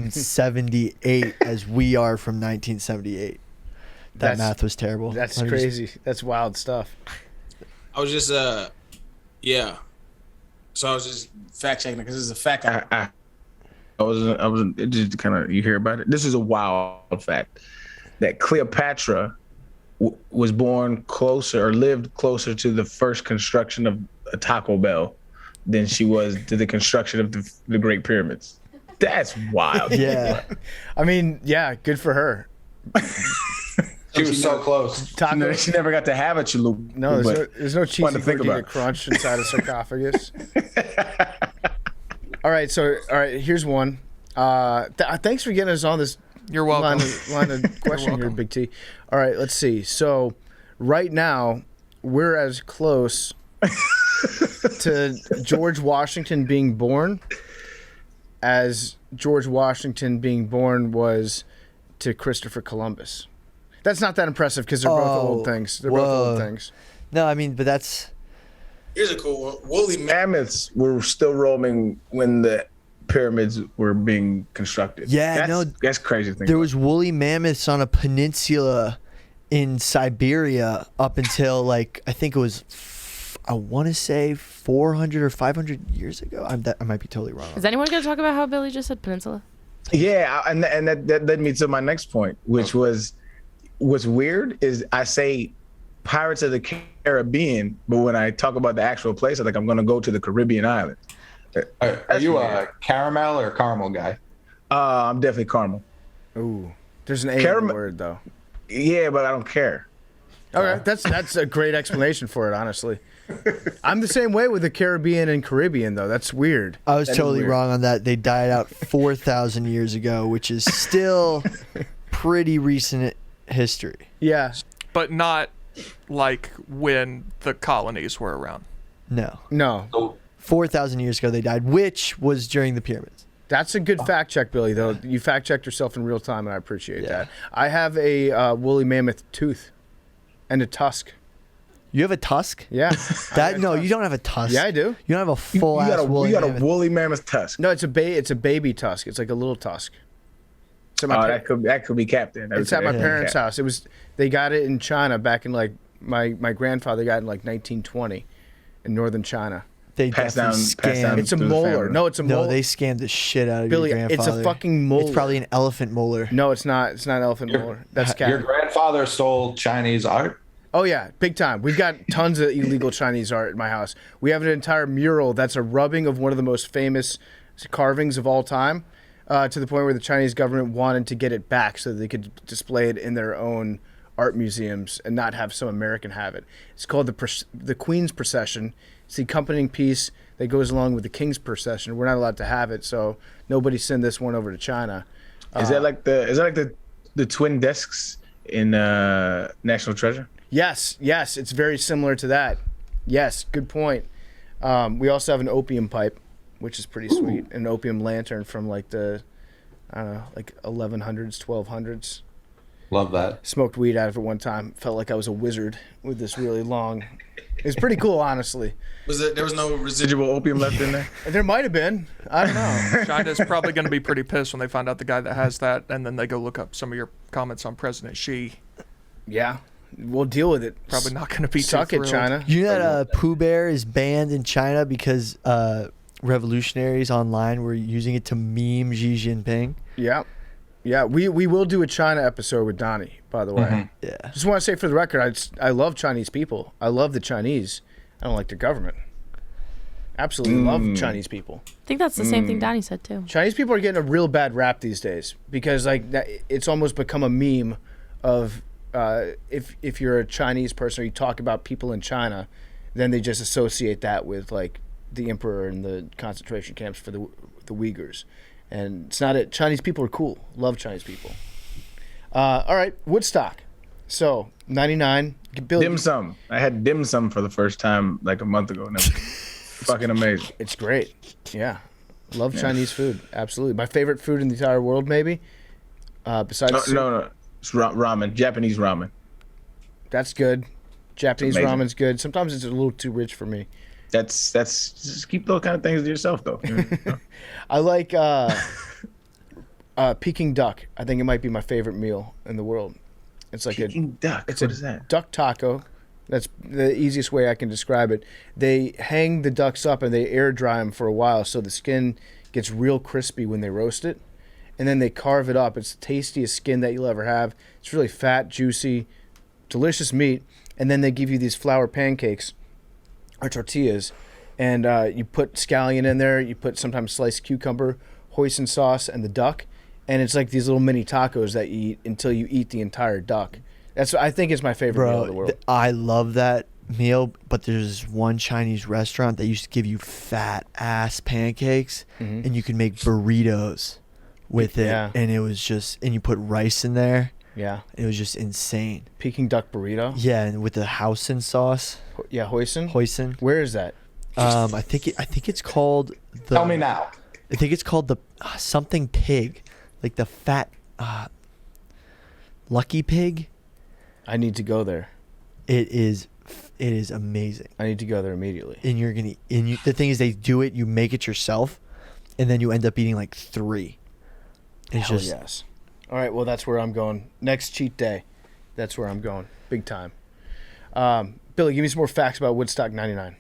Speaker 2: 1978 as we are from 1978. That math was terrible.
Speaker 1: That's
Speaker 2: I'm just-
Speaker 1: crazy. That's wild stuff.
Speaker 8: I was just yeah. So I was just fact checking because it's a fact.
Speaker 5: I was it just kind of, you hear about it. This is a wild fact that Cleopatra was born closer or lived closer to the first construction of a Taco Bell than she was to the construction of the Great Pyramids. That's wild.
Speaker 2: Yeah.
Speaker 1: I mean, yeah, good for her.
Speaker 4: She was so close.
Speaker 1: Taco.
Speaker 5: She never got to have a chalupa.
Speaker 1: No,
Speaker 5: but
Speaker 1: there's no
Speaker 5: fun
Speaker 1: cheesy
Speaker 5: to think
Speaker 1: gordita
Speaker 5: about.
Speaker 1: crunch inside a sarcophagus. All right, here's one. Thanks for getting us on this
Speaker 3: You're welcome.
Speaker 1: line of question here,
Speaker 3: welcome.
Speaker 1: Big T. All right, let's see. So right now, we're as close to George Washington being born as George Washington being born was to Christopher Columbus. That's not that impressive because they're both old things. They're both old things.
Speaker 2: No, I mean, but that's.
Speaker 8: Here's a cool one. Woolly
Speaker 5: Mammoths were still roaming when the pyramids were being constructed.
Speaker 2: Yeah,
Speaker 5: that's crazy thing.
Speaker 2: There was woolly mammoths on a peninsula in Siberia up until like I think it was I want to say 400 or 500 years ago. I might be totally wrong.
Speaker 6: Is anyone going to talk about how Billy just said peninsula?
Speaker 5: Yeah, and that led me to my next point, which was what's weird is I say Pirates of the Caribbean, but when I talk about the actual place, I think I'm going to go to the Caribbean islands.
Speaker 4: Are you a caramel or caramel guy?
Speaker 5: I'm definitely caramel.
Speaker 1: Ooh, there's an A in
Speaker 5: Caramel-
Speaker 1: the word though.
Speaker 5: Yeah, but I don't care.
Speaker 1: Okay, that's a great explanation for it. Honestly, I'm the same way with the Caribbean and Caribbean though. That's weird.
Speaker 2: I was
Speaker 1: That is
Speaker 2: totally
Speaker 1: weird.
Speaker 2: wrong on that. They died out 4,000 years ago, which is still pretty recent history.
Speaker 1: Yeah.
Speaker 3: But not like when the colonies were around.
Speaker 2: No.
Speaker 1: No.
Speaker 2: 4,000 years ago they died, which was during the pyramids.
Speaker 1: That's a good fact check, Billy, though. You fact checked yourself in real time, and I appreciate
Speaker 2: Yeah.
Speaker 1: that. I have a woolly mammoth tooth and a tusk.
Speaker 2: You have a tusk?
Speaker 1: Yeah.
Speaker 2: No, you don't have a tusk.
Speaker 1: Yeah, I do.
Speaker 2: You don't have a
Speaker 5: You
Speaker 2: full ass
Speaker 5: got a
Speaker 2: woolly
Speaker 5: you got a
Speaker 2: mammoth.
Speaker 5: woolly mammoth tusk.
Speaker 1: No, it's a baby tusk. It's like a little tusk. So
Speaker 5: Oh, that could be capped in.
Speaker 1: it's at my parents' house. They got it in China back in like my grandfather got it in like 1920 in northern China.
Speaker 2: They
Speaker 5: Passed
Speaker 2: definitely
Speaker 5: down- passed down.
Speaker 2: scammed.
Speaker 1: It's a
Speaker 5: to the
Speaker 1: molar.
Speaker 5: family.
Speaker 1: No, it's a
Speaker 2: No,
Speaker 1: molar.
Speaker 2: they scammed the shit out of
Speaker 1: Billy,
Speaker 2: your
Speaker 1: it's a
Speaker 2: grandfather.
Speaker 1: fucking molar.
Speaker 2: It's probably an elephant molar.
Speaker 1: No, it's not. It's not an elephant molar. That's
Speaker 4: Your
Speaker 1: cat.
Speaker 4: grandfather stole Chinese art.
Speaker 1: Oh yeah, big time. We've got tons of illegal Chinese art in my house. We have an entire mural that's a rubbing of one of the most famous carvings of all time, to the point where the Chinese government wanted to get it back so that they could display it in their own art museums and not have some American have it. It's called the Queen's Procession. It's the accompanying piece that goes along with the King's Procession. We're not allowed to have it, so nobody send this one over to China.
Speaker 5: Is that like the twin desks in National Treasure?
Speaker 1: Yes, it's very similar to that. Yes, good point. We also have an opium pipe, which is pretty sweet. An opium lantern from like the, I don't know, like 1100s, 1200s.
Speaker 4: Love that.
Speaker 1: Smoked weed out of it one time. Felt like I was a wizard with this really long. It was pretty cool, honestly.
Speaker 8: There was no residual
Speaker 5: Opium left in there?
Speaker 1: There might have been. I don't know.
Speaker 3: China's probably going to be pretty pissed when they find out the guy that has that, and then they go look up some of your comments on President Xi.
Speaker 1: Yeah, we'll deal with it.
Speaker 3: Probably not going to be
Speaker 1: Suck
Speaker 3: too
Speaker 1: it,
Speaker 3: thrilled.
Speaker 1: China.
Speaker 2: You know that Pooh Bear is banned in China because revolutionaries online were using it to meme Xi Jinping.
Speaker 1: Yeah. We will do a China episode with Donnie, by the way.
Speaker 4: Mm-hmm.
Speaker 2: Yeah.
Speaker 1: Just want to say for the record, I love Chinese people. I love the Chinese. I don't like their government. Absolutely love Chinese people.
Speaker 6: I think that's the same thing Donnie said too.
Speaker 1: Chinese people are getting a real bad rap these days because it's almost become a meme of if you're a Chinese person or you talk about people in China, then they just associate that with like the emperor and the concentration camps for the Uyghurs. And it's not it. Chinese people are cool. Love Chinese people. All right, Woodstock. So 99. Billy,
Speaker 5: Dim sum. I had dim sum for the first time like a month ago. And it was fucking amazing.
Speaker 1: It's great. Yeah. Love Chinese food. Absolutely. My favorite food in the entire world, maybe. Besides
Speaker 5: No. It's ramen. Japanese ramen.
Speaker 1: That's good. Japanese
Speaker 5: It's amazing.
Speaker 1: ramen's good. Sometimes it's a little too rich for me.
Speaker 5: That's just keep those kind of things to yourself though.
Speaker 1: I like Peking duck. I think it might be my favorite meal in the world. It's like
Speaker 5: Peking duck.
Speaker 1: It's
Speaker 5: What
Speaker 1: a
Speaker 5: is that?
Speaker 1: duck taco. That's the easiest way I can describe it. They hang the ducks up and they air dry them for a while so the skin gets real crispy when they roast it. And then they carve it up. It's the tastiest skin that you'll ever have. It's really fat, juicy, delicious meat. And then they give you these flour pancakes or tortillas. And you put scallion in there. You put sometimes sliced cucumber, hoisin sauce, and the duck. And it's like these little mini tacos that you eat until you eat the entire duck. I think it's my favorite meal in the
Speaker 2: Bro,
Speaker 1: world.
Speaker 2: I love that meal, but there's one Chinese restaurant that used to give you fat ass pancakes and you could make burritos with it.
Speaker 1: Yeah.
Speaker 2: And it was just, and you put rice in there.
Speaker 1: Yeah.
Speaker 2: It was just insane.
Speaker 1: Peking duck burrito.
Speaker 2: Yeah, and with the hoisin sauce.
Speaker 1: Yeah, hoisin.
Speaker 2: Hoisin.
Speaker 1: Where is that?
Speaker 2: I think it's called the.
Speaker 4: Tell me now.
Speaker 2: I think it's called the something pig, like the fat Lucky Pig.
Speaker 1: I need to go there.
Speaker 2: It is amazing.
Speaker 1: I need to go there immediately.
Speaker 2: And you're gonna the thing is they do it, you make it yourself, and then you end up eating like 3. It's
Speaker 1: Hell
Speaker 2: just
Speaker 1: yes. All right, well, that's where I'm going. Next cheat day, that's where I'm going. Big time. Billy, give me some more facts about Woodstock 99.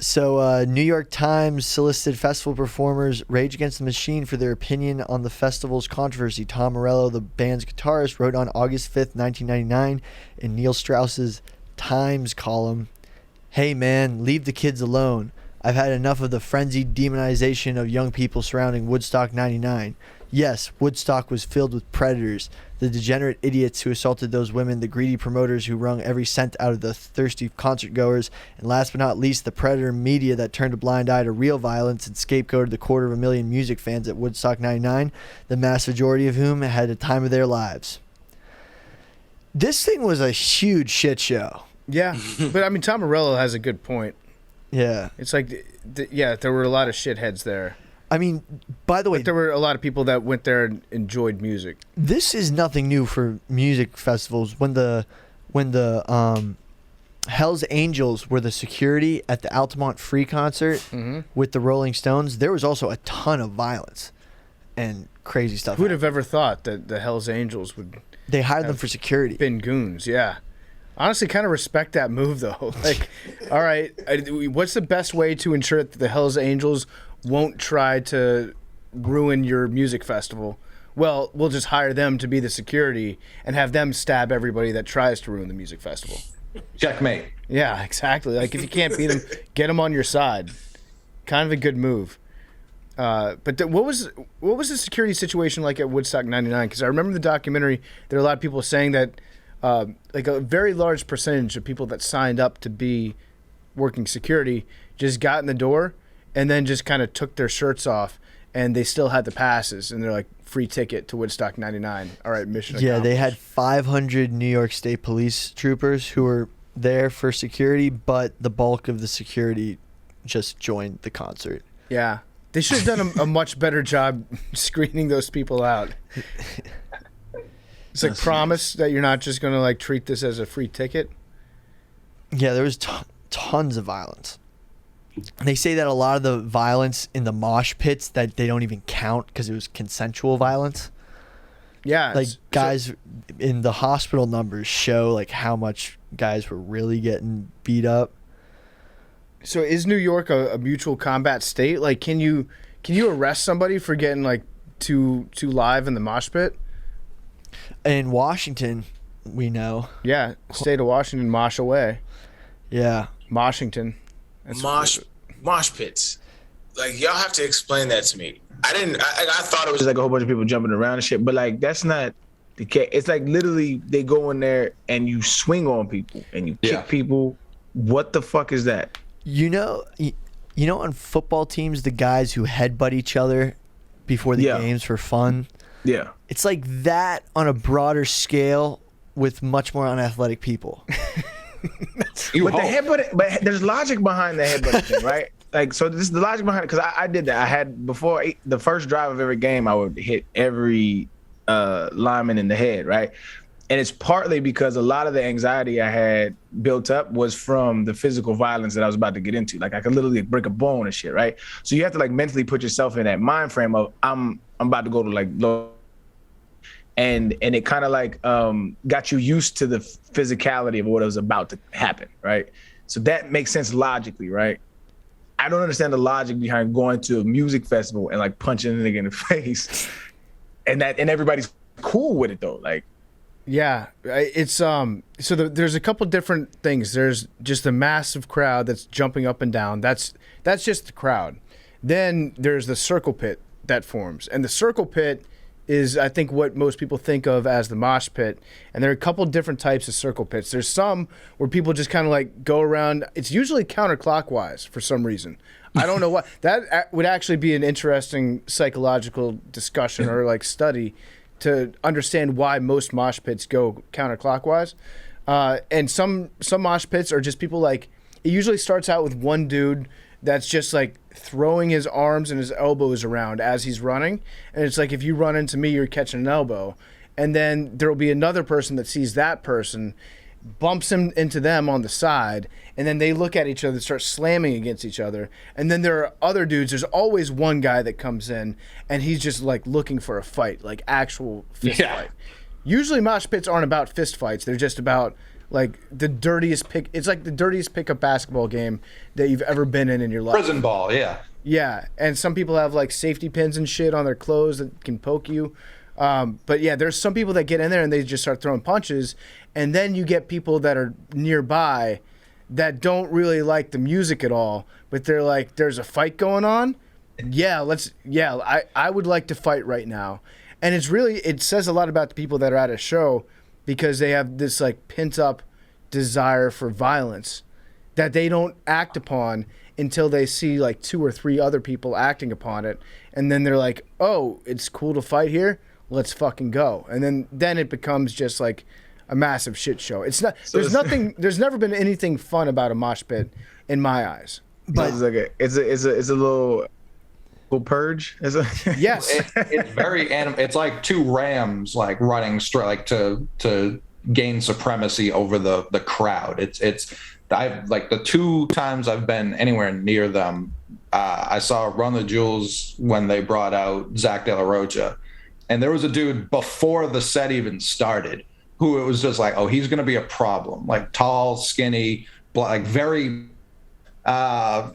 Speaker 2: So, New York Times solicited festival performers Rage Against the Machine for their opinion on the festival's controversy. Tom Morello, the band's guitarist, wrote on August 5th, 1999, in Neil Strauss's Times column, "Hey man, leave the kids alone. I've had enough of the frenzied demonization of young people surrounding Woodstock 99. Yes, Woodstock was filled with predators, the degenerate idiots who assaulted those women, the greedy promoters who wrung every cent out of the thirsty concertgoers, and last but not least, the predator media that turned a blind eye to real violence and scapegoated the 250,000 music fans at Woodstock 99, the mass majority of whom had the time of their lives. This thing was a huge shit show.
Speaker 1: Yeah, but I mean, Tom Morello has a good point.
Speaker 2: Yeah.
Speaker 1: It's like, yeah, there were a lot of shitheads there.
Speaker 2: I mean, by the way,
Speaker 1: but there were a lot of people that went there and enjoyed music.
Speaker 2: This is nothing new for music festivals. When the Hell's Angels were the security at the Altamont Free concert with the Rolling Stones, there was also a ton of violence and crazy stuff.
Speaker 1: Who would have ever thought that the Hell's Angels would?
Speaker 2: They hired them for security.
Speaker 1: Been goons, yeah. Honestly, kind of respect that move, though. Like, all right, what's the best way to ensure that the Hells Angels won't try to ruin your music festival? Well, we'll just hire them to be the security and have them stab everybody that tries to ruin the music festival.
Speaker 4: Checkmate.
Speaker 1: Yeah, exactly. Like, if you can't beat them, get them on your side. Kind of a good move. But what was the security situation like at Woodstock 99? Because I remember the documentary, there were a lot of people saying that like a very large percentage of people that signed up to be working security just got in the door and then just kind of took their shirts off, and they still had the passes, and they're like, free ticket to Woodstock 99. All right, mission accomplished.
Speaker 2: Yeah, they had 500 New York State police troopers who were there for security, but the bulk of the security just joined the concert.
Speaker 1: Yeah. They should have done a much better job screening those people out. It's like, promise that you're not just going to like treat this as a free ticket.
Speaker 2: Yeah, there was tons of violence. They say that a lot of the violence in the mosh pits, that they don't even count because it was consensual violence.
Speaker 1: Yeah.
Speaker 2: Like, guys in the hospital numbers show like how much guys were really getting beat up.
Speaker 1: So is New York a mutual combat state? Like, can you arrest somebody for getting like too live in the mosh pit?
Speaker 2: In Washington, we know.
Speaker 1: Yeah, state of Washington, mosh away.
Speaker 2: Yeah,
Speaker 1: Washington.
Speaker 5: Mosh pits. Like, y'all have to explain that to me. I thought it was just like a whole bunch of people jumping around and shit, but like that's not the case. It's like literally they go in there and you swing on people and you kick people. What the fuck is that?
Speaker 2: You know, on football teams, the guys who headbutt each other before the games for fun.
Speaker 5: Yeah.
Speaker 2: It's like that on a broader scale with much more unathletic people.
Speaker 5: But there's logic behind the headbutt thing, right? Like, so this is the logic behind it, because I did that. I had, before the first drive of every game, I would hit every lineman in the head, right? And it's partly because a lot of the anxiety I had built up was from the physical violence that I was about to get into. Like, I could literally break a bone and shit, right? So you have to like mentally put yourself in that mind frame of I'm about to go to like low. And it kind of like got you used to the physicality of what was about to happen, right? So that makes sense logically, right? I don't understand the logic behind going to a music festival and like punching a nigga in the face, and everybody's cool with it though, like.
Speaker 1: Yeah, it's there's a couple different things. There's just a massive crowd that's jumping up and down. That's just the crowd. Then there's the circle pit that forms, and the circle pit is, I think, what most people think of as the mosh pit. And there are a couple different types of circle pits. There's some where people just kind of like go around. It's usually counterclockwise for some reason. I don't know what. That would actually be an interesting psychological discussion or like study to understand why most mosh pits go counterclockwise. And some mosh pits are just people like, it usually starts out with one dude that's just like throwing his arms and his elbows around as he's running. And it's like, if you run into me, you're catching an elbow. And then there'll be another person that sees that person, bumps him into them on the side, and then they look at each other, start slamming against each other. And then there are other dudes. There's always one guy that comes in, and he's just like looking for a fight, like actual fist fight. Usually mosh pits aren't about fist fights. They're just about like the dirtiest it's like the dirtiest pickup basketball game that you've ever been in your life.
Speaker 4: Prison ball, yeah.
Speaker 1: Yeah, and some people have like safety pins and shit on their clothes that can poke you. But yeah, there's some people that get in there and they just start throwing punches, and then you get people that are nearby that don't really like the music at all, but they're like, there's a fight going on. I would like to fight right now. And it says a lot about the people that are at a show because they have this like pent up desire for violence that they don't act upon until they see like 2 or 3 other people acting upon it. And then they're like, oh, it's cool to fight here. Let's fucking go. And then it becomes just like a massive shit show. It's not, there's never been anything fun about a mosh pit in my eyes.
Speaker 5: But it's a little purge.
Speaker 1: Yes.
Speaker 4: It's very it's like 2 rams like running straight like to gain supremacy over the crowd. I've like the 2 times I've been anywhere near them, I saw Run the Jewels when they brought out Zach De La Rocha, and there was a dude before the set even started who it was just like, oh, he's gonna be a problem, like tall, skinny, like very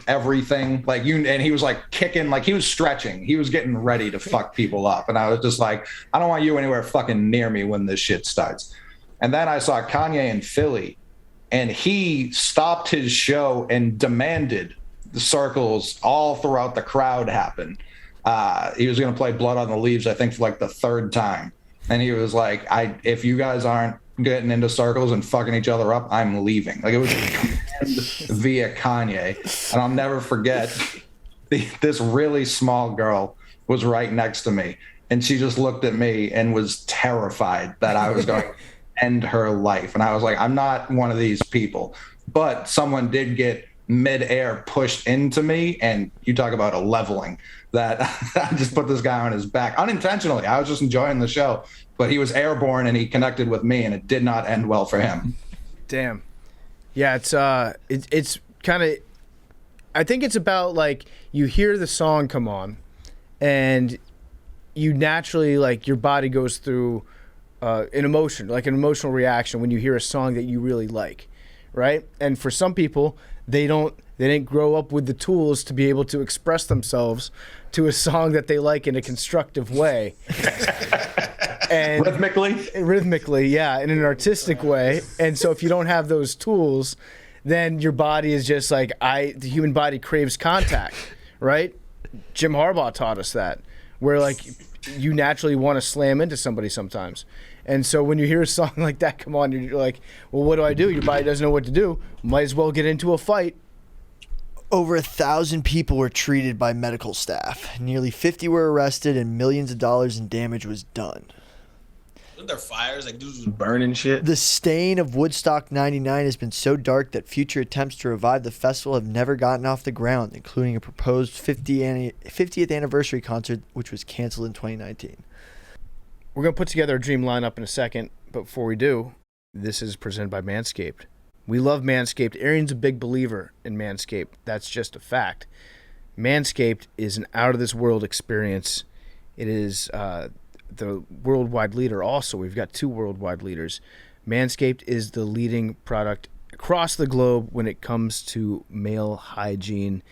Speaker 4: everything like you, and he was like kicking, like he was stretching, he was getting ready to fuck people up, and I was just like, I don't want you anywhere fucking near me when this shit starts. And then I saw Kanye in Philly, and he stopped his show and demanded the circles all throughout the crowd happen. He was going to play Blood on the Leaves, I think, for like the 3rd time, and he was like, if you guys aren't getting into circles and fucking each other up, I'm leaving. Like, it was via Kanye. And I'll never forget, this really small girl was right next to me, and she just looked at me and was terrified that I was going to end her life. And I was like, I'm not one of these people. But someone did get midair pushed into me, and you talk about a leveling, that I just put this guy on his back unintentionally. I was just enjoying the show, but he was airborne and he connected with me, and it did not end well for him.
Speaker 1: Damn. Yeah, it's kind of, I think it's about like you hear the song come on and you naturally, like, your body goes through an emotion, like an emotional reaction when you hear a song that you really like, right? And for some people, they didn't grow up with the tools to be able to express themselves to a song that they like in a constructive way. And rhythmically, yeah, in an artistic way. And so if you don't have those tools, then your body is just like, the human body craves contact, right? Jim Harbaugh taught us that, where like you naturally want to slam into somebody sometimes. And so when you hear a song like that come on, you're like, well, what do? Your body doesn't know what to do. Might as well get into a fight.
Speaker 2: Over 1,000 people were treated by medical staff. Nearly 50 were arrested, and millions of dollars in damage was done.
Speaker 8: Wasn't there fires? Like, dudes was
Speaker 5: burning shit.
Speaker 2: The stain of Woodstock 99 has been so dark that future attempts to revive the festival have never gotten off the ground, including a proposed 50th anniversary concert, which was canceled in 2019.
Speaker 1: We're going to put together a dream lineup in a second, but before we do, this is presented by Manscaped. We love Manscaped. Arian's a big believer in Manscaped. That's just a fact. Manscaped is an out-of-this-world experience. It is the worldwide leader also. We've got 2 worldwide leaders. Manscaped is the leading product across the globe when it comes to male hygiene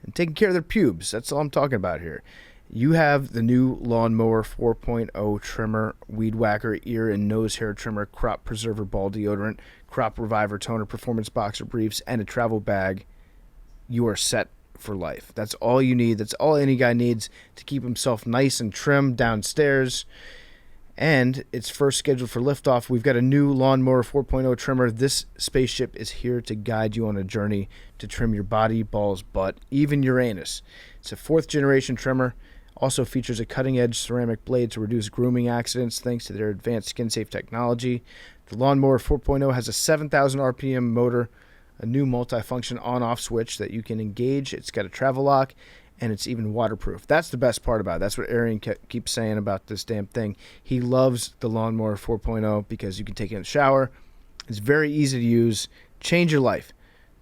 Speaker 1: and taking care of their pubes. That's all I'm talking about here. You have the new Lawnmower 4.0 trimmer, Weed Whacker ear and nose hair trimmer, Crop Preserver ball deodorant, Crop Reviver toner, Performance boxer briefs, and a travel bag. You are set for life. That's all you need. That's all any guy needs to keep himself nice and trim downstairs. And it's first scheduled for liftoff. We've got a new Lawnmower 4.0 trimmer. This spaceship is here to guide you on a journey to trim your body, balls, butt, even your anus. It's a 4th generation trimmer. Also features a cutting-edge ceramic blade to reduce grooming accidents thanks to their advanced skin-safe technology. The Lawnmower 4.0 has a 7,000 RPM motor, a new multifunction on-off switch that you can engage. It's got a travel lock, and it's even waterproof. That's the best part about it. That's what Arian keeps saying about this damn thing. He loves the Lawnmower 4.0 because you can take it in the shower. It's very easy to use. Change your life.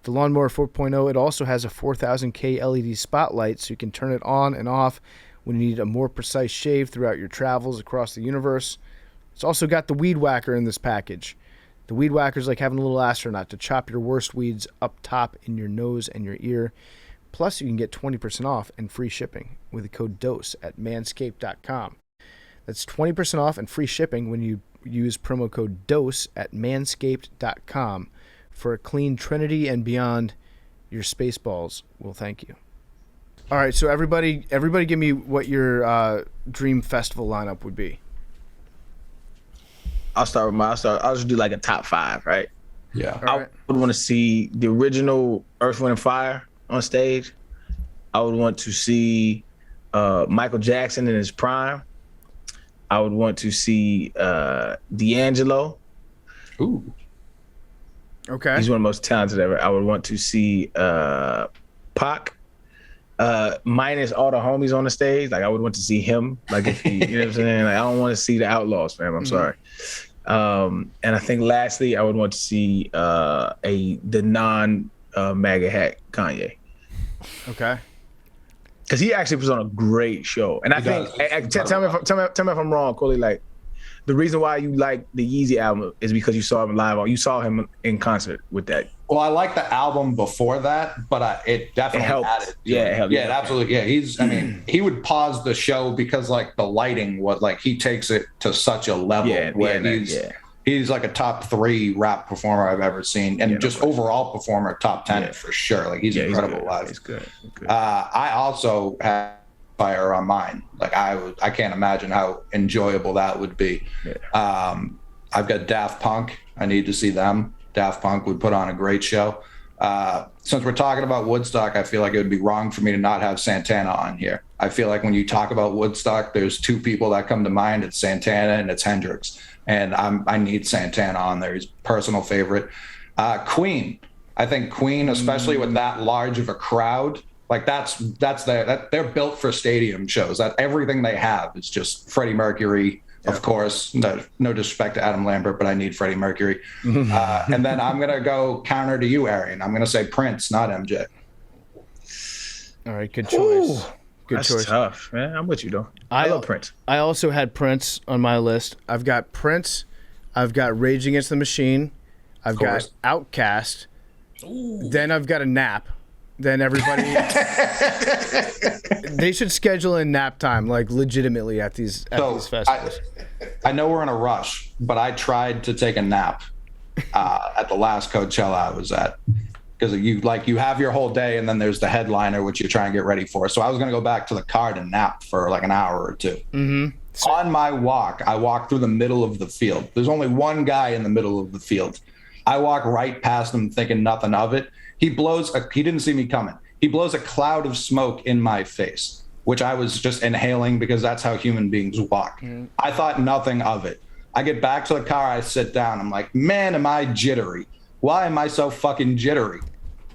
Speaker 1: The Lawnmower 4.0, it also has a 4000K LED spotlight, so you can turn it on and off when you need a more precise shave throughout your travels across the universe. It's also got the Weed Whacker in this package. The Weed Whacker is like having a little astronaut to chop your worst weeds up top in your nose and your ear. Plus, you can get 20% off and free shipping with the code DOSE at manscaped.com. That's 20% off and free shipping when you use promo code DOSE at manscaped.com for a clean Trinity and beyond. Your space balls will thank you. All right, so everybody give me what your dream festival lineup would be.
Speaker 5: I'll just do like a top 5, right?
Speaker 4: Yeah.
Speaker 1: All
Speaker 5: I
Speaker 1: right.
Speaker 5: would want to see the original Earth, Wind, and Fire on stage. I would want to see Michael Jackson in his prime. I would want to see D'Angelo.
Speaker 4: Ooh.
Speaker 1: Okay.
Speaker 5: He's one of the most talented ever. I would want to see Pac, minus all the homies on the stage. Like I would want to see him. Like if he, you know what I'm saying? Like I don't want to see the Outlaws, fam. I'm sorry. And I think lastly, I would want to see the non MAGA hack Kanye.
Speaker 1: Okay.
Speaker 5: Because he actually was on a great show. And I think, tell me if I'm wrong, Coley, like, the reason why you like the Yeezy album is because you saw him live. You saw him in concert with that.
Speaker 4: Well, I like the album before that, but it definitely
Speaker 5: helped.
Speaker 4: added.
Speaker 5: Yeah, it helped.
Speaker 4: Yeah, it absolutely. Yeah, he would pause the show because like the lighting was like he takes it to such a level where he's like a top 3 rap performer I've ever seen, and just overall performer, top 10 for sure. Like he's incredible live.
Speaker 5: He's good.
Speaker 4: I also have Fire on mine. Like I can't imagine how enjoyable that would be. Yeah. I've got Daft Punk. I need to see them. Daft Punk would put on a great show. Since we're talking about Woodstock, I feel like it would be wrong for me to not have Santana on here. I feel like when you talk about Woodstock, there's 2 people that come to mind. It's Santana and it's Hendrix. And I need Santana on there. He's a personal favorite. Queen. I think Queen, especially with that large of a crowd, like they're built for stadium shows. That everything they have is just Freddie Mercury, of course. No disrespect to Adam Lambert, but I need Freddie Mercury. And then I'm gonna go counter to you, Arian. I'm gonna say Prince, not MJ.
Speaker 1: All right, good choice.
Speaker 5: That's
Speaker 1: choice.
Speaker 5: Tough, man. I'm with you though. I love Prince.
Speaker 1: I also had Prince on my list. I've got Prince. I've got Rage Against the Machine. I've got Outkast. Then I've got a nap. Then everybody, they should schedule in nap time, like legitimately at these festivals.
Speaker 4: I know we're in a rush, but I tried to take a nap at the last Coachella I was at, because you have your whole day and then there's the headliner, which you try and get ready for. So I was going to go back to the car to nap for like an hour or 2. Mm-hmm. On my walk, I walked through the middle of the field. There's only one guy in the middle of the field. I walk right past him thinking nothing of it. He didn't see me coming. He blows a cloud of smoke in my face, which I was just inhaling because that's how human beings walk. I thought nothing of it. I get back to the car, I sit down. I'm like, man, am I jittery? Why am I so fucking jittery?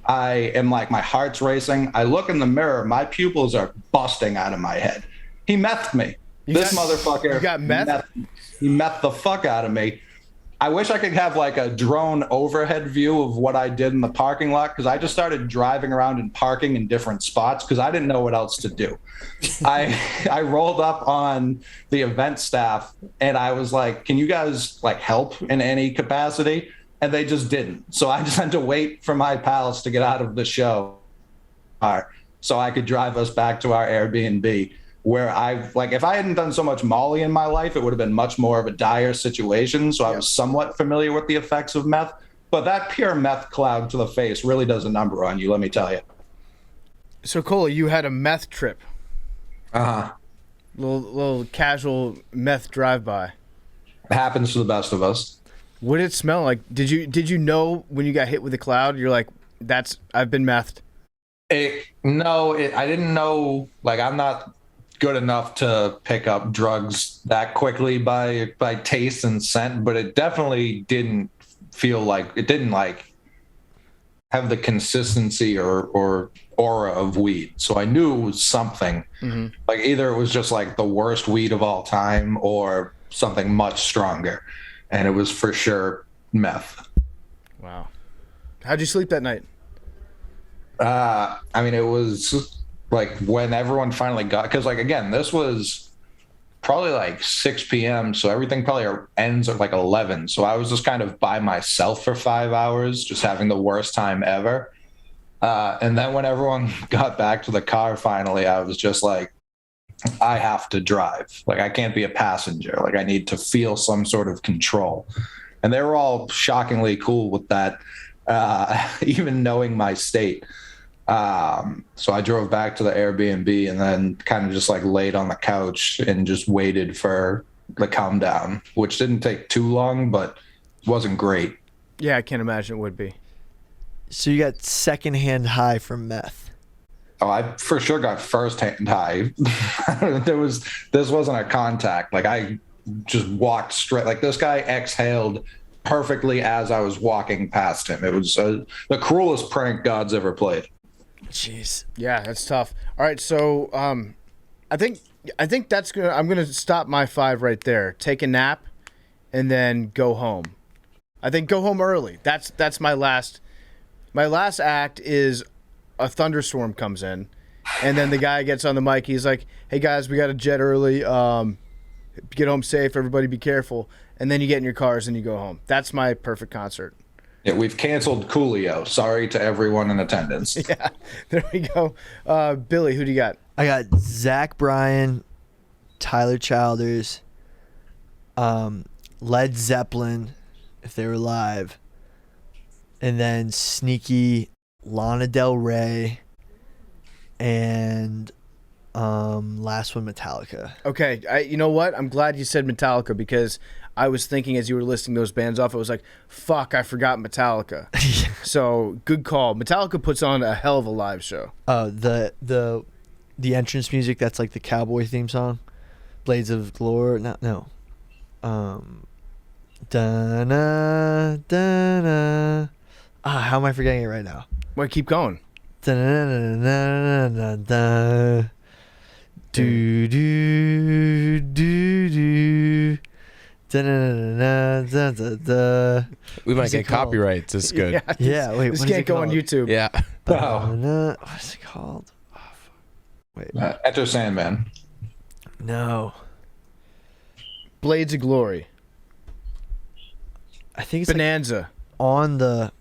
Speaker 4: I am like, my heart's racing. I look in the mirror, my pupils are busting out of my head. He methed me. Motherfucker.
Speaker 1: You got meth?
Speaker 4: He methed the fuck out of me. I wish I could have like a drone overhead view of what I did in the parking lot, because I just started driving around and parking in different spots because I didn't know what else to do. I rolled up on the event staff and I was like, can you guys like help in any capacity? And they just didn't. So I just had to wait for my pals to get out of the show so I could drive us back to our Airbnb, where if I hadn't done so much Molly in my life, it would have been much more of a dire situation. So I was somewhat familiar with the effects of meth, but that pure meth cloud to the face really does a number on you, let me tell you.
Speaker 1: So Cole, you had a meth trip.
Speaker 4: Uh-huh.
Speaker 1: Little casual meth drive-by.
Speaker 4: It happens to the best of us.
Speaker 1: What did it smell like? Did you know when you got hit with the cloud, you're like, I've been methed?
Speaker 4: I didn't know, like I'm not good enough to pick up drugs that quickly by taste and scent, but it definitely didn't feel like it didn't like have the consistency or aura of weed. So I knew it was something. Mm-hmm. Like either it was just like the worst weed of all time or something much stronger. And it was for sure meth.
Speaker 1: Wow. How'd you sleep that night?
Speaker 4: It was like when everyone finally got, because like again, this was probably like 6 p.m. So everything probably ends at like 11. So I was just kind of by myself for 5 hours, just having the worst time ever. And then when everyone got back to the car finally, I was just like, I have to drive. Like I can't be a passenger. Like I need to feel some sort of control. And they were all shockingly cool with that. even knowing my state. So I drove back to the Airbnb and then kind of just like laid on the couch and just waited for the calm down, which didn't take too long, but wasn't great.
Speaker 1: Yeah, I can't imagine it would be.
Speaker 2: So you got secondhand high from meth.
Speaker 4: Oh, I for sure got firsthand high. This wasn't a contact. Like I just walked straight. Like this guy exhaled perfectly as I was walking past him. It was the cruelest prank God's ever played.
Speaker 2: Jeez.
Speaker 1: Yeah, that's tough. All right, so I think that's gonna. I'm gonna stop my 5 right there. Take a nap, and then go home. I think go home early. That's my last. My last act is a thunderstorm comes in, and then the guy gets on the mic. He's like, "Hey guys, we got to jet early. Get home safe. Everybody be careful." And then you get in your cars and you go home. That's my perfect concert.
Speaker 4: Yeah, we've canceled Coolio. Sorry to everyone in attendance.
Speaker 1: Yeah, there we go. Billy, who do you got?
Speaker 2: I got Zach Bryan, Tyler Childers, Led Zeppelin, if they were live, and then sneaky Lana Del Rey, and last one Metallica.
Speaker 1: Okay, you know what? I'm glad you said Metallica because I was thinking as you were listing those bands off, I was like, fuck, I forgot Metallica. So good call. Metallica puts on a hell of a live show.
Speaker 2: The entrance music that's like the cowboy theme song, Blades of Glory. No. Da-na, da-na. How am I forgetting it right now?
Speaker 1: Wait, keep going.
Speaker 2: Da-na-na-na-na-na-na. Do do do do. Da-na-na-na-na-na-na.
Speaker 7: We might
Speaker 2: What's it
Speaker 7: get
Speaker 2: called?
Speaker 7: copyrights. This is good.
Speaker 2: Yeah, wait,
Speaker 1: This
Speaker 2: what is
Speaker 1: can't
Speaker 2: it
Speaker 1: go on
Speaker 2: called?
Speaker 1: YouTube.
Speaker 7: Yeah.
Speaker 4: Oh.
Speaker 2: What's it called? Oh, fuck. Wait.
Speaker 4: Enter Sandman.
Speaker 2: No.
Speaker 1: Blades of Glory.
Speaker 2: I think it's like
Speaker 1: Bonanza.
Speaker 2: on the.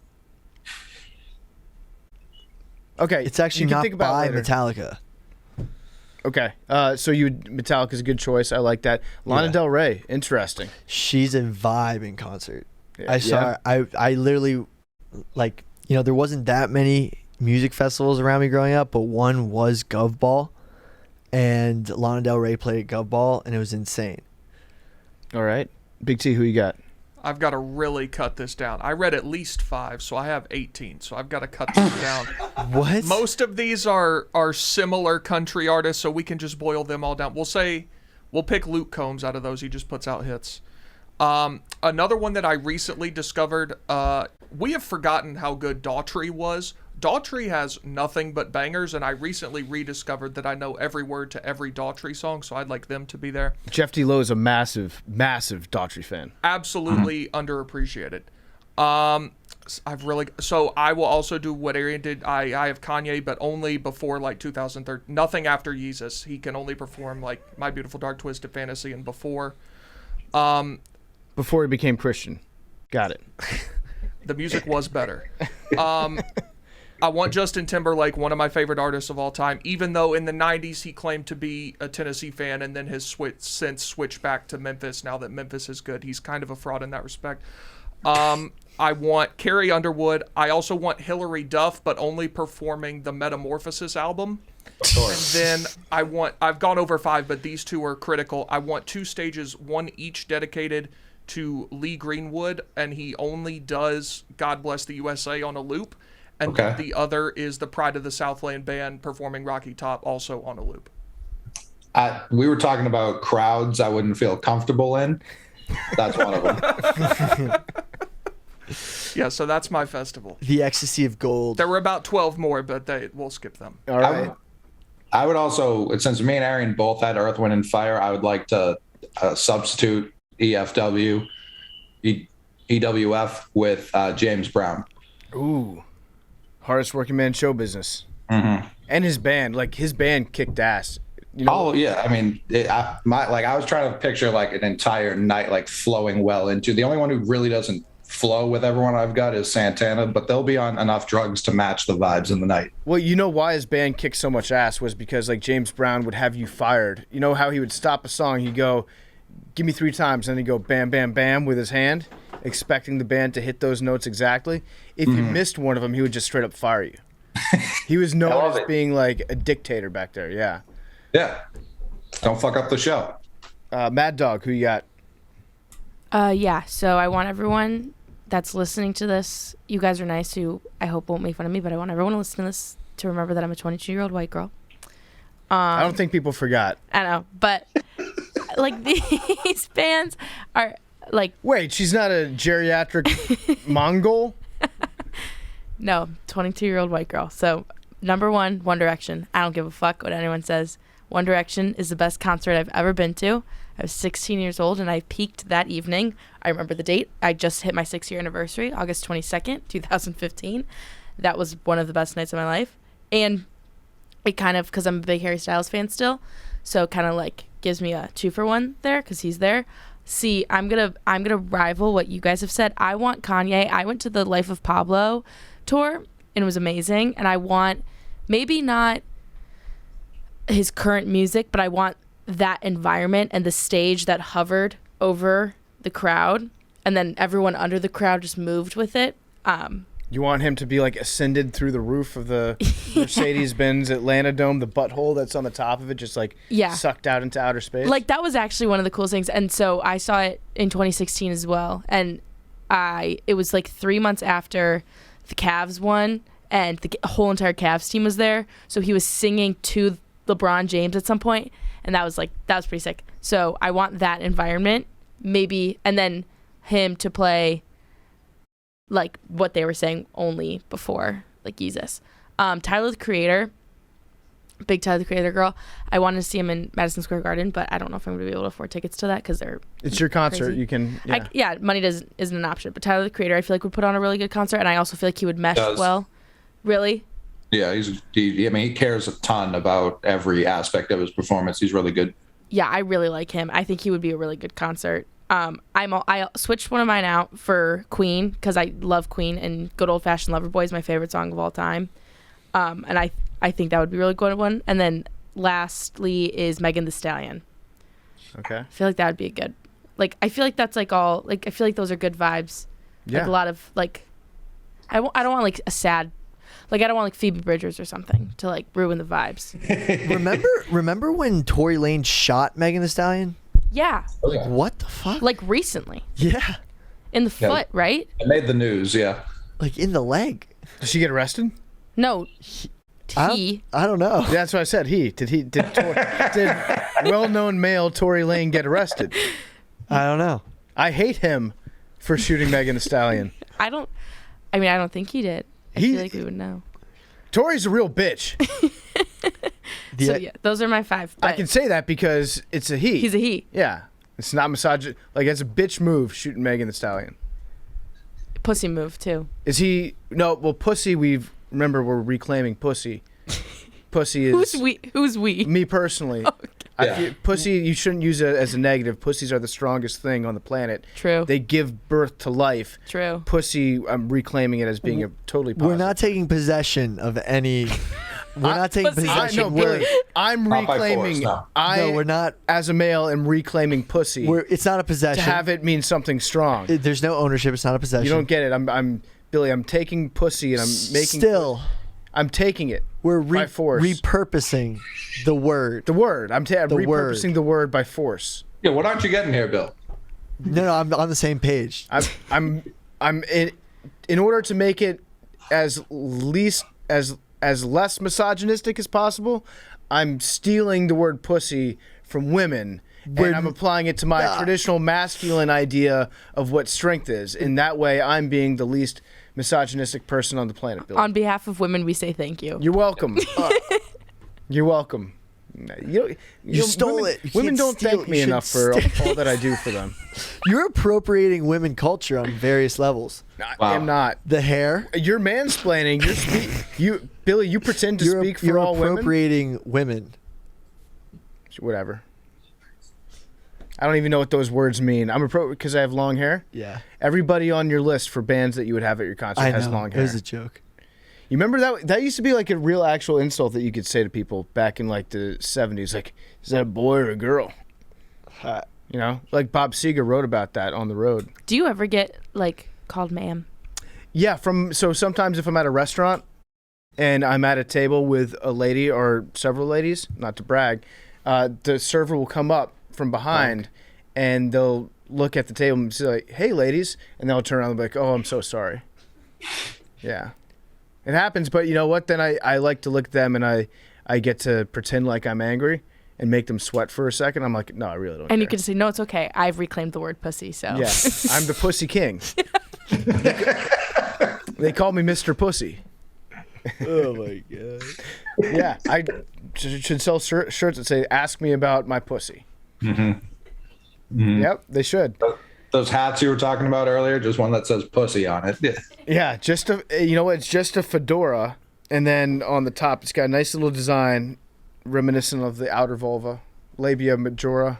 Speaker 1: Okay.
Speaker 2: It's actually
Speaker 1: you can
Speaker 2: not
Speaker 1: think about
Speaker 2: by
Speaker 1: later.
Speaker 2: Metallica.
Speaker 1: Okay. So Metallica's a good choice. I like that. Lana
Speaker 2: Yeah.
Speaker 1: Del Rey. Interesting.
Speaker 2: She's a vibe in concert. I saw
Speaker 1: Yeah.
Speaker 2: her. I literally, like, there wasn't that many music festivals around me growing up, but one was Gov Ball, and Lana Del Rey played at Gov Ball, and it was insane.
Speaker 1: All right. Big T, who you got?
Speaker 3: I've got to really cut this down. I read at least 5, so I have 18. So I've got to cut this down.
Speaker 2: What?
Speaker 3: Most of these are similar country artists, so we can just boil them all down. We'll pick Luke Combs out of those. He just puts out hits. Another one that I recently discovered, we have forgotten how good Daughtry was. Daughtry has nothing but bangers, and I recently rediscovered that I know every word to every Daughtry song, so I'd like them to be there.
Speaker 1: Jeff D. Lowe is a massive, massive Daughtry fan.
Speaker 3: Absolutely underappreciated. So I will also do what Arian did. I have Kanye, but only before like 2013. Nothing after Yeezus. He can only perform like My Beautiful Dark Twisted Fantasy and before.
Speaker 1: Before he became Christian. Got it.
Speaker 3: The music was better. I want Justin Timberlake, one of my favorite artists of all time, even though in the 90s he claimed to be a Tennessee fan and then has since switched back to Memphis now that Memphis is good. He's kind of a fraud in that respect. I want Carrie Underwood. I also want Hilary Duff, but only performing the Metamorphosis album. And then I've gone over 5, but these 2 are critical. I want 2 stages, one each dedicated to Lee Greenwood, and he only does God Bless the USA on a loop. And the other is the Pride of the Southland Band performing Rocky Top, also on a loop.
Speaker 4: We were talking about crowds I wouldn't feel comfortable in. That's one of them.
Speaker 3: Yeah, so that's my festival.
Speaker 2: The Ecstasy of Gold.
Speaker 3: There were about 12 more, but we'll skip them.
Speaker 1: All right.
Speaker 4: I would also, since me and Arian both had Earth, Wind, and Fire, I would like to substitute EFW, EWF with James Brown.
Speaker 1: Ooh. Hardest working man in show business.
Speaker 4: Mm-hmm.
Speaker 1: And his band. Like, his band kicked ass.
Speaker 4: Oh, yeah. I mean, I was trying to picture like an entire night like flowing well into. The only one who really doesn't flow with everyone I've got is Santana, but they'll be on enough drugs to match the vibes in the night.
Speaker 1: Well, you know why his band kicked so much ass was because like James Brown would have you fired. You know how he would stop a song, he'd go, give me 3 times, and then he'd go bam, bam, bam with his hand. expecting the band to hit those notes exactly. If you missed one of them, he would just straight up fire you. He was known as being like a dictator back there. Yeah.
Speaker 4: Yeah. Don't fuck up the show.
Speaker 1: Mad Dog, who you got?
Speaker 6: Yeah. So I want everyone that's listening to this. You guys are nice. Who I hope won't make fun of me, but I want everyone to listen to this to remember that I'm a 22-year-old white girl.
Speaker 1: I don't think people forgot.
Speaker 6: I know, but like these bands are like.
Speaker 1: Wait, she's not a geriatric Mongol?
Speaker 6: No, 22-year-old white girl. So, number one, One Direction. I don't give a fuck what anyone says. One Direction is the best concert I've ever been to. I was 16 years old, and I peaked that evening. I remember the date. I just hit my 6-year anniversary, August 22nd, 2015. That was one of the best nights of my life. And it kind of, because I'm a big Harry Styles fan still, so it kind of like gives me a 2-for-1 there, because he's there. See, I'm gonna rival what you guys have said. I want Kanye. I went to the Life of Pablo tour and it was amazing, and I want maybe not his current music, but I want that environment and the stage that hovered over the crowd, and then everyone under the crowd just moved with it.
Speaker 1: You want him to be like ascended through the roof of the Mercedes-Benz Atlanta Dome, the butthole that's on the top of it, just like sucked out into outer space?
Speaker 6: Like, that was actually one of the coolest things. And so I saw it in 2016 as well, and it was like 3 months after the Cavs won, and the whole entire Cavs team was there. So he was singing to LeBron James at some point, and that was pretty sick. So I want that environment, maybe, and then him to play like what they were saying only before, like Jesus. Tyler the Creator, big Tyler the Creator girl. I wanted to see him in Madison Square Garden, but I don't know if I'm going to be able to afford tickets to that because
Speaker 1: it's your concert.
Speaker 6: Crazy.
Speaker 1: You can
Speaker 6: money isn't an option. But Tyler the Creator, I feel like would put on a really good concert, and I also feel like he would mesh well. Really?
Speaker 4: Yeah, he cares a ton about every aspect of his performance. He's really good.
Speaker 6: Yeah, I really like him. I think he would be a really good concert. I switched one of mine out for Queen because I love Queen, and Good Old Fashioned Lover Boy is my favorite song of all time. And I think that would be a really good one. And then lastly is Megan Thee Stallion.
Speaker 1: Okay.
Speaker 6: I feel like that would be a good, like, I feel like that's like all, like, I feel like those are good vibes.
Speaker 1: Yeah.
Speaker 6: Like a lot of, like, I don't want like a sad, like, I don't want like Phoebe Bridgers or something to like ruin the vibes.
Speaker 2: Remember when Tory Lanez shot Megan Thee Stallion?
Speaker 6: Yeah.
Speaker 2: Like, what the fuck?
Speaker 6: Like recently.
Speaker 2: Yeah.
Speaker 6: In the foot, right?
Speaker 4: It made the news, yeah.
Speaker 2: Like in the leg.
Speaker 1: Did she get arrested?
Speaker 6: No.
Speaker 2: I don't know.
Speaker 1: Yeah, that's what I said. Did well-known male Tory Lanez get arrested?
Speaker 2: I don't know.
Speaker 1: I hate him for shooting Megan Thee Stallion.
Speaker 6: I don't think he did. I feel like we would know.
Speaker 1: Tory's a real bitch.
Speaker 6: So yeah, those are my 5.
Speaker 1: I can say that because it's a he.
Speaker 6: He's a he.
Speaker 1: Yeah. It's not misogynist. Like, it's a bitch move shooting Megan Thee Stallion.
Speaker 6: Pussy move, too.
Speaker 1: Is he... No, well, pussy, remember, we're reclaiming pussy. Pussy is...
Speaker 6: Who's we?
Speaker 1: Me personally. Okay. Pussy, you shouldn't use it as a negative. Pussies are the strongest thing on the planet.
Speaker 6: True.
Speaker 1: They give birth to life.
Speaker 6: True.
Speaker 1: Pussy, I'm reclaiming it as being a totally positive.
Speaker 2: We're not taking possession of any... We're not taking possession.
Speaker 1: I'm reclaiming...
Speaker 2: No, we're not.
Speaker 1: As a male, am reclaiming pussy.
Speaker 2: It's not a possession.
Speaker 1: To have it mean something strong.
Speaker 2: There's no ownership. It's not a possession.
Speaker 1: You don't get it. I'm Billy, I'm taking pussy and I'm making...
Speaker 2: Still...
Speaker 1: I'm taking it.
Speaker 2: We're
Speaker 1: by force.
Speaker 2: Repurposing the word.
Speaker 1: The word. I'm repurposing the word by force.
Speaker 4: Yeah, what aren't you getting here, Bill?
Speaker 2: No, I'm on the same page.
Speaker 1: I'm in order to make it as less misogynistic as possible, I'm stealing the word pussy from women and I'm applying it to my traditional masculine idea of what strength is. In that way, I'm being the least misogynistic person on the planet, Bill.
Speaker 6: On behalf of women, we say thank you.
Speaker 1: You're welcome. You're welcome.
Speaker 2: You stole it.
Speaker 1: Women don't thank me enough for all that I do for them.
Speaker 2: You're appropriating women culture on various levels.
Speaker 1: I am not.
Speaker 2: The hair.
Speaker 1: You're mansplaining. Billy, you pretend to speak for all women.
Speaker 2: You're appropriating women.
Speaker 1: Whatever. I don't even know what those words mean. I'm because I have long hair.
Speaker 2: Yeah.
Speaker 1: Everybody on your list for bands that you would have at your concert has long hair.
Speaker 2: It was a joke.
Speaker 1: You remember that? That used to be like a real actual insult that you could say to people back in like the 70s. Like, is that a boy or a girl? You know, like Bob Seger wrote about that on the road.
Speaker 6: Do you ever get like called ma'am?
Speaker 1: Yeah, so sometimes if I'm at a restaurant and I'm at a table with a lady or several ladies, not to brag, the server will come up from behind and they'll look at the table and say like, "Hey, ladies," and they'll turn around and be like, "Oh, I'm so sorry." Yeah, it happens, but you know what? Then I like to look at them and I get to pretend like I'm angry and make them sweat for a second. I'm like, no, I really don't.
Speaker 6: And
Speaker 1: care.
Speaker 6: you can say, "No, it's okay. I've reclaimed the word pussy." So
Speaker 1: yeah, I'm the pussy king. They call me Mr. Pussy.
Speaker 2: Oh my god.
Speaker 1: Yeah, I should sell shirts that say "Ask me about my pussy." Yep, they should.
Speaker 4: Those hats you were talking about earlier, just one that says "pussy" on it.
Speaker 1: Yeah, it's just a fedora, and then on the top it's got a nice little design, reminiscent of the outer vulva, labia majora.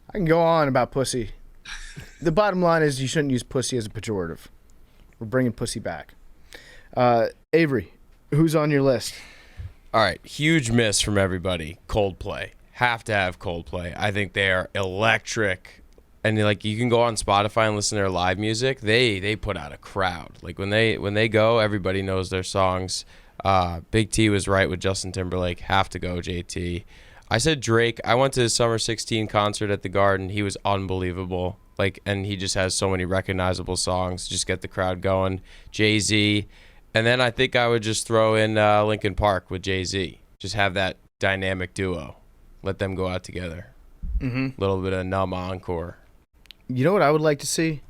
Speaker 1: I can go on about pussy. The bottom line is you shouldn't use pussy as a pejorative. We're bringing pussy back. Avery, who's on your list?
Speaker 7: All right, huge miss from everybody. Coldplay. Have to have Coldplay. I think they are electric. And like you can go on Spotify and listen to their live music. They put out a crowd. Like when they go, everybody knows their songs. Big T was right with Justin Timberlake. Have to go, JT. I said Drake. I went to his Summer 16 concert at the Garden. He was unbelievable. And he just has so many recognizable songs. Just get the crowd going. Jay-Z. And then I think I would just throw in Linkin Park with Jay-Z. Just have that dynamic duo. Let them go out together. Little bit of numb encore.
Speaker 1: You know what I would like to see?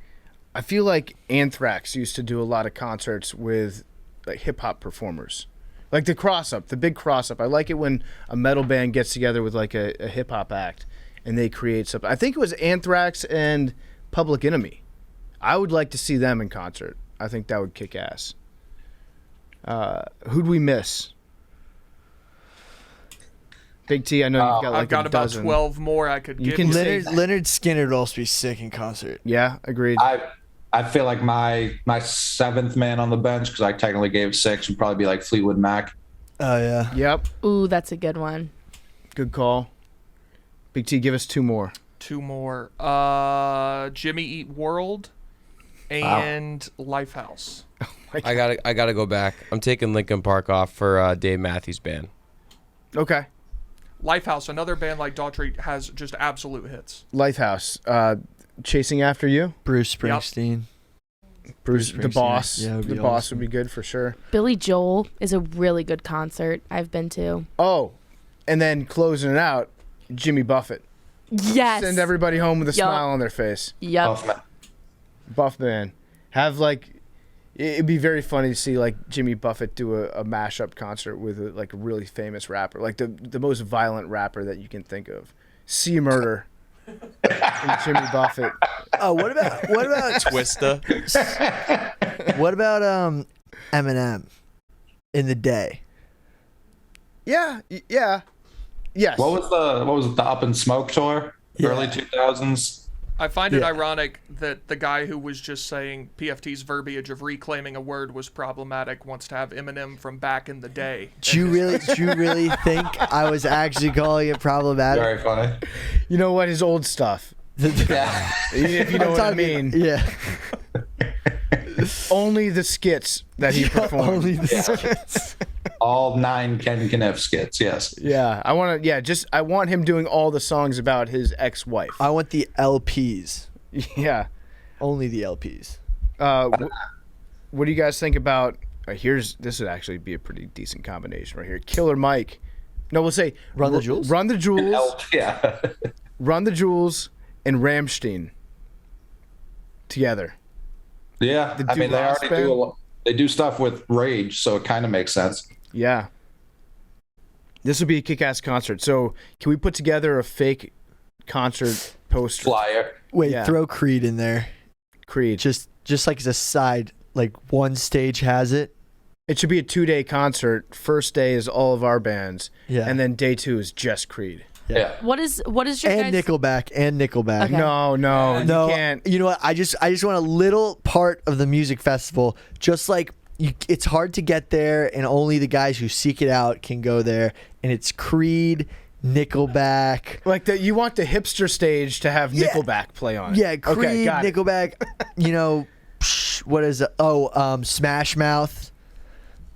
Speaker 1: I feel like Anthrax used to do a lot of concerts with like hip hop performers, like the big cross up. I like it when a metal band gets together with like a hip hop act and they create something. I think it was Anthrax and Public Enemy. I would like to see them in concert. I think that would kick ass. Who'd we miss? Big T, I know you've got like
Speaker 3: I've got
Speaker 1: a
Speaker 3: about
Speaker 1: dozen.
Speaker 3: 12 more I could give
Speaker 1: can
Speaker 3: you.
Speaker 1: say-
Speaker 2: Leonard Skinner would also be sick in concert.
Speaker 1: Yeah, agreed.
Speaker 4: I feel like my seventh man on the bench, because I technically gave 6, would probably be like Fleetwood Mac.
Speaker 2: Oh yeah.
Speaker 1: Yep,
Speaker 6: Ooh, that's a good one.
Speaker 1: good call. Big T, give us 2 more.
Speaker 3: 2 more. Jimmy Eat World and Lifehouse.
Speaker 7: I gotta go back. I'm taking Linkin Park off for Dave Matthews Band.
Speaker 1: Okay.
Speaker 3: Lifehouse, another band like Daughtry, has just absolute hits.
Speaker 1: Lifehouse, Chasing After You.
Speaker 2: Bruce Springsteen.
Speaker 1: Bruce, the
Speaker 2: Springsteen.
Speaker 1: boss.
Speaker 2: Yeah, it would
Speaker 1: the
Speaker 2: be
Speaker 1: boss
Speaker 2: awesome.
Speaker 1: would be good for sure.
Speaker 6: Billy Joel is a really good concert I've been to.
Speaker 1: Oh, and then closing it out, Jimmy Buffett.
Speaker 6: Yes.
Speaker 1: Send everybody home with a
Speaker 6: Yup.
Speaker 1: smile on their face.
Speaker 6: Yep.
Speaker 4: Oh, man.
Speaker 1: Buff man. Have like, it'd be very funny to see like Jimmy Buffett do a mashup concert with a really famous rapper, like the most violent rapper that you can think of. C Murder. And Jimmy Buffett.
Speaker 2: Oh, what about
Speaker 7: Twista.
Speaker 2: what about Eminem in the day?
Speaker 1: Yeah. Yes.
Speaker 4: What was the Up in Smoke tour?
Speaker 2: Yeah.
Speaker 4: Early 2000s.
Speaker 3: I find it
Speaker 2: Yeah.
Speaker 3: ironic that the guy who was just saying PFT's verbiage of reclaiming a word was problematic wants to have Eminem from back in the day.
Speaker 2: Do you really think I was actually calling it problematic?
Speaker 4: Very funny.
Speaker 1: You know what? His old stuff.
Speaker 4: Yeah.
Speaker 1: If you know what I mean.
Speaker 2: Yeah.
Speaker 1: Only the skits that he performed.
Speaker 2: Only the skits.
Speaker 4: All 9 Ken Kniff skits, yes.
Speaker 1: Yeah, I want him doing all the songs about his ex-wife.
Speaker 2: I want the LPs.
Speaker 1: Yeah.
Speaker 2: Only the LPs.
Speaker 1: What do you guys think about? This would actually be a pretty decent combination right here. Killer Mike. No, we'll say
Speaker 2: Run the Jewels?
Speaker 1: Run the Jewels.
Speaker 4: Yeah.
Speaker 1: Run the Jewels and Rammstein together.
Speaker 4: Yeah.
Speaker 1: The
Speaker 4: I mean,
Speaker 1: Dulas band?
Speaker 4: they do stuff with Rage, so it kind of makes sense.
Speaker 1: Yeah. This would be a kick-ass concert. So can we put together a fake concert poster?
Speaker 4: Flyer.
Speaker 2: Wait,
Speaker 1: Yeah.
Speaker 2: throw Creed in there.
Speaker 1: Creed.
Speaker 2: Just like as a side, like one stage has it.
Speaker 1: It should be a 2-day concert. First day is all of our bands.
Speaker 2: Yeah.
Speaker 1: And then day 2 is just Creed.
Speaker 4: Yeah.
Speaker 6: What is your
Speaker 2: And
Speaker 6: guys'
Speaker 2: Nickelback.
Speaker 6: Okay.
Speaker 1: No,
Speaker 2: No,
Speaker 1: you can't.
Speaker 2: You know what? I just want a little part of the music festival. Just like it's hard to get there, and only the guys who seek it out can go there. And it's Creed Nickelback.
Speaker 1: Like you want the hipster stage to have
Speaker 2: Yeah.
Speaker 1: Nickelback play on it.
Speaker 2: Yeah, Creed,
Speaker 1: Okay, got it.
Speaker 2: Nickelback. What is it? Smash Mouth.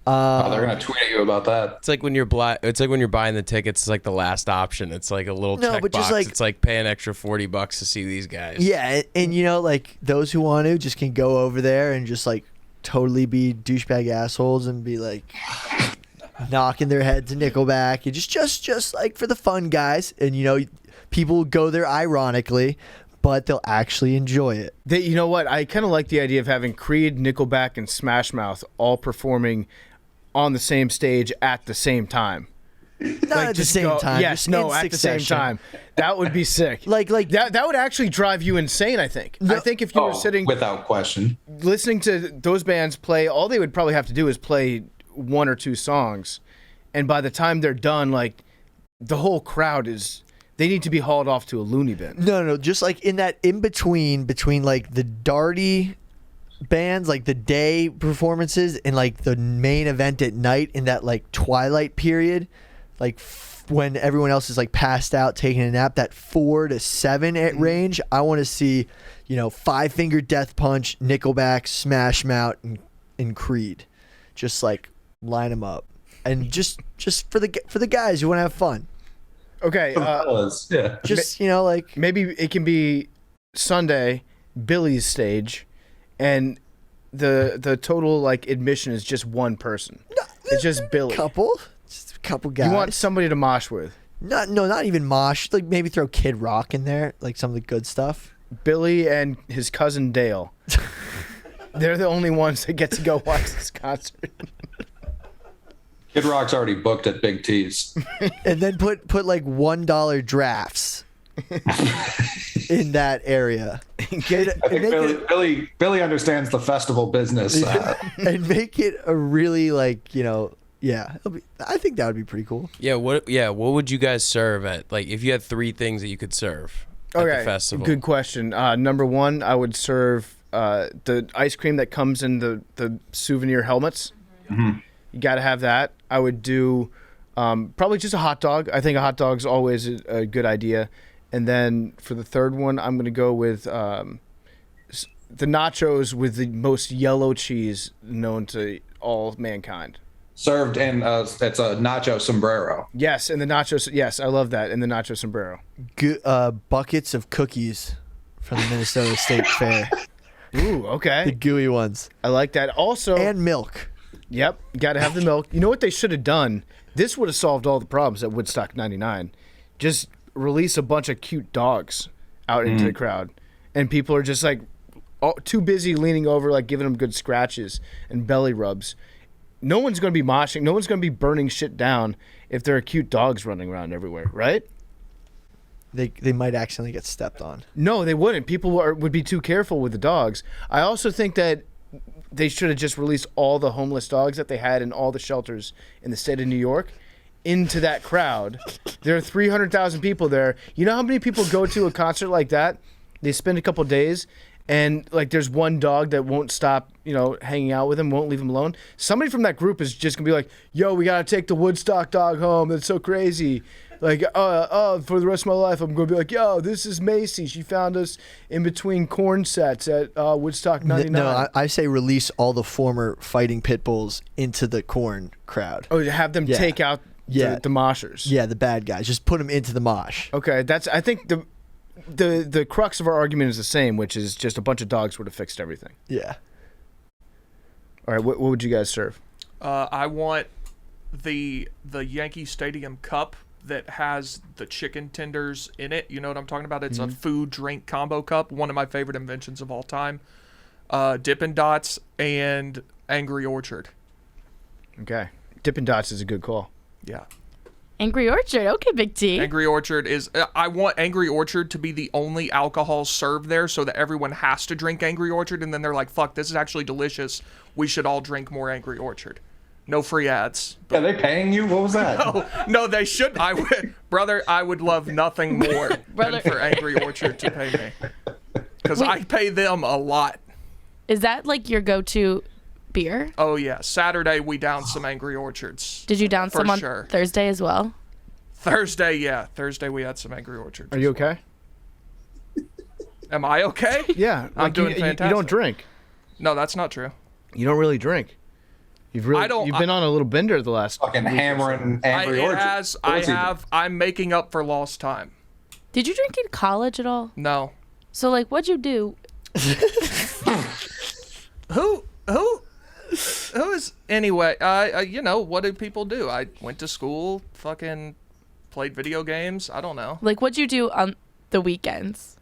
Speaker 4: Oh, they're gonna tweet at you about that.
Speaker 7: It's like when you're It's like when you're buying the tickets. It's like the last option. It's like a little
Speaker 2: No, but just
Speaker 7: checkbox.
Speaker 2: like-
Speaker 7: It's like pay an extra $40 to see these guys.
Speaker 2: Yeah, and like those who want to just can go over there and just like totally be douchebag assholes and be like knocking their head to Nickelback and just like for the fun, guys. And people go there ironically, but they'll actually enjoy it.
Speaker 1: You know what? I kind of like the idea of having Creed, Nickelback, and Smash Mouth all performing on the same stage at the same time.
Speaker 2: Not at the same time.
Speaker 1: Yes,
Speaker 2: just
Speaker 1: no,
Speaker 2: in
Speaker 1: at the same
Speaker 2: succession.
Speaker 1: time. That would be sick.
Speaker 2: Like
Speaker 1: that would actually drive you insane, I think. I think if you were sitting
Speaker 4: without question,
Speaker 1: listening to those bands play, all they would probably have to do is play one or two songs. And by the time they're done, like the whole crowd they need to be hauled off to a loony bin.
Speaker 2: No, just like in that in between like the darty bands, like the day performances and like the main event at night in that like twilight period, like when everyone else is like passed out taking a nap, that 4 to 7 at range. I want to see, Five Finger Death Punch, Nickelback, Smash Mouth, and Creed, just like line them up, and just for the guys who want to have fun.
Speaker 1: Okay,
Speaker 4: yeah.
Speaker 2: Just like
Speaker 1: maybe it can be Sunday, Billy's stage, and the total like admission is just one person. It's just Billy.
Speaker 2: Just a couple guys.
Speaker 1: You want somebody to mosh with.
Speaker 2: Not even mosh. Like maybe throw Kid Rock in there, like some of the good stuff.
Speaker 1: Billy and his cousin Dale. They're the only ones that get to go watch this concert.
Speaker 4: Kid Rock's already booked at Big T's.
Speaker 2: And then put like $1 drafts in that area.
Speaker 4: I think Billy understands the festival business.
Speaker 2: And make it a really like, yeah. I think that would be pretty cool.
Speaker 7: Yeah. What would you guys serve at, like, if you had 3 things that you could serve at the festival?
Speaker 1: Good question. Number one, I would serve the ice cream that comes in the souvenir helmets.
Speaker 4: Mm-hmm.
Speaker 1: You got to have that. I would do probably just a hot dog. I think a hot dog's always a good idea. And then for the third one, I'm going to go with the nachos with the most yellow cheese known to all mankind.
Speaker 4: Served in it's a nacho sombrero.
Speaker 1: Yes, and the nachos. Yes, I love that. And the nacho sombrero.
Speaker 2: Buckets of cookies from the Minnesota State Fair.
Speaker 1: Ooh, okay.
Speaker 2: The gooey ones.
Speaker 1: I like that. Also,
Speaker 2: and milk.
Speaker 1: Yep, got to have the milk. You know what they should have done? This would have solved all the problems at Woodstock 99. Just release a bunch of cute dogs out into the crowd. And people are just like too busy leaning over, like giving them good scratches and belly rubs. No one's going to be moshing. No one's going to be burning shit down if there are cute dogs running around everywhere, right?
Speaker 2: They might accidentally get stepped on.
Speaker 1: No, they wouldn't. People would be too careful with the dogs. I also think that they should have just released all the homeless dogs that they had in all the shelters in the state of New York into that crowd. There are 300,000 people there. You know how many people go to a concert like that? They spend a couple days, and like there's one dog that won't stop, hanging out with him, won't leave him alone. Somebody from that group is just gonna be like, "Yo, we gotta take the Woodstock dog home. That's so crazy." Like, for the rest of my life, I'm going to be like, yo, this is Macy. She found us in between corn sets at Woodstock 99.
Speaker 2: No, I say release all the former fighting pit bulls into the corn crowd.
Speaker 1: Oh, have them take out the moshers.
Speaker 2: Yeah, the bad guys. Just put them into the mosh.
Speaker 1: Okay, I think the crux of our argument is the same, which is just a bunch of dogs would have fixed everything.
Speaker 2: Yeah.
Speaker 1: All right, what would you guys serve?
Speaker 3: I want the Yankee Stadium cup that has the chicken tenders in it. You know what I'm talking about? It's a food drink combo cup. One of my favorite inventions of all time. Dippin' Dots and Angry Orchard.
Speaker 1: Okay. Dippin' Dots is a good call.
Speaker 3: Yeah.
Speaker 6: Angry Orchard. Okay, Big T.
Speaker 3: Angry Orchard is... I want Angry Orchard to be the only alcohol served there so that everyone has to drink Angry Orchard, and then they're like, fuck, this is actually delicious. We should all drink more Angry Orchard. No free ads.
Speaker 4: Are they paying you? What was that?
Speaker 3: No, they shouldn't. I would love nothing more than for Angry Orchard to pay me. Because I pay them a lot.
Speaker 6: Is that like your go-to beer?
Speaker 3: Oh, yeah. Saturday, we downed some Angry Orchards.
Speaker 6: Did you down some on
Speaker 3: sure.
Speaker 6: Thursday as well?
Speaker 3: Thursday we had some Angry Orchard.
Speaker 1: Are you okay?
Speaker 3: Am I okay?
Speaker 1: Yeah,
Speaker 3: I'm doing fantastic.
Speaker 1: You don't drink.
Speaker 3: No, that's not true.
Speaker 1: You don't really drink. You've been on a little bender the last
Speaker 4: fucking hammering Angry Orchard.
Speaker 3: I'm making up for lost time.
Speaker 6: Did you drink in college at all?
Speaker 3: No.
Speaker 6: So like, what'd you do?
Speaker 3: Who is anyway? What do people do? I went to school, fucking played video games. I don't know.
Speaker 6: Like, what'd you do on the weekends?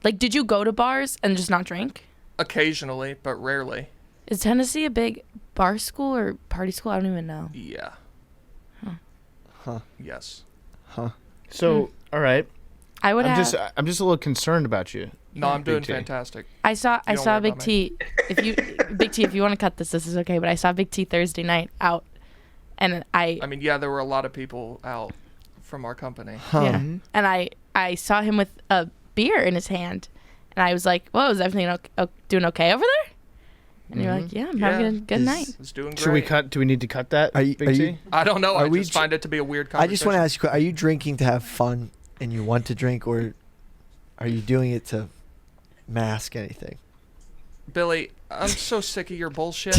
Speaker 6: Like, did you go to bars and just not drink?
Speaker 3: Occasionally, but rarely.
Speaker 6: Is Tennessee a big bar school or party school? I don't even know.
Speaker 3: Yeah.
Speaker 2: Huh.
Speaker 3: Yes.
Speaker 2: Huh.
Speaker 1: So, all right.
Speaker 6: I'm
Speaker 1: just a little concerned about you.
Speaker 3: No, I'm doing
Speaker 1: Big T.
Speaker 3: fantastic.
Speaker 6: I saw Big T. Big T, if you want to cut this is okay. But I saw Big T Thursday night out, and
Speaker 3: there were a lot of people out from our company.
Speaker 2: Huh.
Speaker 6: Yeah, and I saw him with a beer in his hand, and I was like, "Whoa, is everything doing okay over there?" And you're like, "Yeah, I'm having a good night."
Speaker 3: It's doing great.
Speaker 1: Should we cut? Do we need to cut that?
Speaker 2: Big
Speaker 1: T?
Speaker 3: I don't know. I just find it to be a weird conversation.
Speaker 2: I just want to ask you, are you drinking to have fun and you want to drink, or are you doing it to mask anything?
Speaker 3: Billy, I'm so sick of your bullshit.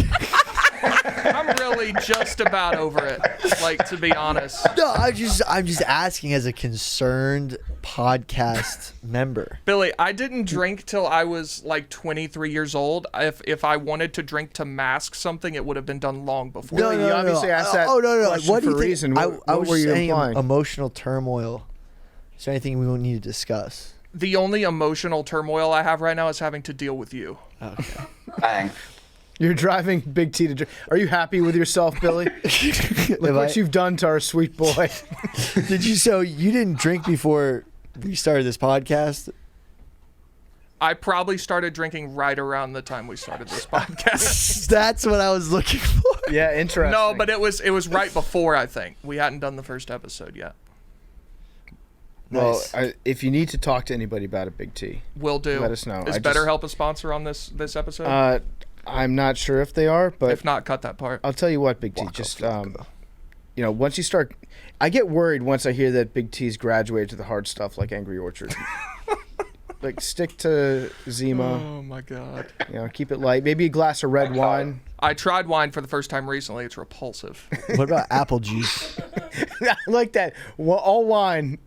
Speaker 3: I'm really just about over it, like, to be honest.
Speaker 2: No, I'm just asking as a concerned podcast member.
Speaker 3: Billy, I didn't drink till I was like 23 years old. If I wanted to drink to mask something, it would have been done long before.
Speaker 1: No, you obviously asked that question
Speaker 2: What do
Speaker 1: for
Speaker 2: you
Speaker 1: a
Speaker 2: think?
Speaker 1: reason. What
Speaker 2: I was
Speaker 1: were you
Speaker 2: saying
Speaker 1: implying?
Speaker 2: Emotional turmoil. Is there anything we won't need to discuss?
Speaker 3: The only emotional turmoil I have right now is having to deal with you.
Speaker 2: Okay.
Speaker 4: Bang.
Speaker 1: You're driving Big T to drink. Are you happy with yourself, Billy? Look what you've done to our sweet boy.
Speaker 2: So you didn't drink before we started this podcast?
Speaker 3: I probably started drinking right around the time we started this podcast.
Speaker 2: That's what I was looking for.
Speaker 1: Yeah, interesting.
Speaker 3: No, but it was right before, I think. We hadn't done the first episode yet.
Speaker 1: Well,
Speaker 2: Nice.
Speaker 1: if you need to talk to anybody about it, Big T,
Speaker 3: Will do.
Speaker 1: let us know.
Speaker 3: Is BetterHelp a sponsor on this episode?
Speaker 1: I'm not sure if they are, but
Speaker 3: if not, cut that part.
Speaker 1: I'll tell you what, Big T, just once you start, I get worried once I hear that Big T's graduated to the hard stuff like Angry Orchard. Like, stick to Zima.
Speaker 3: Oh my god.
Speaker 1: Keep it light. Maybe a glass of red wine.
Speaker 3: I tried wine for the first time recently. It's repulsive.
Speaker 2: What about apple juice?
Speaker 1: I like that. Well, all wine.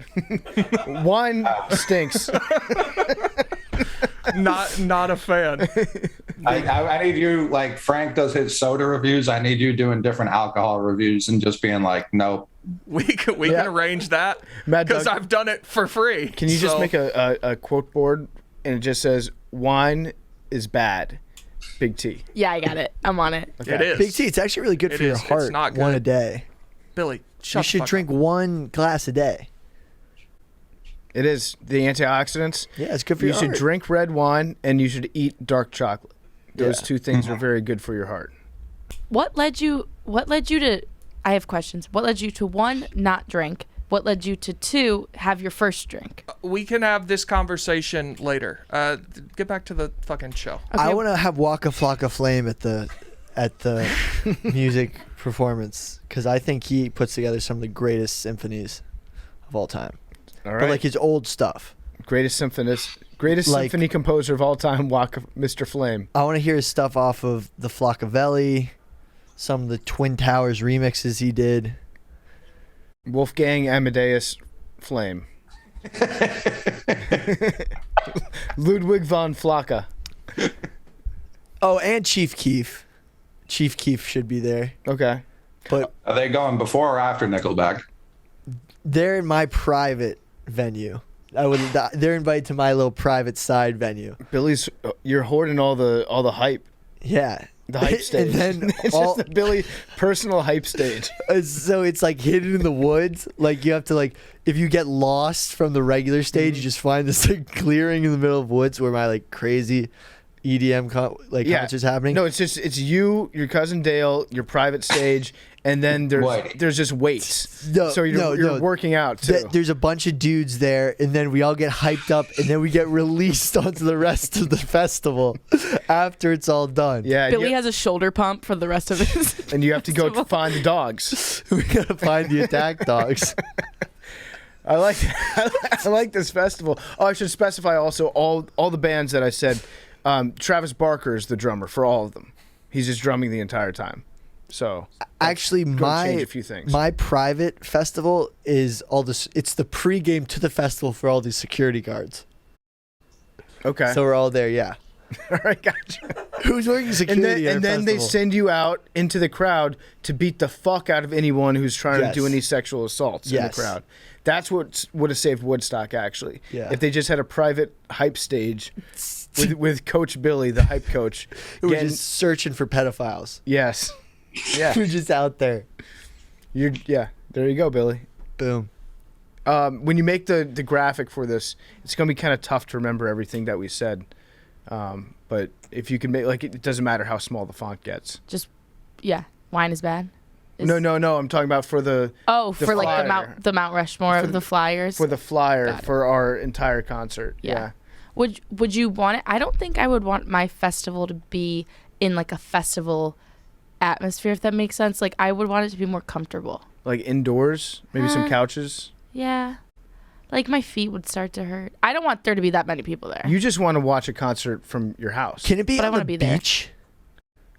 Speaker 1: Wine stinks.
Speaker 3: Not a fan.
Speaker 4: I need you, like Frank does his soda reviews. I need you doing different alcohol reviews and just being like, nope.
Speaker 3: We can arrange that because I've done it for free.
Speaker 1: Can you just make a quote board and it just says wine is bad, Big T?
Speaker 6: Yeah, I got it. I'm on it.
Speaker 1: Okay.
Speaker 3: It is.
Speaker 2: Big T, it's actually really good for your heart.
Speaker 3: It's not good.
Speaker 2: One a day.
Speaker 3: Billy,
Speaker 2: You should drink one glass a day.
Speaker 1: It is the antioxidants.
Speaker 2: Yeah, it's good for
Speaker 1: you
Speaker 2: your heart.
Speaker 1: You should drink red wine and you should eat dark chocolate. Those
Speaker 2: Yeah.
Speaker 1: two things are very good for your heart.
Speaker 6: What led you to? I have questions. What led you to 1, not drink? What led you to 2, have your first drink?
Speaker 3: We can have this conversation later. Get back to the fucking show.
Speaker 6: Okay.
Speaker 2: I want to have Waka Flocka Flame at the music performance because I think he puts together some of the greatest symphonies of all time.
Speaker 1: All right.
Speaker 2: But like his old stuff.
Speaker 1: Greatest symphony composer of all time, Mr. Flame.
Speaker 2: I want to hear his stuff off of the Flockavelli, some of the Twin Towers remixes he did.
Speaker 1: Wolfgang Amadeus Flame. Ludwig von Flocka.
Speaker 2: Oh, and Chief Keef. Chief Keef should be there.
Speaker 1: Okay.
Speaker 2: But
Speaker 4: Are they going before or after Nickelback?
Speaker 2: they're in my private venue. They're invited to my little private side venue.
Speaker 1: You're hoarding all the hype.
Speaker 2: Yeah.
Speaker 1: The hype stage.
Speaker 2: And then
Speaker 1: it's just the Billy personal hype stage.
Speaker 2: So it's like hidden in the woods. Like you have to if you get lost from the regular stage, you just find this clearing in the middle of woods where my crazy EDM concerts happening.
Speaker 1: No, it's you, your cousin Dale, your private stage, and then there's just weights.
Speaker 2: No,
Speaker 1: so you're working out too.
Speaker 2: There's a bunch of dudes there, and then we all get hyped up, and then we get released onto the rest of the festival after it's all done.
Speaker 1: Yeah,
Speaker 6: Billy has a shoulder pump for the rest of his.
Speaker 1: And you have to go find the dogs.
Speaker 2: We gotta find the attack dogs.
Speaker 1: I like this festival. Oh, I should specify also all the bands that I said. Travis Barker is the drummer for all of them. He's just drumming the entire time. So
Speaker 2: actually,
Speaker 1: change a few things.
Speaker 2: My private festival is all this. It's the pregame to the festival for all these security guards.
Speaker 1: Okay.
Speaker 2: So we're all there. Yeah.
Speaker 1: All right, gotcha.
Speaker 2: Who's working security?
Speaker 1: And then they send you out into the crowd to beat the fuck out of anyone who's trying to do any sexual assaults in the crowd. That's what would have saved Woodstock, actually.
Speaker 2: Yeah.
Speaker 1: If they just had a private hype stage with Coach Billy, the hype coach.
Speaker 2: Who was just searching for pedophiles.
Speaker 1: Yes. Yeah.
Speaker 2: Who's just out there.
Speaker 1: There you go, Billy.
Speaker 2: Boom.
Speaker 1: When you make the graphic for this, it's going to be kind of tough to remember everything that we said. But if you can make, it doesn't matter how small the font gets.
Speaker 6: Just, wine is bad.
Speaker 1: No. I'm talking about for the
Speaker 6: for
Speaker 1: flyer.
Speaker 6: the Mount Rushmore of the flyers.
Speaker 1: For the flyer for our entire concert. Yeah.
Speaker 6: Would you want it? I don't think I would want my festival to be in like a festival atmosphere, if that makes sense. Like I would want it to be more comfortable.
Speaker 1: Like indoors, maybe some couches.
Speaker 6: Yeah. Like my feet would start to hurt. I don't want there to be that many people there.
Speaker 1: You just want to watch a concert from your house.
Speaker 2: Can it be
Speaker 6: but
Speaker 2: on
Speaker 6: I
Speaker 2: the
Speaker 6: be
Speaker 2: beach?
Speaker 6: There.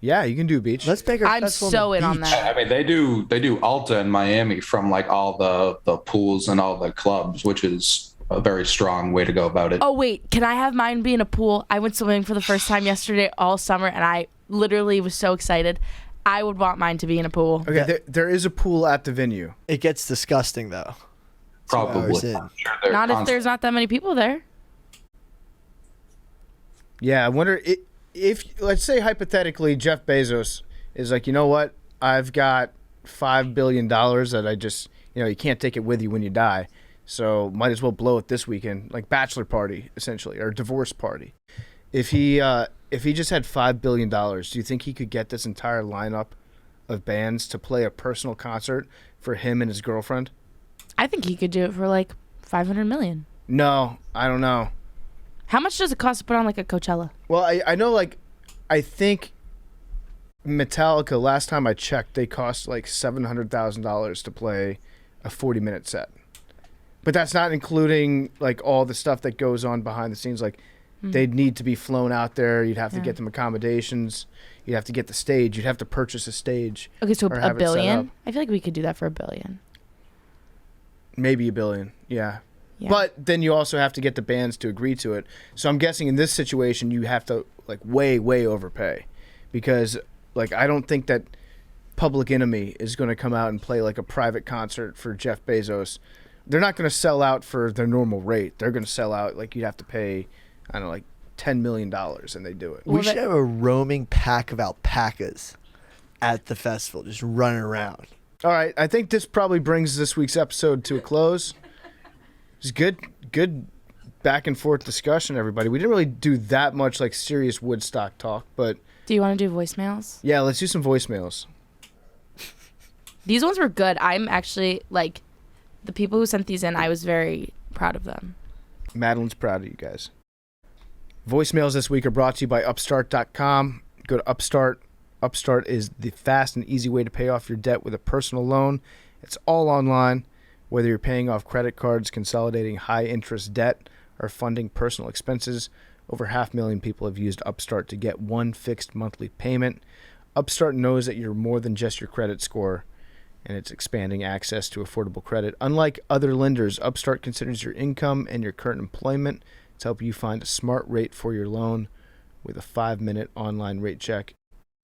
Speaker 1: Yeah, you can do beach.
Speaker 2: Let's make our
Speaker 6: I'm
Speaker 2: festival
Speaker 6: so in
Speaker 2: beach.
Speaker 6: on that.
Speaker 4: I mean, they do Alta in Miami from like all the pools and all the clubs, which is a very strong way to go about it.
Speaker 6: Oh wait, can I have mine be in a pool? I went swimming for the first time yesterday all summer, and I literally was so excited. I would want mine to be in a pool.
Speaker 1: Okay, there is a pool at the venue.
Speaker 2: It gets disgusting though.
Speaker 4: Probably.
Speaker 6: Not if there's not that many people there.
Speaker 1: Yeah, I wonder if let's say hypothetically Jeff Bezos is like, you know what? I've got $5 billion that I just, you can't take it with you when you die. So might as well blow it this weekend, like bachelor party essentially, or divorce party. If he just had $5 billion, do you think he could get this entire lineup of bands to play a personal concert for him and his girlfriend?
Speaker 6: I think he could do it for like $500 million.
Speaker 1: No, I don't know.
Speaker 6: How much does it cost to put on like a Coachella?
Speaker 1: Well, I know, I think Metallica, last time I checked, they cost like $700,000 to play a 40-minute set. But that's not including like all the stuff that goes on behind the scenes. Like they'd need to be flown out there. You'd have to get them accommodations. You'd have to get the stage. You'd have to purchase a stage.
Speaker 6: Okay, so $1 billion? I feel like we could do that for $1 billion.
Speaker 1: Maybe $1 billion, yeah. But then you also have to get the bands to agree to it. So I'm guessing in this situation you have to like way overpay, because like I don't think that Public Enemy is going to come out and play like a private concert for Jeff Bezos. They're not going to sell out for their normal rate. They're going to sell out like you'd have to pay, I don't know, like $10 million, and they do it.
Speaker 2: We should have a roaming pack of alpacas at the festival, just running around.
Speaker 1: All right, I think this probably brings this week's episode to a close. It's good back and forth discussion, everybody. We didn't really do that much like serious Woodstock talk, but
Speaker 6: do you want to do voicemails?
Speaker 1: Yeah, let's do some voicemails.
Speaker 6: These ones were good. I'm actually like the people who sent these in, I was very proud of them.
Speaker 1: Madeline's proud of you guys. Voicemails this week are brought to you by Upstart.com. Go to Upstart. Upstart is the fast and easy way to pay off your debt with a personal loan. It's all online. Whether you're paying off credit cards, consolidating high-interest debt, or funding personal expenses, over 500,000 people have used Upstart to get one fixed monthly payment. Upstart knows that you're more than just your credit score, and it's expanding access to affordable credit. Unlike other lenders, Upstart considers your income and your current employment to help you find a smart rate for your loan. With a 5-minute online rate check,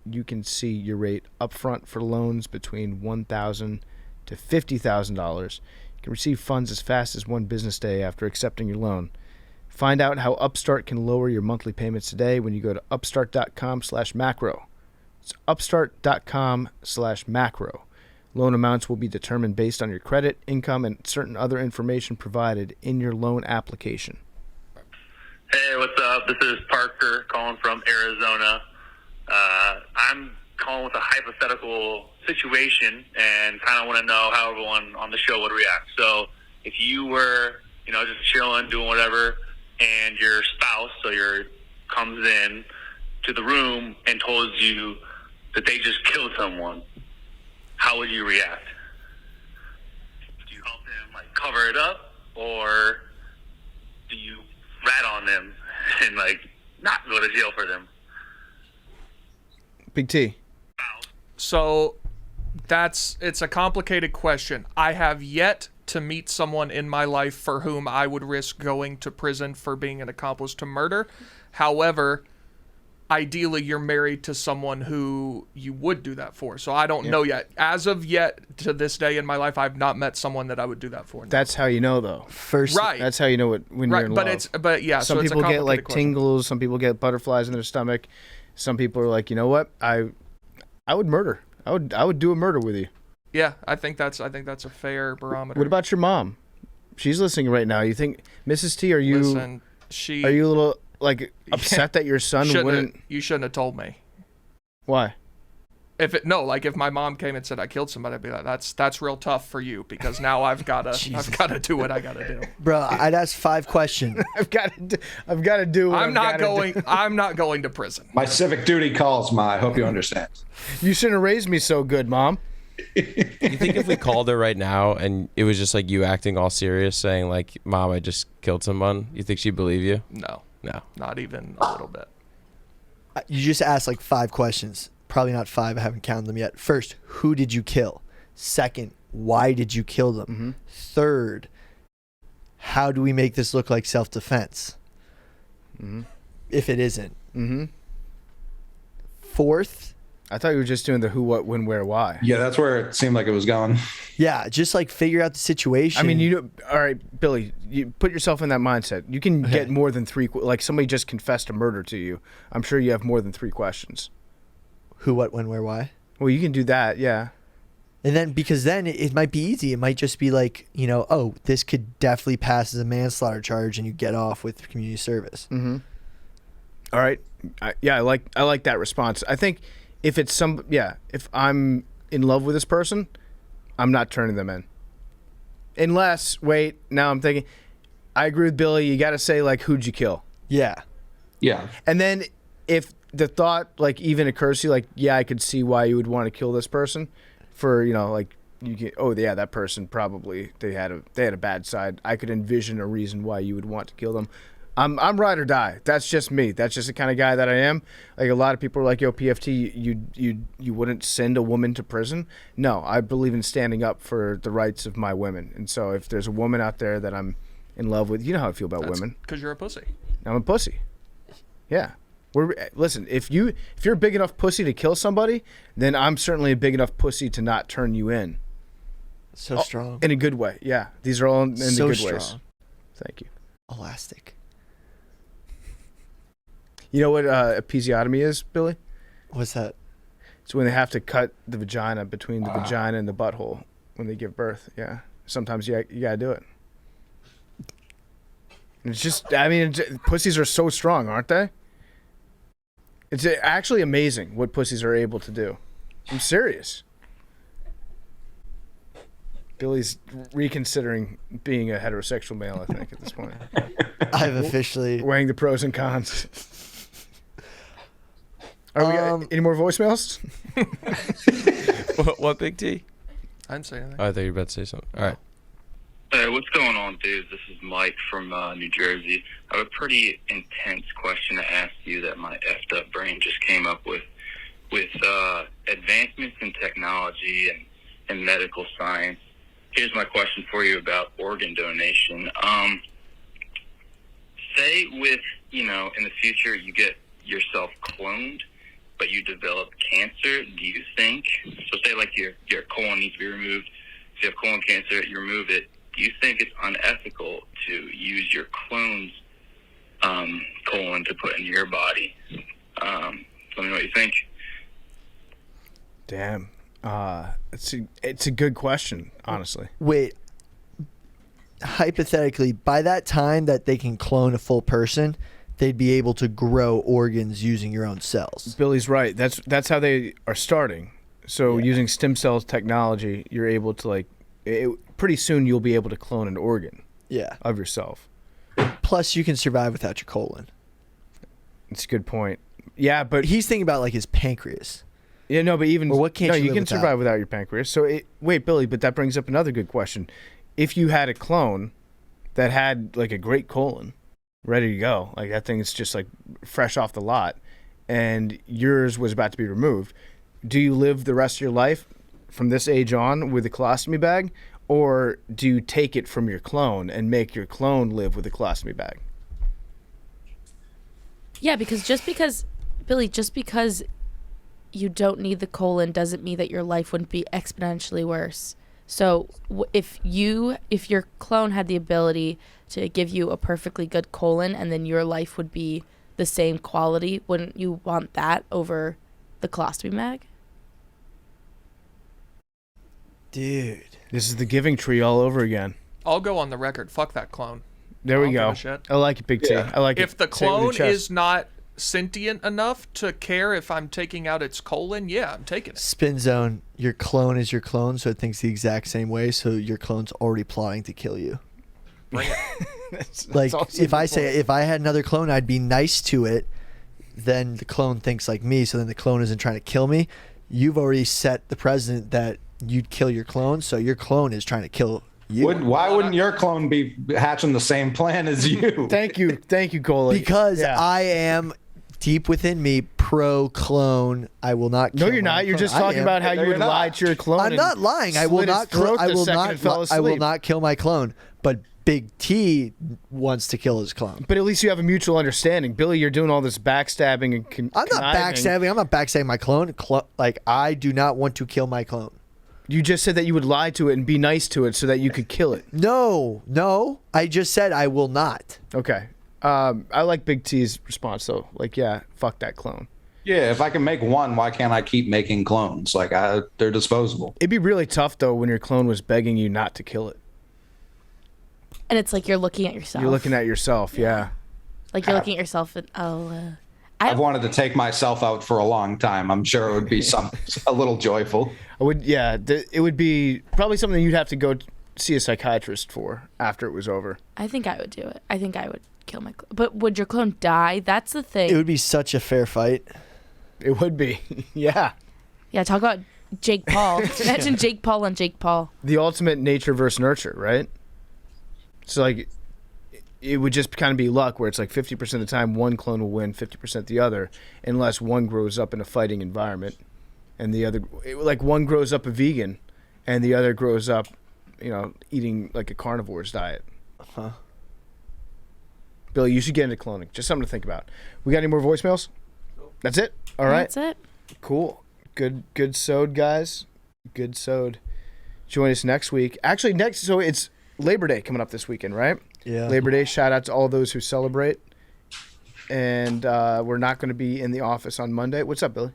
Speaker 1: you can see your rate upfront for loans between $1,000 to $50,000. You can receive funds as fast as one business day after accepting your loan. Find out how Upstart can lower your monthly payments today when you go to upstart.com/macro. It's upstart.com/macro. Loan amounts will be determined based on your credit, income, and certain other information provided in your loan application.
Speaker 9: Hey, what's up? This is Parker calling from Arizona. I'm calling with a hypothetical situation and kind of want to know how everyone on the show would react. So if you were, just chilling, doing whatever, and your spouse, comes in to the room and told you that they just killed someone, how would you react? Do you help them cover it up, or do you rat on them and not go to jail for them?
Speaker 1: Big T.
Speaker 3: So it's a complicated question. I have yet to meet someone in my life for whom I would risk going to prison for being an accomplice to murder. However, ideally you're married to someone who you would do that for. So I don't know yet. As of yet, to this day in my life, I've not met someone that I would do that for.
Speaker 1: That's how you know, though.
Speaker 3: Right.
Speaker 1: That's how you know when you're in love. Some people get tingles. Some people get butterflies in their stomach. Some people are like, you know what? I would murder. I would do a murder with you.
Speaker 3: Yeah, I think that's a fair barometer.
Speaker 1: What about your mom? She's listening right now. You think, Mrs. T, are you a little upset that your son wouldn't?
Speaker 3: You shouldn't have told me.
Speaker 1: Why?
Speaker 3: If my mom came and said I killed somebody, I'd be like, that's real tough for you, because now I've gotta do what I gotta do.
Speaker 2: Bro, I'd ask 5 questions.
Speaker 1: I've got to do.
Speaker 3: I'm not going to prison.
Speaker 4: My civic duty calls, Ma. I hope you understand.
Speaker 1: You shouldn't have raised me so good, Mom.
Speaker 7: You think if we called her right now and it was just you acting all serious, saying Mom, I just killed someone, you think she'd believe you?
Speaker 3: No, not even a little bit.
Speaker 2: You just asked 5 questions. Probably not 5. I haven't counted them yet. First, who did you kill? Second, why did you kill them?
Speaker 1: Mm-hmm.
Speaker 2: Third, how do we make this look like self-defense?
Speaker 1: Mm-hmm.
Speaker 2: If it isn't.
Speaker 1: Mm-hmm.
Speaker 2: Fourth,
Speaker 1: I thought you were just doing the who, what, when, where, why.
Speaker 4: Yeah, that's where it seemed like it was going.
Speaker 2: Yeah, just figure out the situation.
Speaker 1: I mean, all right, Billy, you put yourself in that mindset. You can get more than 3. Somebody just confessed a murder to you. I'm sure you have more than 3 questions.
Speaker 2: Who, what, when, where, why?
Speaker 1: Well, you can do that, yeah.
Speaker 2: And then, because then it might be easy. It might just be oh, this could definitely pass as a manslaughter charge, and you get off with community service.
Speaker 1: Mm-hmm. All right. I like that response. I think if it's if I'm in love with this person, I'm not turning them in. Unless, now I'm thinking, I agree with Billy. You got to say, who'd you kill?
Speaker 2: Yeah.
Speaker 4: Yeah.
Speaker 1: And then if the thought even occurs to you, I could see why you would want to kill this person for, you get, that person probably they had a bad side. I could envision a reason why you would want to kill them. I'm ride or die. That's just me. That's just the kind of guy that I am. A lot of people are like, yo, PFT, you wouldn't send a woman to prison. No, I believe in standing up for the rights of my women. And so if there's a woman out there that I'm in love with, you know how I feel about women.
Speaker 3: Because you're a pussy.
Speaker 1: I'm a pussy. Yeah. Listen, if you're a big enough pussy to kill somebody, then I'm certainly a big enough pussy to not turn you in.
Speaker 2: So strong.
Speaker 1: In a good way. Yeah. These are all in the good ways. Thank you.
Speaker 2: Elastic.
Speaker 1: You know what episiotomy is, Billy?
Speaker 2: What's that?
Speaker 1: It's when they have to cut the vagina between the vagina and the butthole when they give birth. Yeah. Sometimes you got to do it. It's just, pussies are so strong, aren't they? It's actually amazing what pussies are able to do. I'm serious. Billy's reconsidering being a heterosexual male, I think, at this point.
Speaker 2: I've officially...
Speaker 1: weighing the pros and cons. Are we any more voicemails?
Speaker 7: What, Big T?
Speaker 3: I didn't say anything.
Speaker 7: Oh, I thought you were about to say something. All right.
Speaker 9: Hey, what's going on, dudes? This is Mike from New Jersey. I have a pretty intense question to ask you that my effed up brain just came up with. With advancements in technology and medical science, here's my question for you about organ donation. Say with, in the future you get yourself cloned, but you develop cancer, do you think, so say your colon needs to be removed, if you have colon cancer, you remove it, do you think it's unethical to use your clone's colon to put into your body? Let me know what you think.
Speaker 1: Damn. It's a good question, honestly.
Speaker 2: Wait. Hypothetically, by that time that they can clone a full person, they'd be able to grow organs using your own cells.
Speaker 1: Billy's right. That's how they are starting. So using stem cells technology, you're able to like, pretty soon you'll be able to clone an organ.
Speaker 2: Yeah.
Speaker 1: Of yourself.
Speaker 2: Plus, you can survive without your colon.
Speaker 1: It's a good point. Yeah, but
Speaker 2: he's thinking about like his pancreas.
Speaker 1: Yeah, no, but even
Speaker 2: what can't
Speaker 1: you can survive without your pancreas. So wait, Billy, but that brings up another good question. If you had a clone that had like a great colon, ready to go, like that thing is just like fresh off the lot, and yours was about to be removed, do you live the rest of your life from this age on with a colostomy bag, or do you take it from your clone and make your clone live with a colostomy bag?
Speaker 6: Yeah, because Billy, just because you don't need the colon doesn't mean that your life wouldn't be exponentially worse. So if your clone had the ability to give you a perfectly good colon and then your life would be the same quality, wouldn't you want that over the colostomy bag?
Speaker 2: Dude.
Speaker 1: This is the giving tree all over again.
Speaker 3: I'll go on the record. Fuck that clone.
Speaker 1: There we
Speaker 3: I
Speaker 1: go.
Speaker 3: don't give a shit.
Speaker 1: I like it, Big T. I like it.
Speaker 3: If the
Speaker 1: Say it with your
Speaker 3: clone
Speaker 1: chest.
Speaker 3: is not sentient enough to care if I'm taking out its colon, yeah, I'm taking it.
Speaker 2: Spin zone, your clone is your clone, so it thinks the exact same way, so your clone's already plotting to kill you.
Speaker 3: Bring it.
Speaker 2: Like, if I had another clone, I'd be nice to it, then the clone thinks like me, so then the clone isn't trying to kill me. You've already set the precedent that you'd kill your clone, so your clone is trying to kill you.
Speaker 4: Why wouldn't your clone be hatching the same plan as you?
Speaker 1: Thank you, Cola.
Speaker 2: Because I am deep within me pro-clone. I will not kill
Speaker 1: No, you're not. You're
Speaker 2: clone.
Speaker 1: just talking about how you would lie to your clone.
Speaker 2: I'm not lying. I will not. I will not kill my clone. But Big T wants to kill his clone.
Speaker 1: But at least you have a mutual understanding. Billy, you're doing all this backstabbing and
Speaker 2: I'm not backstabbing. I'm not backstabbing my clone. Like, I do not want to kill my clone.
Speaker 1: You just said that you would lie to it and be nice to it so that you could kill it.
Speaker 2: No. I just said I will not.
Speaker 1: Okay. I like Big T's response though. Like, yeah, fuck that clone.
Speaker 4: Yeah, if I can make one, why can't I keep making clones? Like, they're disposable.
Speaker 1: It'd be really tough though when your clone was begging you not to kill it.
Speaker 6: And it's like you're looking at yourself.
Speaker 1: You're looking at yourself, yeah.
Speaker 6: Like you're looking at yourself and
Speaker 4: I've wanted to take myself out for a long time. I'm sure it would be a little joyful.
Speaker 1: It would be probably something you'd have to go see a psychiatrist for after it was over.
Speaker 6: I think I would do it. I think I would kill my clone. But would your clone die? That's the thing.
Speaker 2: It would be such a fair fight.
Speaker 1: It would be. Yeah.
Speaker 6: Yeah, talk about Jake Paul. Imagine Jake Paul on Jake Paul.
Speaker 1: The ultimate nature versus nurture, right? So like it would just kind of be luck where it's like 50% of the time one clone will win, 50% the other, unless one grows up in a fighting environment and the other, like one grows up a vegan and the other grows up, eating like a carnivore's diet.
Speaker 2: Uh-huh.
Speaker 1: Billy, you should get into cloning. Just something to think about. We got any more voicemails? That's it? All right.
Speaker 6: That's it.
Speaker 1: Cool. Good sewed, guys. Good sewed. Join us next week. Actually, so it's Labor Day coming up this weekend, right?
Speaker 2: Yeah.
Speaker 1: Labor Day. Shout out to all those who celebrate. And we're not going to be in the office on Monday. What's up, Billy?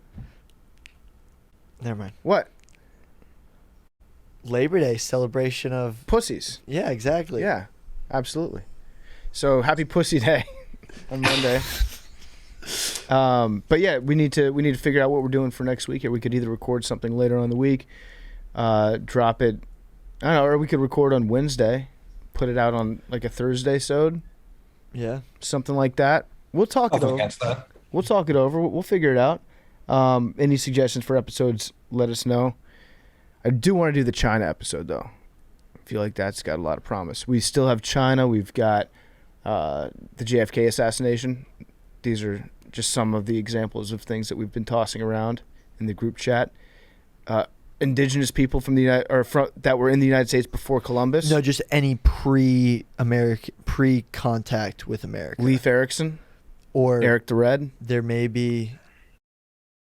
Speaker 2: Never mind.
Speaker 1: What?
Speaker 2: Labor Day celebration of
Speaker 1: pussies.
Speaker 2: Yeah, exactly.
Speaker 1: Yeah, absolutely. So happy Pussy Day on Monday. But yeah, we need to figure out what we're doing for next week. Here, we could either record something later on in the week, drop it, I don't know, or we could record on Wednesday, put it out on like a Thursday sode.
Speaker 2: Yeah,
Speaker 1: something like that. We'll talk it over.
Speaker 4: Against that.
Speaker 1: We'll talk it over. We'll figure it out. Any suggestions for episodes? Let us know. I do want to do the China episode though. I feel like that's got a lot of promise. We still have China. We've got the JFK assassination. These are just some of the examples of things that we've been tossing around in the group chat. Indigenous people from the that were in the United States before Columbus.
Speaker 2: No, just any pre-contact with America.
Speaker 1: Leif Erikson
Speaker 2: or
Speaker 1: Eric the Red.
Speaker 2: There may be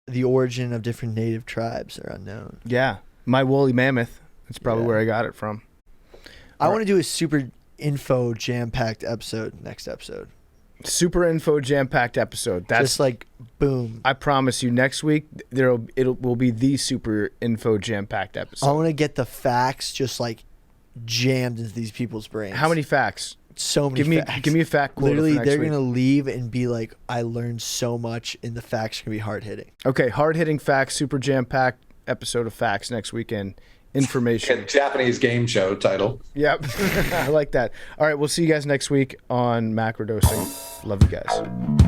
Speaker 2: the origin of different native tribes are unknown.
Speaker 1: Yeah, my woolly mammoth. That's probably where I got it from.
Speaker 2: I want to do a super info jam-packed episode next episode.
Speaker 1: Super info jam-packed episode. That's
Speaker 2: just like boom.
Speaker 1: I promise you, next week it will be the super info jam-packed episode.
Speaker 2: I want to get the facts just like jammed into these people's brains.
Speaker 1: How many facts?
Speaker 2: So many.
Speaker 1: Give me a fact quote.
Speaker 2: Literally, they're gonna leave and be like, "I learned so much," and the facts are gonna be hard hitting.
Speaker 1: Okay, hard hitting facts, super jam-packed episode of Facts next weekend. Information.
Speaker 4: Japanese game show title.
Speaker 1: Yep. I like that. All right, we'll see you guys next week on Macrodosing. Love you guys.